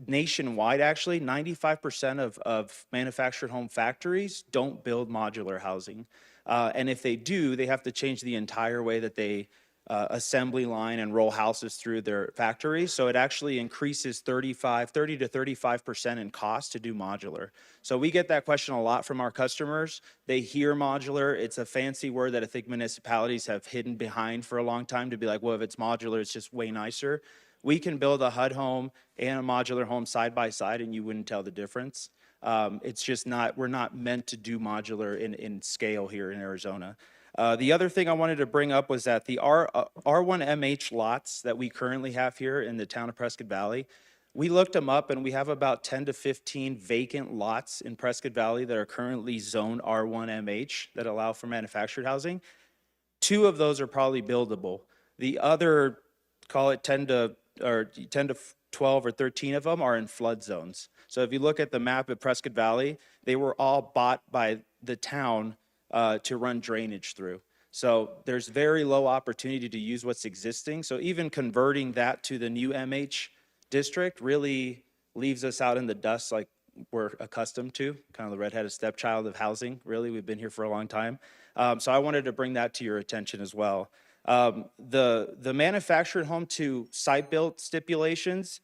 nationwide, actually, 95% of manufactured home factories don't build modular housing. And if they do, they have to change the entire way that they assembly line and roll houses through their factories. So it actually increases 30 to 35% in cost to do modular. So we get that question a lot from our customers. They hear modular. It's a fancy word that I think municipalities have hidden behind for a long time to be like, well, if it's modular, it's just way nicer. We can build a HUD home and a modular home side by side and you wouldn't tell the difference. It's just we're not meant to do modular in scale here in Arizona. The other thing I wanted to bring up was that the R1MH lots that we currently have here in the town of Prescott Valley, we looked them up and we have about 10 to 15 vacant lots in Prescott Valley that are currently zoned R1MH that allow for manufactured housing. 2 of those are probably buildable. The other, call it 10 to 12 or 13 of them are in flood zones. So if you look at the map at Prescott Valley, they were all bought by the town to run drainage through. So there's very low opportunity to use what's existing. So even converting that to the new MH district really leaves us out in the dust like we're accustomed to, kind of the redheaded stepchild of housing, really. We've been here for a long time. So I wanted to bring that to your attention as well. The manufactured home to site built stipulations,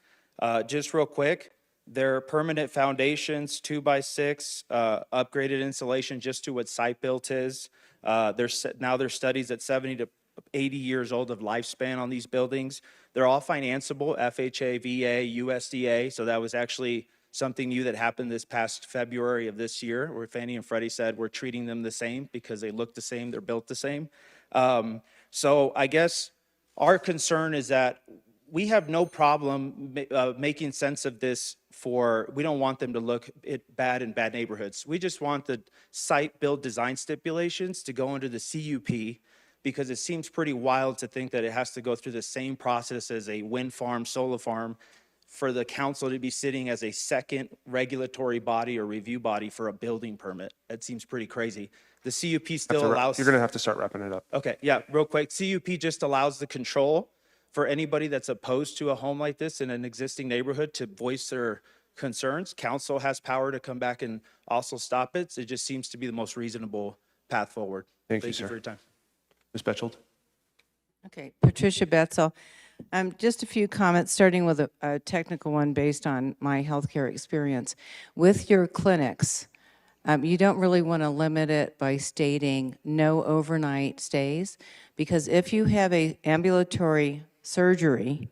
just real quick, they're permanent foundations, 2x6, upgraded insulation just to what site built is. There's studies at 70 to 80 years old of lifespan on these buildings. They're all financeable, FHA, VA, USDA. So that was actually something new that happened this past February of this year, where Fannie and Freddie said we're treating them the same because they look the same, they're built the same. So I guess our concern is that we have no problem making sense of this we don't want them to look bad in bad neighborhoods. We just want the site build design stipulations to go into the CUP because it seems pretty wild to think that it has to go through the same process as a wind farm, solar farm for the council to be sitting as a second regulatory body or review body for a building permit. That seems pretty crazy. The CUP still allows. You're going to have to start wrapping it up. Okay, yeah, real quick. CUP just allows the control for anybody that's opposed to a home like this in an existing neighborhood to voice their concerns. Council has power to come back and also stop it. It just seems to be the most reasonable path forward. Thank you, sir. For your time. Ms. Betchold? Okay, Patricia Betzel. Just a few comments, starting with a technical one based on my healthcare experience. With your clinics, you don't really want to limit it by stating no overnight stays, because if you have a ambulatory surgery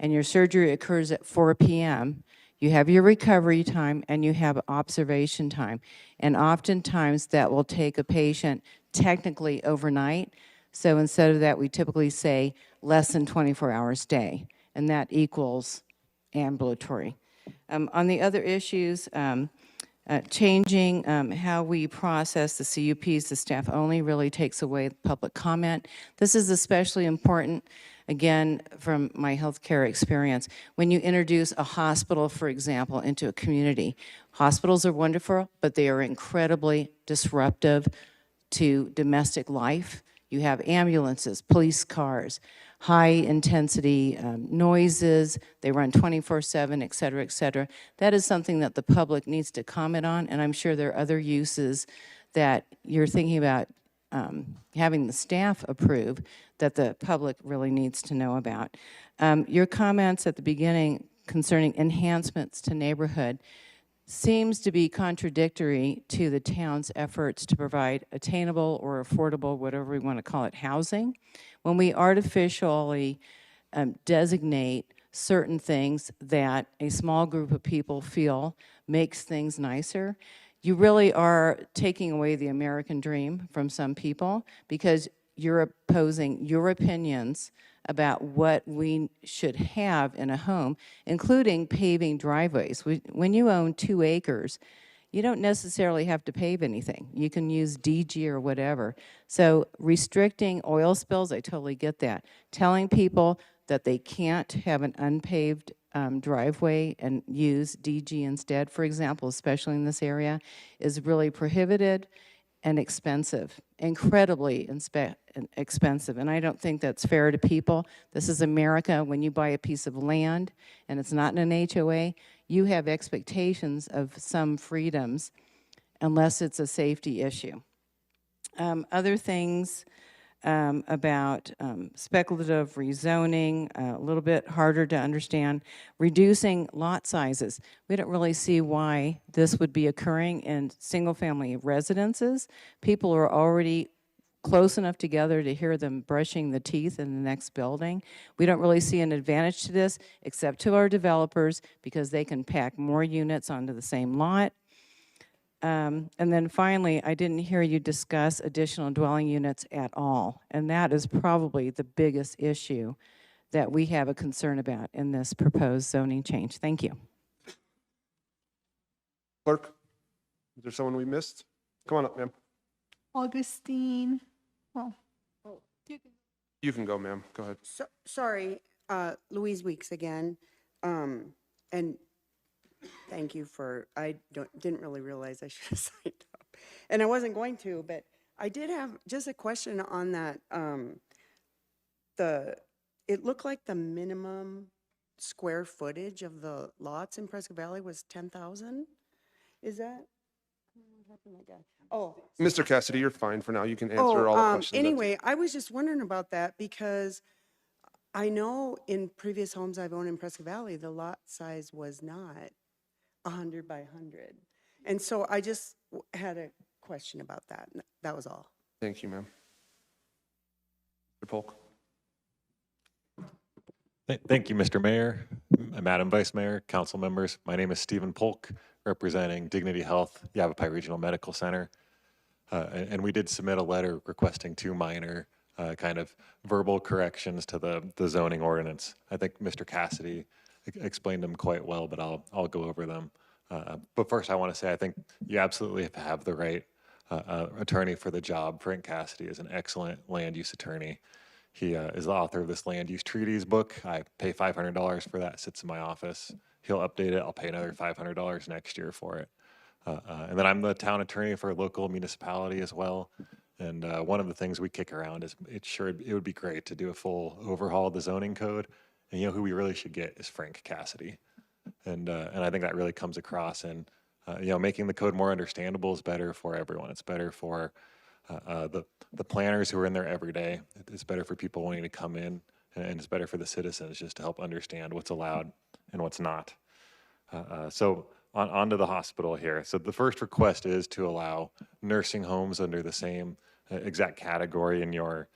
and your surgery occurs at 4 p.m., you have your recovery time and you have observation time. And oftentimes that will take a patient technically overnight. So instead of that, we typically say less than 24-hour stay, and that equals ambulatory. On the other issues, changing how we process the CUPs, the staff only really takes away public comment. This is especially important, again, from my healthcare experience. When you introduce a hospital, for example, into a community, hospitals are wonderful, but they are incredibly disruptive to domestic life. You have ambulances, police cars, high-intensity noises. They run 24/7, et cetera, et cetera. That is something that the public needs to comment on, and I'm sure there are other uses that you're thinking about having the staff approve that the public really needs to know about. Your comments at the beginning concerning enhancements to neighborhood seems to be contradictory to the town's efforts to provide attainable or affordable, whatever we want to call it, housing. When we artificially designate certain things that a small group of people feel makes things nicer, you really are taking away the American dream from some people, because you're opposing your opinions about what we should have in a home, including paving driveways. When you own 2 acres, you don't necessarily have to pave anything. You can use DG or whatever. So restricting oil spills, I totally get that. Telling people that they can't have an unpaved driveway and use DG instead, for example, especially in this area, is really prohibited and expensive, incredibly expensive. And I don't think that's fair to people. This is America. When you buy a piece of land and it's not in an HOA, you have expectations of some freedoms unless it's a safety issue. Other things about speculative rezoning, a little bit harder to understand. Reducing lot sizes. We don't really see why this would be occurring in single-family residences. People are already close enough together to hear them brushing the teeth in the next building. We don't really see an advantage to this, except to our developers, because they can pack more units onto the same lot. And then finally, I didn't hear you discuss additional dwelling units at all. And that is probably the biggest issue that we have a concern about in this proposed zoning change. Thank you. Clerk, is there someone we missed? Come on up, ma'am. Augustine, well, You can go, ma'am. Go ahead. Sorry, Louise Weeks again. And thank you for, didn't really realize I should have signed up. And I wasn't going to, but I did have just a question on that. It looked like the minimum square footage of the lots in Prescott Valley was 10,000. Is that? Oh. Mr. Cassidy, you're fine for now. You can answer all the questions. Anyway, I was just wondering about that because I know in previous homes I've owned in Prescott Valley, the lot size was not 100 by 100. And so I just had a question about that. That was all. Thank you, ma'am. Mr. Polk. Thank you, Mr. Mayor, Madam Vice Mayor, council members. My name is Stephen Polk, representing Dignity Health, Yavapai Regional Medical Center. And we did submit a letter requesting 2 minor kind of verbal corrections to the zoning ordinance. I think Mr. Cassidy explained them quite well, but I'll go over them. But first I want to say I think you absolutely have the right attorney for the job. Frank Cassidy is an excellent land use attorney. He is the author of this land use treaties book. I pay $500 for that, sits in my office. He'll update it. I'll pay another $500 next year for it. And then I'm the town attorney for a local municipality as well. And one of the things we kick around is it would be great to do a full overhaul of the zoning code. And you know who we really should get is Frank Cassidy. And I think that really comes across. And making the code more understandable is better for everyone. It's better for the planners who are in there every day. It's better for people wanting to come in, and it's better for the citizens just to help understand what's allowed and what's not. So on to the hospital here. So the first request is to allow nursing homes under the same exact category in your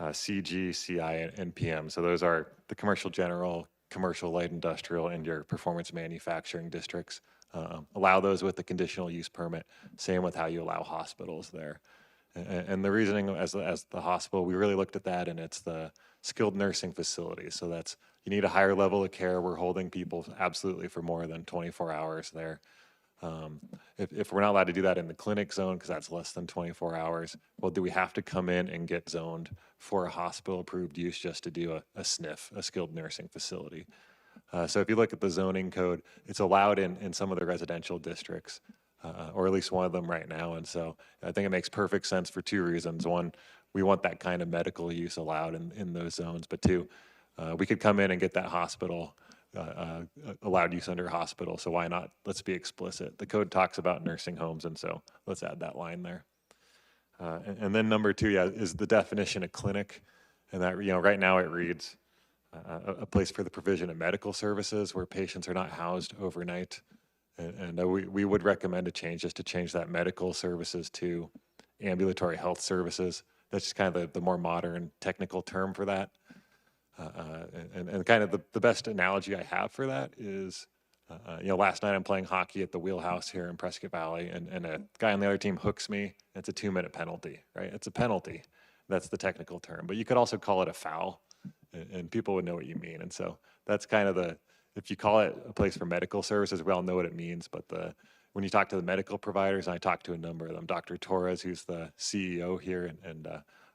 CG, CI, and PM. So those are the commercial general, commercial light industrial, and your performance manufacturing districts. Allow those with the conditional use permit. Same with how you allow hospitals there. And the reasoning as the hospital, we really looked at that, and it's the skilled nursing facilities. So that's, you need a higher level of care. We're holding people absolutely for more than 24 hours there. If we're not allowed to do that in the clinic zone, because that's less than 24 hours, well, do we have to come in and get zoned for a hospital approved use just to do a SNF, a skilled nursing facility? So if you look at the zoning code, it's allowed in some of the residential districts, or at least one of them right now. And so I think it makes perfect sense for two reasons. One, we want that kind of medical use allowed in those zones. But two, we could come in and get that hospital, allowed use under hospital. So why not? Let's be explicit. The code talks about nursing homes, and so let's add that line there. And then number two, is the definition of clinic. And that, right now it reads a place for the provision of medical services where patients are not housed overnight. And we would recommend a change, just to change that medical services to ambulatory health services. That's just kind of the more modern technical term for that. And kind of the best analogy I have for that is, last night I'm playing hockey at the Wheelhouse here in Prescott Valley, and a guy on the other team hooks me. It's a 2-minute penalty, right? It's a penalty. That's the technical term. But you could also call it a foul, and people would know what you mean. And so that's kind of if you call it a place for medical services, we all know what it means. But when you talk to the medical providers, and I talked to a number of them, Dr. Torres, who's the CEO here, and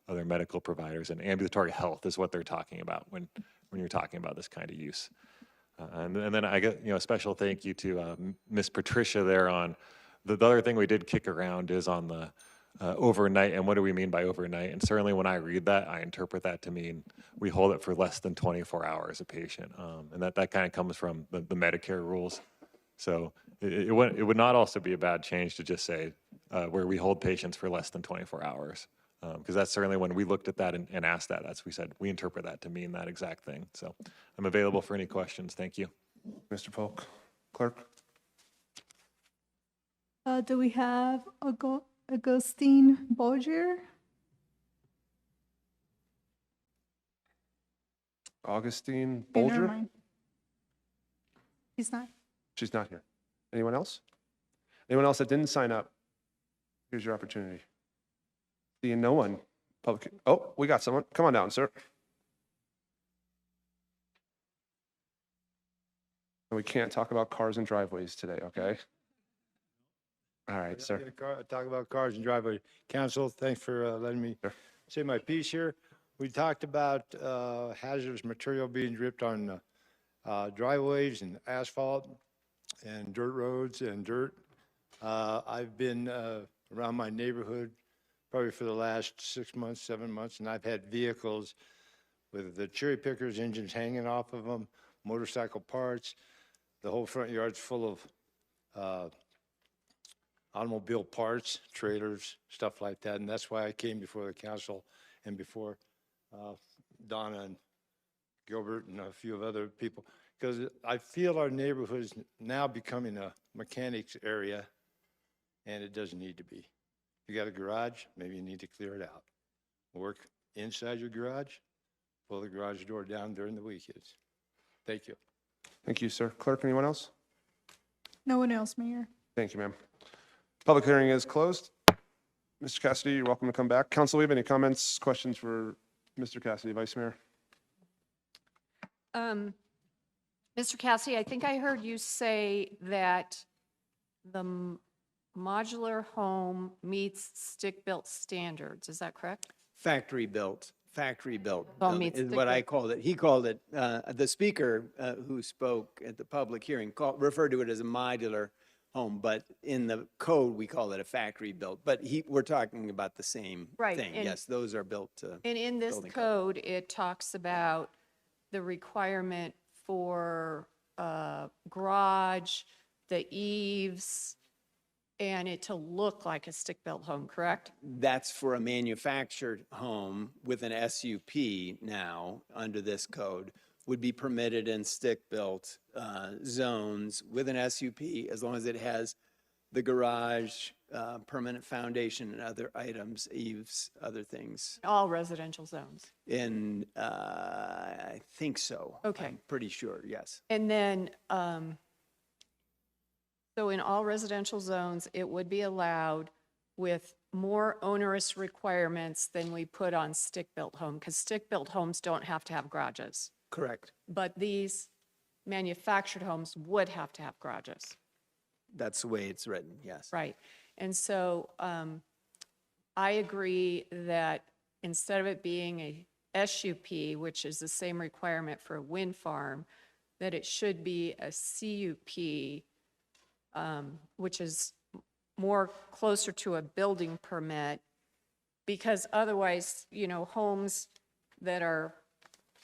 other medical providers, and ambulatory health is what they're talking about when you're talking about this kind of use. And then I get, a special thank you to Miss Patricia there on the other thing we did kick around is on the overnight, and what do we mean by overnight? And certainly when I read that, I interpret that to mean we hold it for less than 24 hours a patient. And that kind of comes from the Medicare rules. So it would not also be a bad change to just say where we hold patients for less than 24 hours. Because that's certainly when we looked at that and asked that, we said we interpret that to mean that exact thing. So I'm available for any questions. Thank you. Mr. Polk. Clerk? Do we have Augustine Boger? Augustine Okay, never Bolger? mind. He's not. She's not here. Anyone else? Anyone else that didn't sign up? Here's your opportunity. Seeing no one. Public. Oh, we got someone. Come on down, sir. And we can't talk about cars and driveways today, okay? All right, sir. Talk about cars and driveway. Council, thanks for letting me say my piece here. We talked about hazardous material being dripped on driveways and asphalt and dirt roads and dirt. I've been around my neighborhood probably for the last 6 months, 7 months, and I've had vehicles with the cherry pickers engines hanging off of them, motorcycle parts. The whole front yard's full of automobile parts, trailers, stuff like that. And that's why I came before the council and before Donna and Gilbert and a few of other people, because I feel our neighborhood is now becoming a mechanics area, and it doesn't need to be. You got a garage, maybe you need to clear it out. Work inside your garage, pull the garage door down during the weekends. Thank you. Thank you, sir. Clerk, anyone else? No one else, Mayor. Thank you, ma'am. Public hearing is closed. Mr. Cassidy, you're welcome to come back. Council, we have any comments, questions for Mr. Cassidy, Vice Mayor? Mr. Cassidy, I think I heard you say that the modular home meets stick-built standards. Is that correct? Factory built factory-built Well, building meets is the what I code. called it. He called it, the speaker who spoke at the public hearing referred to it as a modular home, but in the code, we call it a factory-built. But we're talking about the same Right, thing. and- Yes, those are built to. And in this building code, it talks about the requirement for garage, the eaves, and it to look like a stick-built home, correct? That's for a manufactured home with an SUP now, under this code, would be permitted in stick-built zones with an SUP, as long as it has the garage, permanent foundation and other items, eaves, other things. All residential zones. In, I think so. Okay. I'm pretty sure, yes. And then, so in all residential zones, it would be allowed with more onerous requirements than we put on stick-built home, because stick-built homes don't have to have garages. Correct. But these manufactured homes would have to have garages. That's the way it's written, yes. Right. And so I agree that instead of it being a SUP, which is the same requirement for a wind farm, that it should be a CUP, which is more closer to a building permit, because otherwise, you know, homes that are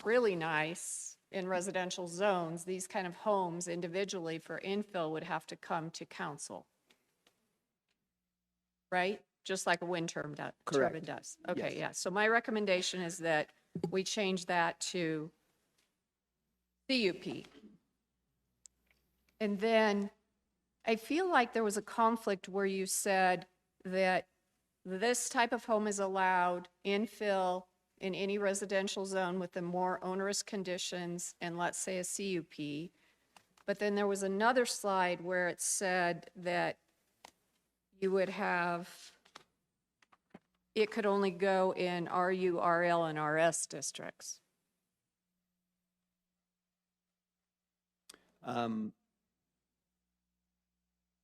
really nice in residential zones, these kind of homes individually for infill would have to come to council. Right? Just like a wind turbine does. Okay, Yes. yeah. So my recommendation is that we change that to CUP. And then I feel like there was a conflict where you said that this type of home is allowed infill in any residential zone with the more onerous conditions and let's say a CUP. But then there was another slide where it said that you would have, it could only go in RU, RL, and RS districts.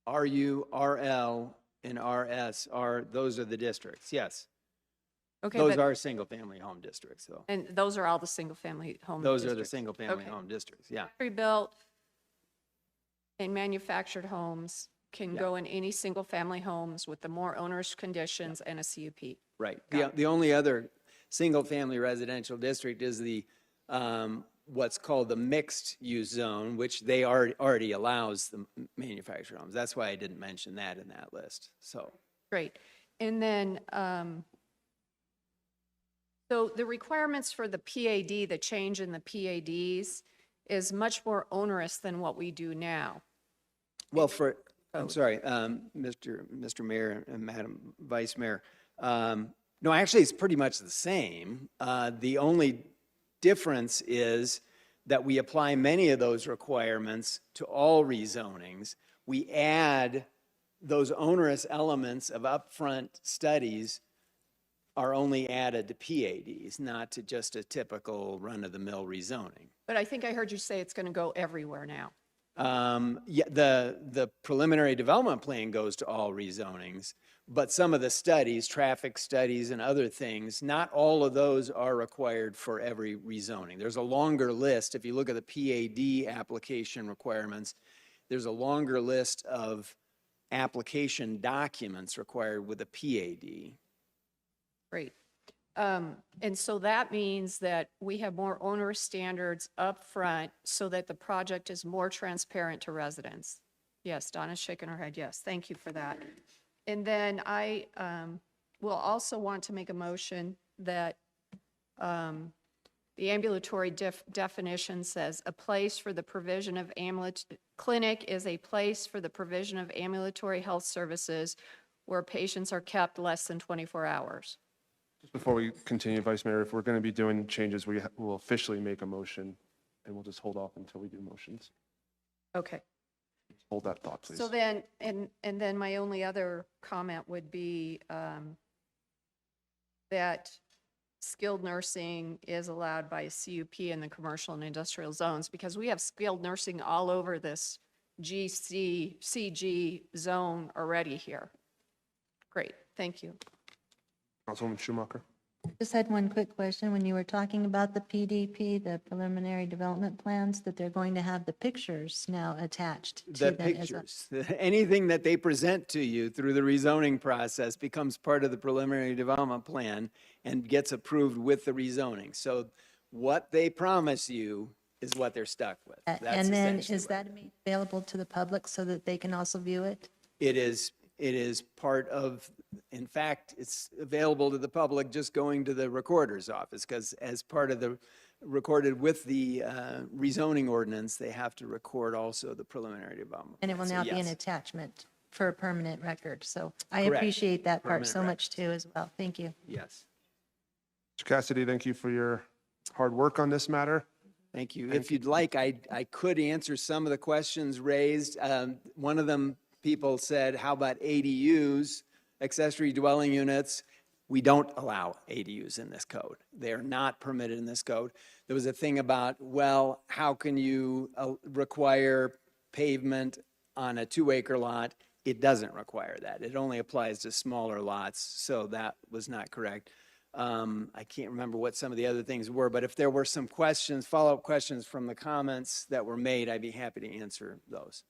RU, RL, and RS those are the districts, yes. Okay, Those but- are single-family home districts, though. And those are all the single-family home Those are the districts. single-family Okay. home districts, yeah. Factory-built and manufactured homes can Yeah. go in any single-family homes with the more onerous conditions and a CUP. Right. The only other single-family residential district is the, what's called the mixed-use zone, which they already allows the manufactured homes. That's why I didn't mention that in that list, so. Great. And then, so the requirements for the PAD, the change in the PADs, is much more onerous than what we do now. Well, I'm sorry, Mr. Mayor and Madam Vice Mayor. No, actually, it's pretty much the same. The only difference is that we apply many of those requirements to all rezonings. We add those onerous elements of upfront studies are only added to PADs, not to just a typical run-of-the-mill rezoning. But I think I heard you say it's going to go everywhere now. Yeah, the preliminary development plan goes to all rezonings, but some of the studies, traffic studies and other things, not all of those are required for every rezoning. There's a longer list. If you look at the PAD application requirements, there's a longer list of application documents required with a PAD. Great. And so that means that we have more onerous standards up front so that the project is more transparent to residents. Yes, Donna's shaking her head, yes, thank you for that. And then I will also want to make a motion that the ambulatory definition says a place for the provision of clinic is a place for the provision of ambulatory health services where patients are kept less than 24 hours. Before we continue, Vice Mayor, if we're going to be doing changes, we will officially make a motion, and we'll just hold off until we do motions. Okay. Hold that thought, please. So then, and then my only other comment would be that skilled nursing is allowed by CUP in the commercial and industrial zones, because we have skilled nursing all over this CG zone already here. Great, thank you. Councilwoman Schumacher. Just had one quick question. When you were talking about the PDP, the preliminary development plans, that they're going to have the pictures now attached to The them as well. pictures, anything that they present to you through the rezoning process becomes part of the preliminary development plan and gets approved with the rezoning. So what they promise you is what they're stuck with. That's And then essentially is what that made available to the public so that they can also view it? it is part of, in fact, it's available to the public just going to the recorder's office, because as part of the recorded with the rezoning ordinance, they have to record also the preliminary development. And it will So now be an yes. attachment for a permanent record. So I Correct. appreciate that part Permanent so much too as well. Thank you. Yes. Mr. Cassidy, thank you for your hard work on this matter. Thank you. If you'd like, I could answer some of the questions raised. One of them, people said, how about ADUs, accessory dwelling units? We don't allow ADUs in this code. They are not permitted in this code. There was a thing about, well, how can you require pavement on a 2-acre lot? It doesn't require that. It only applies to smaller lots, so that was not correct. I can't remember what some of the other things were, but if there were some questions, follow-up questions from the comments that were made, I'd be happy to answer those.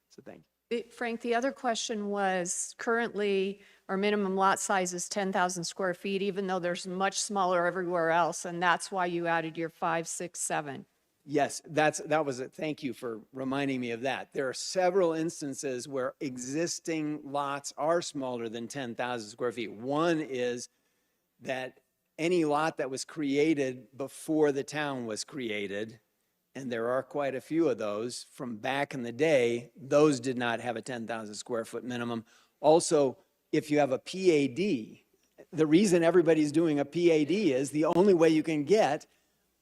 So thank you. Frank, the other question was, currently, our minimum lot size is 10,000 square feet, even though there's much smaller everywhere else, and that's why you added your 5, 6, 7. Yes, that was it. Thank you for reminding me of that. There are several instances where existing lots are smaller than 10,000 square feet. One is that any lot that was created before the town was created, and there are quite a few of those from back in the day, those did not have a 10,000 square foot minimum. Also, if you have a PAD, the reason everybody's doing a PAD is the only way you can get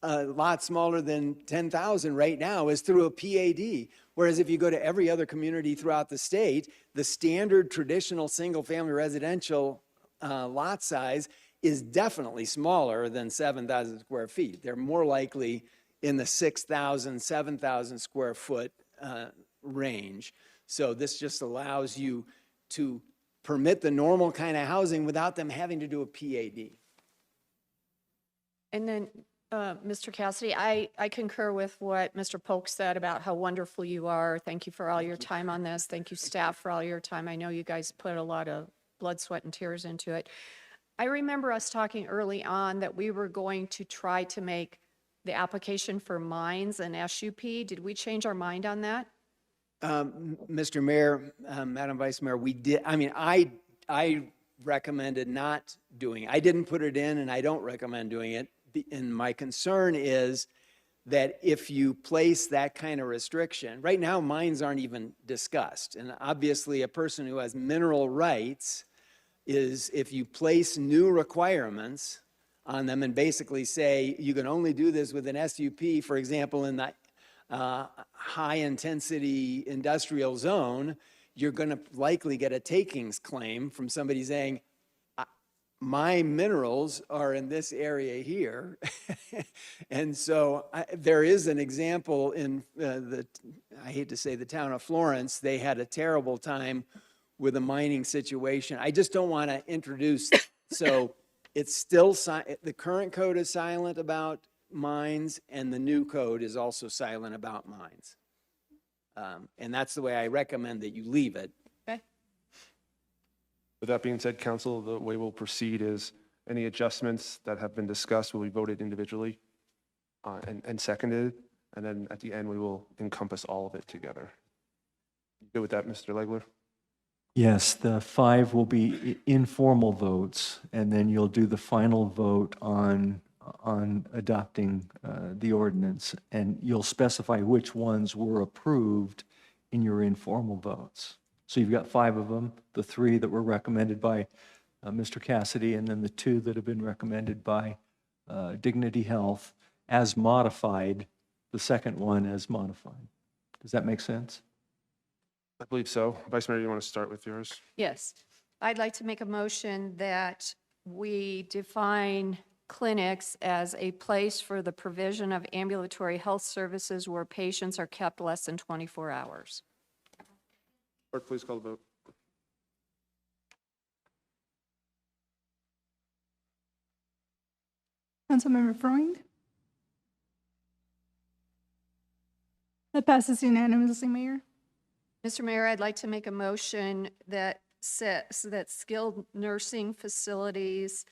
a lot smaller than 10,000 right now is through a PAD. Whereas if you go to every other community throughout the state, the standard traditional single-family residential lot size is definitely smaller than 7,000 square feet. They're more likely in the 6,000, 7,000 square foot range. So this just allows you to permit the normal kind of housing without them having to do a PAD. And then, Mr. Cassidy, I concur with what Mr. Polk said about how wonderful you are. Thank you for all your time on this. Thank you, staff, for all your time. I know you guys put a lot of blood, sweat, and tears into it. I remember us talking early on that we were going to try to make the application for mines and SUP. Did we change our mind on that? Mr. Mayor, Madam Vice Mayor, we did, I recommended not doing it. I didn't put it in and I don't recommend doing it. And my concern is that if you place that kind of restriction, right now mines aren't even discussed. And obviously a person who has mineral rights is, if you place new requirements on them and basically say you can only do this with an SUP, for example, in the high-intensity industrial zone, you're going to likely get a takings claim from somebody saying, my minerals are in this area here. And so there is an example in I hate to say the town of Florence. They had a terrible time with a mining situation. I just don't want to introduce, so it's still, the current code is silent about mines, and the new code is also silent about mines. And that's the way I recommend that you leave it. Okay. With that being said, council, the way we'll proceed is any adjustments that have been discussed will be voted individually and seconded, and then at the end, we will encompass all of it together. You good with that, Mr. Legler? Yes, the 5 will be informal votes, and then you'll do the final vote on adopting the ordinance, and you'll specify which ones were approved in your informal votes. So you've got 5 of them, the 3 that were recommended by Mr. Cassidy, and then the 2 that have been recommended by Dignity Health as modified, the second one as modified. Does that make sense? I believe so. Vice Mayor, you want to start with yours? Yes. I'd like to make a motion that we define clinics as a place for the provision of ambulatory health services where patients are kept less than 24 hours. Clerk, please call the vote. Councilmember Freund. That passes unanimously, Mayor. Mr. Mayor, I'd like to make a motion that says that skilled nursing facilities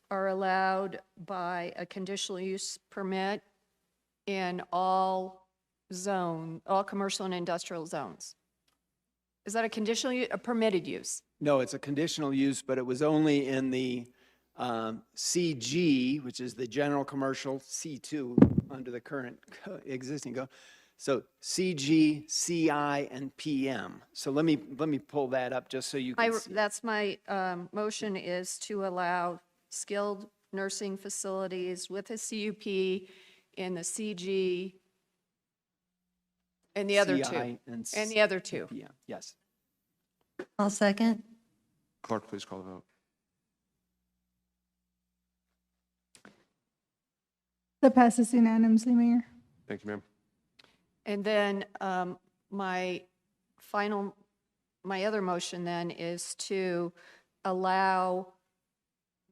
are allowed by a conditional use permit in all commercial and industrial zones. Is that a conditional, a permitted use? No, it's a conditional use, but it was only in the CG, which is the general commercial, C2 under the current existing code. So CG, CI, and PM. So let me pull that up just so you can see. That's my motion, is to allow skilled nursing facilities with a CUP in the CG and the other CI two. and And the other two. PM. Yes. I'll second. Clerk, please call the vote. That passes unanimously, Mayor. Thank you, ma'am. And then my other motion then is to allow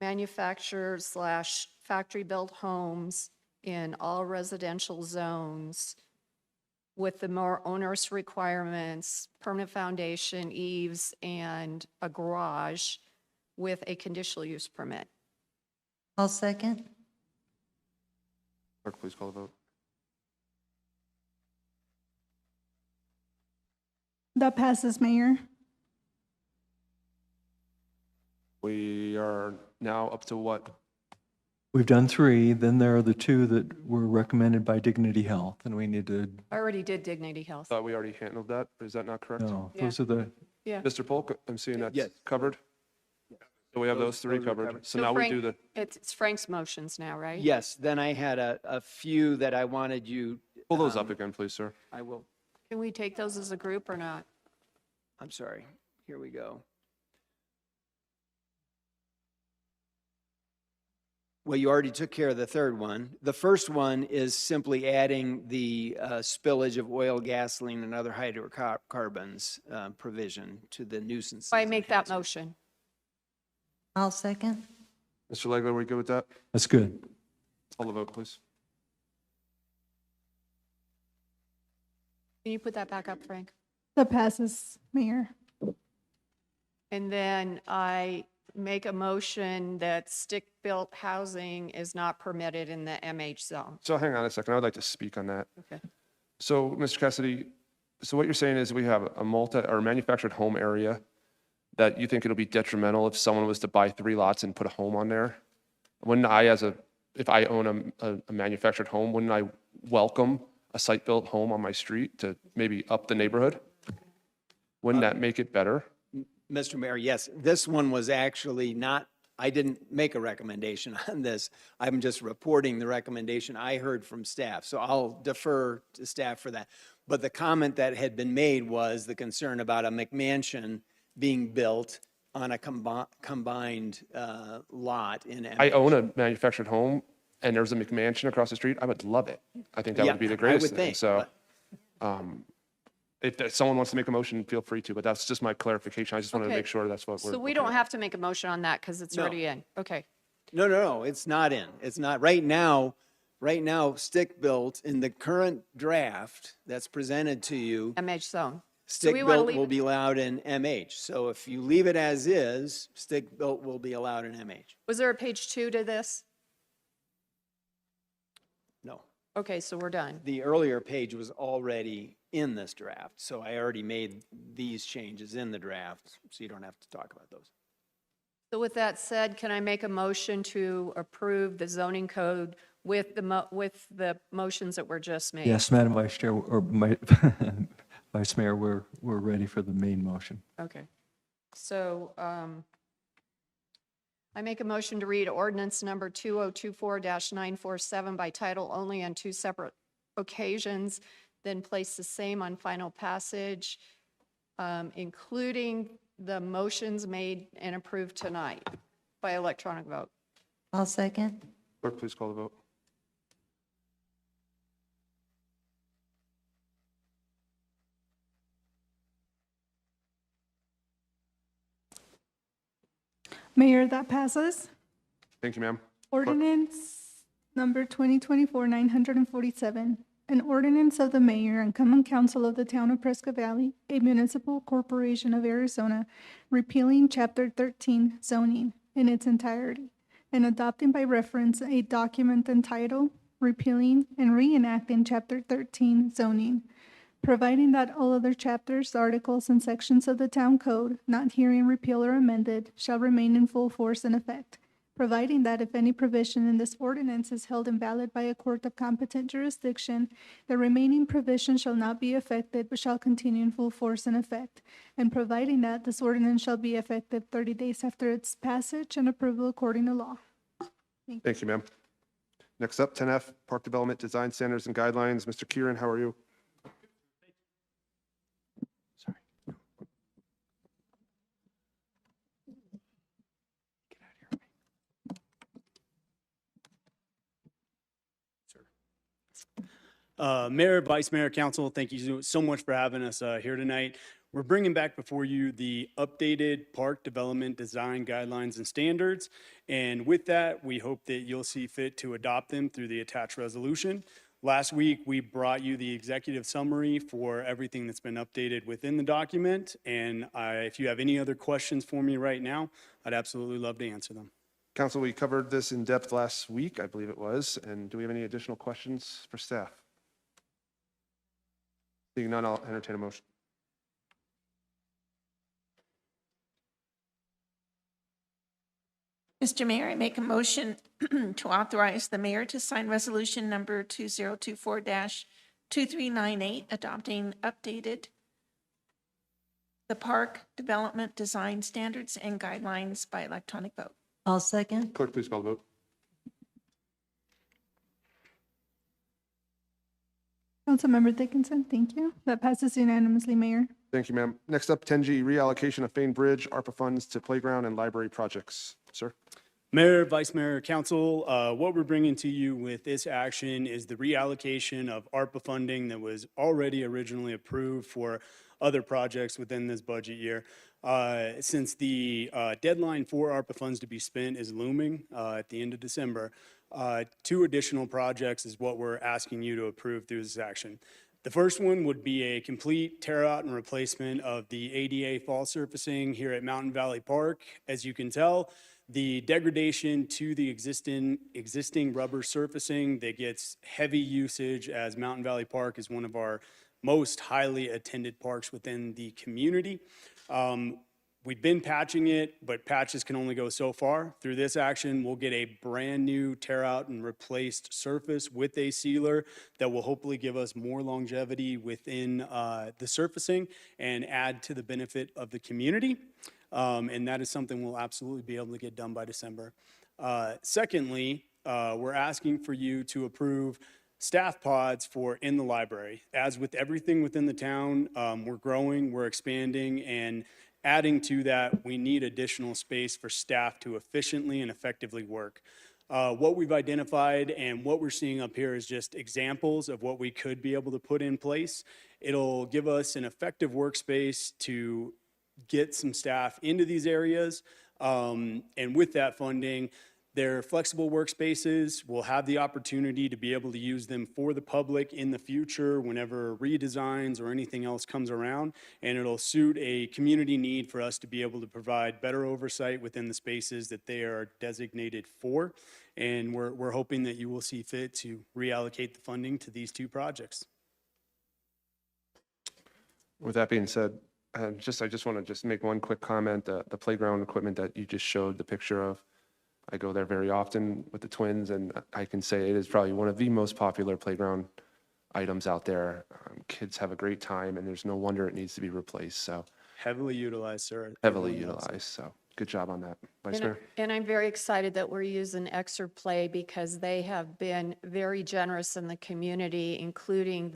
manufacturers / factory-built homes in all residential zones with the more onerous requirements, permanent foundation, eaves, and a garage with a conditional use permit. I'll second. Clerk, please call the vote. That passes, Mayor. We are now up to what? We've done 3, then there are the 2 that were recommended by Dignity Health, and we need to, I already did Dignity Health. Thought we already handled that. Is that not correct? no, those are the, Yeah. Mr. Polk, I'm seeing that's Yes. covered. So we have those 3 those are covered. covered. So now we Frank, do the, it's Frank's motions now, right? Yes, then I had a few that I wanted you. pull those up again, please, sir. I will. Can we take those as a group or not? I'm sorry. Here we go. Well, you already took care of the third one. The first one is simply adding the spillage of oil, gasoline, and other hydrocarbons provision to the nuisance. I make that motion. I'll second. Mr. Legler, are we good with that? that's good. Call the vote, please. Can you put that back up, Frank? That passes, Mayor. And then I make a motion that stick-built housing is not permitted in the MH zone. So hang on a second. I would like to speak on that. Okay. So, Mr. Cassidy, so what you're saying is we have a manufactured home area that you think it'll be detrimental if someone was to buy 3 lots and put a home on there? Wouldn't I, if I own a manufactured home, wouldn't I welcome a site-built home on my street to maybe up the neighborhood? Wouldn't that make it better? Mr. Mayor, yes, this one was actually not, I didn't make a recommendation on this. I'm just reporting the recommendation I heard from staff. So I'll defer to staff for that. But the comment that had been made was the concern about a McMansion being built on a combined lot in. I own a manufactured home and there's a McMansion across the street. I would love it. I think that Yeah, would be the I greatest would thing. think, So, if someone wants to make a motion, feel free to, but that's just my clarification. I just wanted to Okay. make sure that's what we're. So we don't have to make a motion on that because it's No. already in. Okay. No, it's not in. It's not. Right now, stick-built in the current draft that's presented to you, MH zone. So we want to stick-built leave will it. be allowed in MH. So if you leave it as is, stick-built will be allowed in MH. Was there a page 2 to this? No. Okay, so we're done. The earlier page was already in this draft, so I already made these changes in the draft, so you don't have to talk about those. So with that said, can I make a motion to approve the zoning code with the motions that were just made? Yes, Madam Vice Chair, or Vice Mayor, we're ready for the main motion. Okay. So I make a motion to read ordinance number 2024-947 by title only on 2 separate occasions, then place the same on final passage, including the motions made and approved tonight by electronic vote. I'll second. Clerk, please call the vote. Mayor, that passes. Thank you, ma'am. Ordinance Number 2024-947, an ordinance of the mayor and common council of the town of Prescott Valley, a municipal corporation of Arizona, repealing Chapter 13 zoning in its entirety and adopting by reference a document entitled Repealing and Reenacting Chapter 13 zoning, providing that all other chapters, articles, and sections of the town code not herein repealed or amended shall remain in full force and effect, providing that if any provision in this ordinance is held invalid by a court of competent jurisdiction, the remaining provision shall not be affected but shall continue in full force and effect, and providing that this ordinance shall be effective 30 days after its passage and approval according to law. Thank you, ma'am. Next up, 10F, Park Development Design Standards and Guidelines. Mr. Kieran, how are you? Mayor, Vice Mayor, Council, thank you so much for having us here tonight. We're bringing back before you the updated Park Development Design Guidelines and Standards. And with that, we hope that you'll see fit to adopt them through the attached resolution. Last week, we brought you the executive summary for everything that's been updated within the document. And if you have any other questions for me right now, I'd absolutely love to answer them. Council, we covered this in depth last week, I believe it was. And do we have any additional questions for staff? Seeing none, I'll entertain a motion. Mr. Mayor, I make a motion to authorize the mayor to sign resolution number 2024-2398, adopting updated the Park Development Design Standards and Guidelines by electronic vote. I'll second. Clerk, please call the vote. Councilmember Dickinson, thank you. That passes unanimously, Mayor. Thank you, ma'am. Next up, 10G, reallocation of Fain Bridge, ARPA funds to playground and library projects. Sir? Mayor, Vice Mayor, Council, what we're bringing to you with this action is the reallocation of ARPA funding that was already originally approved for other projects within this budget year. Since the deadline for ARPA funds to be spent is looming at the end of December, 2 additional projects is what we're asking you to approve through this action. The first one would be a complete tear out and replacement of the ADA fall surfacing here at Mountain Valley Park. As you can tell, the degradation to the existing rubber surfacing that gets heavy usage, as Mountain Valley Park is one of our most highly attended parks within the community. We've been patching it, but patches can only go so far. Through this action, we'll get a brand new tear out and replaced surface with a sealer that will hopefully give us more longevity within the surfacing and add to the benefit of the community. And that is something we'll absolutely be able to get done by December. Secondly, we're asking for you to approve staff pods for in the library. As with everything within the town, we're growing, we're expanding, and adding to that, we need additional space for staff to efficiently and effectively work. What we've identified and what we're seeing up here is just examples of what we could be able to put in place. It'll give us an effective workspace to get some staff into these areas. And with that funding, they're flexible workspaces. We'll have the opportunity to be able to use them for the public in the future whenever redesigns or anything else comes around. And it'll suit a community need for us to be able to provide better oversight within the spaces that they are designated for. And we're hoping that you will see fit to reallocate the funding to these 2 projects. With that being said, I just want to make one quick comment. The playground equipment that you just showed the picture of, I go there very often with the twins, and I can say it is probably one of the most popular playground items out there. Kids have a great time, and there's no wonder it needs to be replaced. So heavily utilized, sir. Heavily utilized. So good job on that, Vice Mayor. And I'm very excited that we're using Exer Play because they have been very generous in the community, including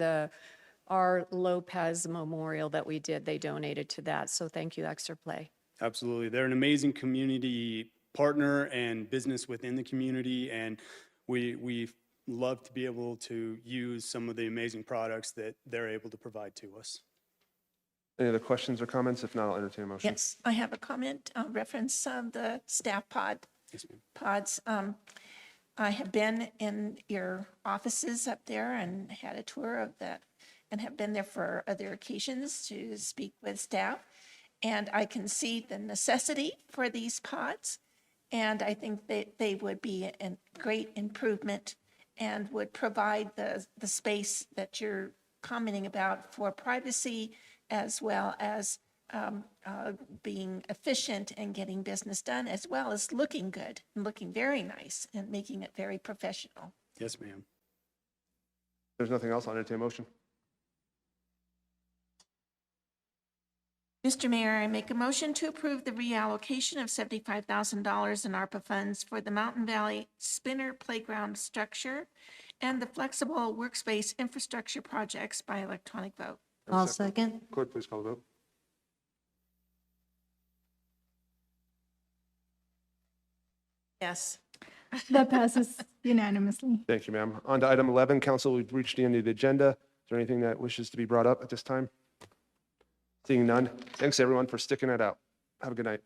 our Lopez Memorial that we did. They donated to that. So thank you, Exer Play. Absolutely. They're an amazing community partner and business within the community, and we love to be able to use some of the amazing products that they're able to provide to us. Any other questions or comments? If not, I'll entertain a motion. Yes, I have a comment, reference the staff pods. I have been in your offices up there and had a tour of that, and have been there for other occasions to speak with staff. And I can see the necessity for these pods. And I think that they would be a great improvement and would provide the space that you're commenting about for privacy, as well as being efficient and getting business done, as well as looking good and looking very nice and making it very professional. Yes, ma'am. There's nothing else. I'll entertain a motion. Mr. Mayor, I make a motion to approve the reallocation of $75,000 in ARPA funds for the Mountain Valley Spinner Playground structure and the flexible workspace infrastructure projects by electronic vote. I'll second. Clerk, please call the vote. Yes. That passes unanimously. Thank you, ma'am. On to item 11, council, we've reached the end of the agenda. Is there anything that wishes to be brought up at this time? Seeing none. Thanks, everyone, for sticking it out. Have a good night.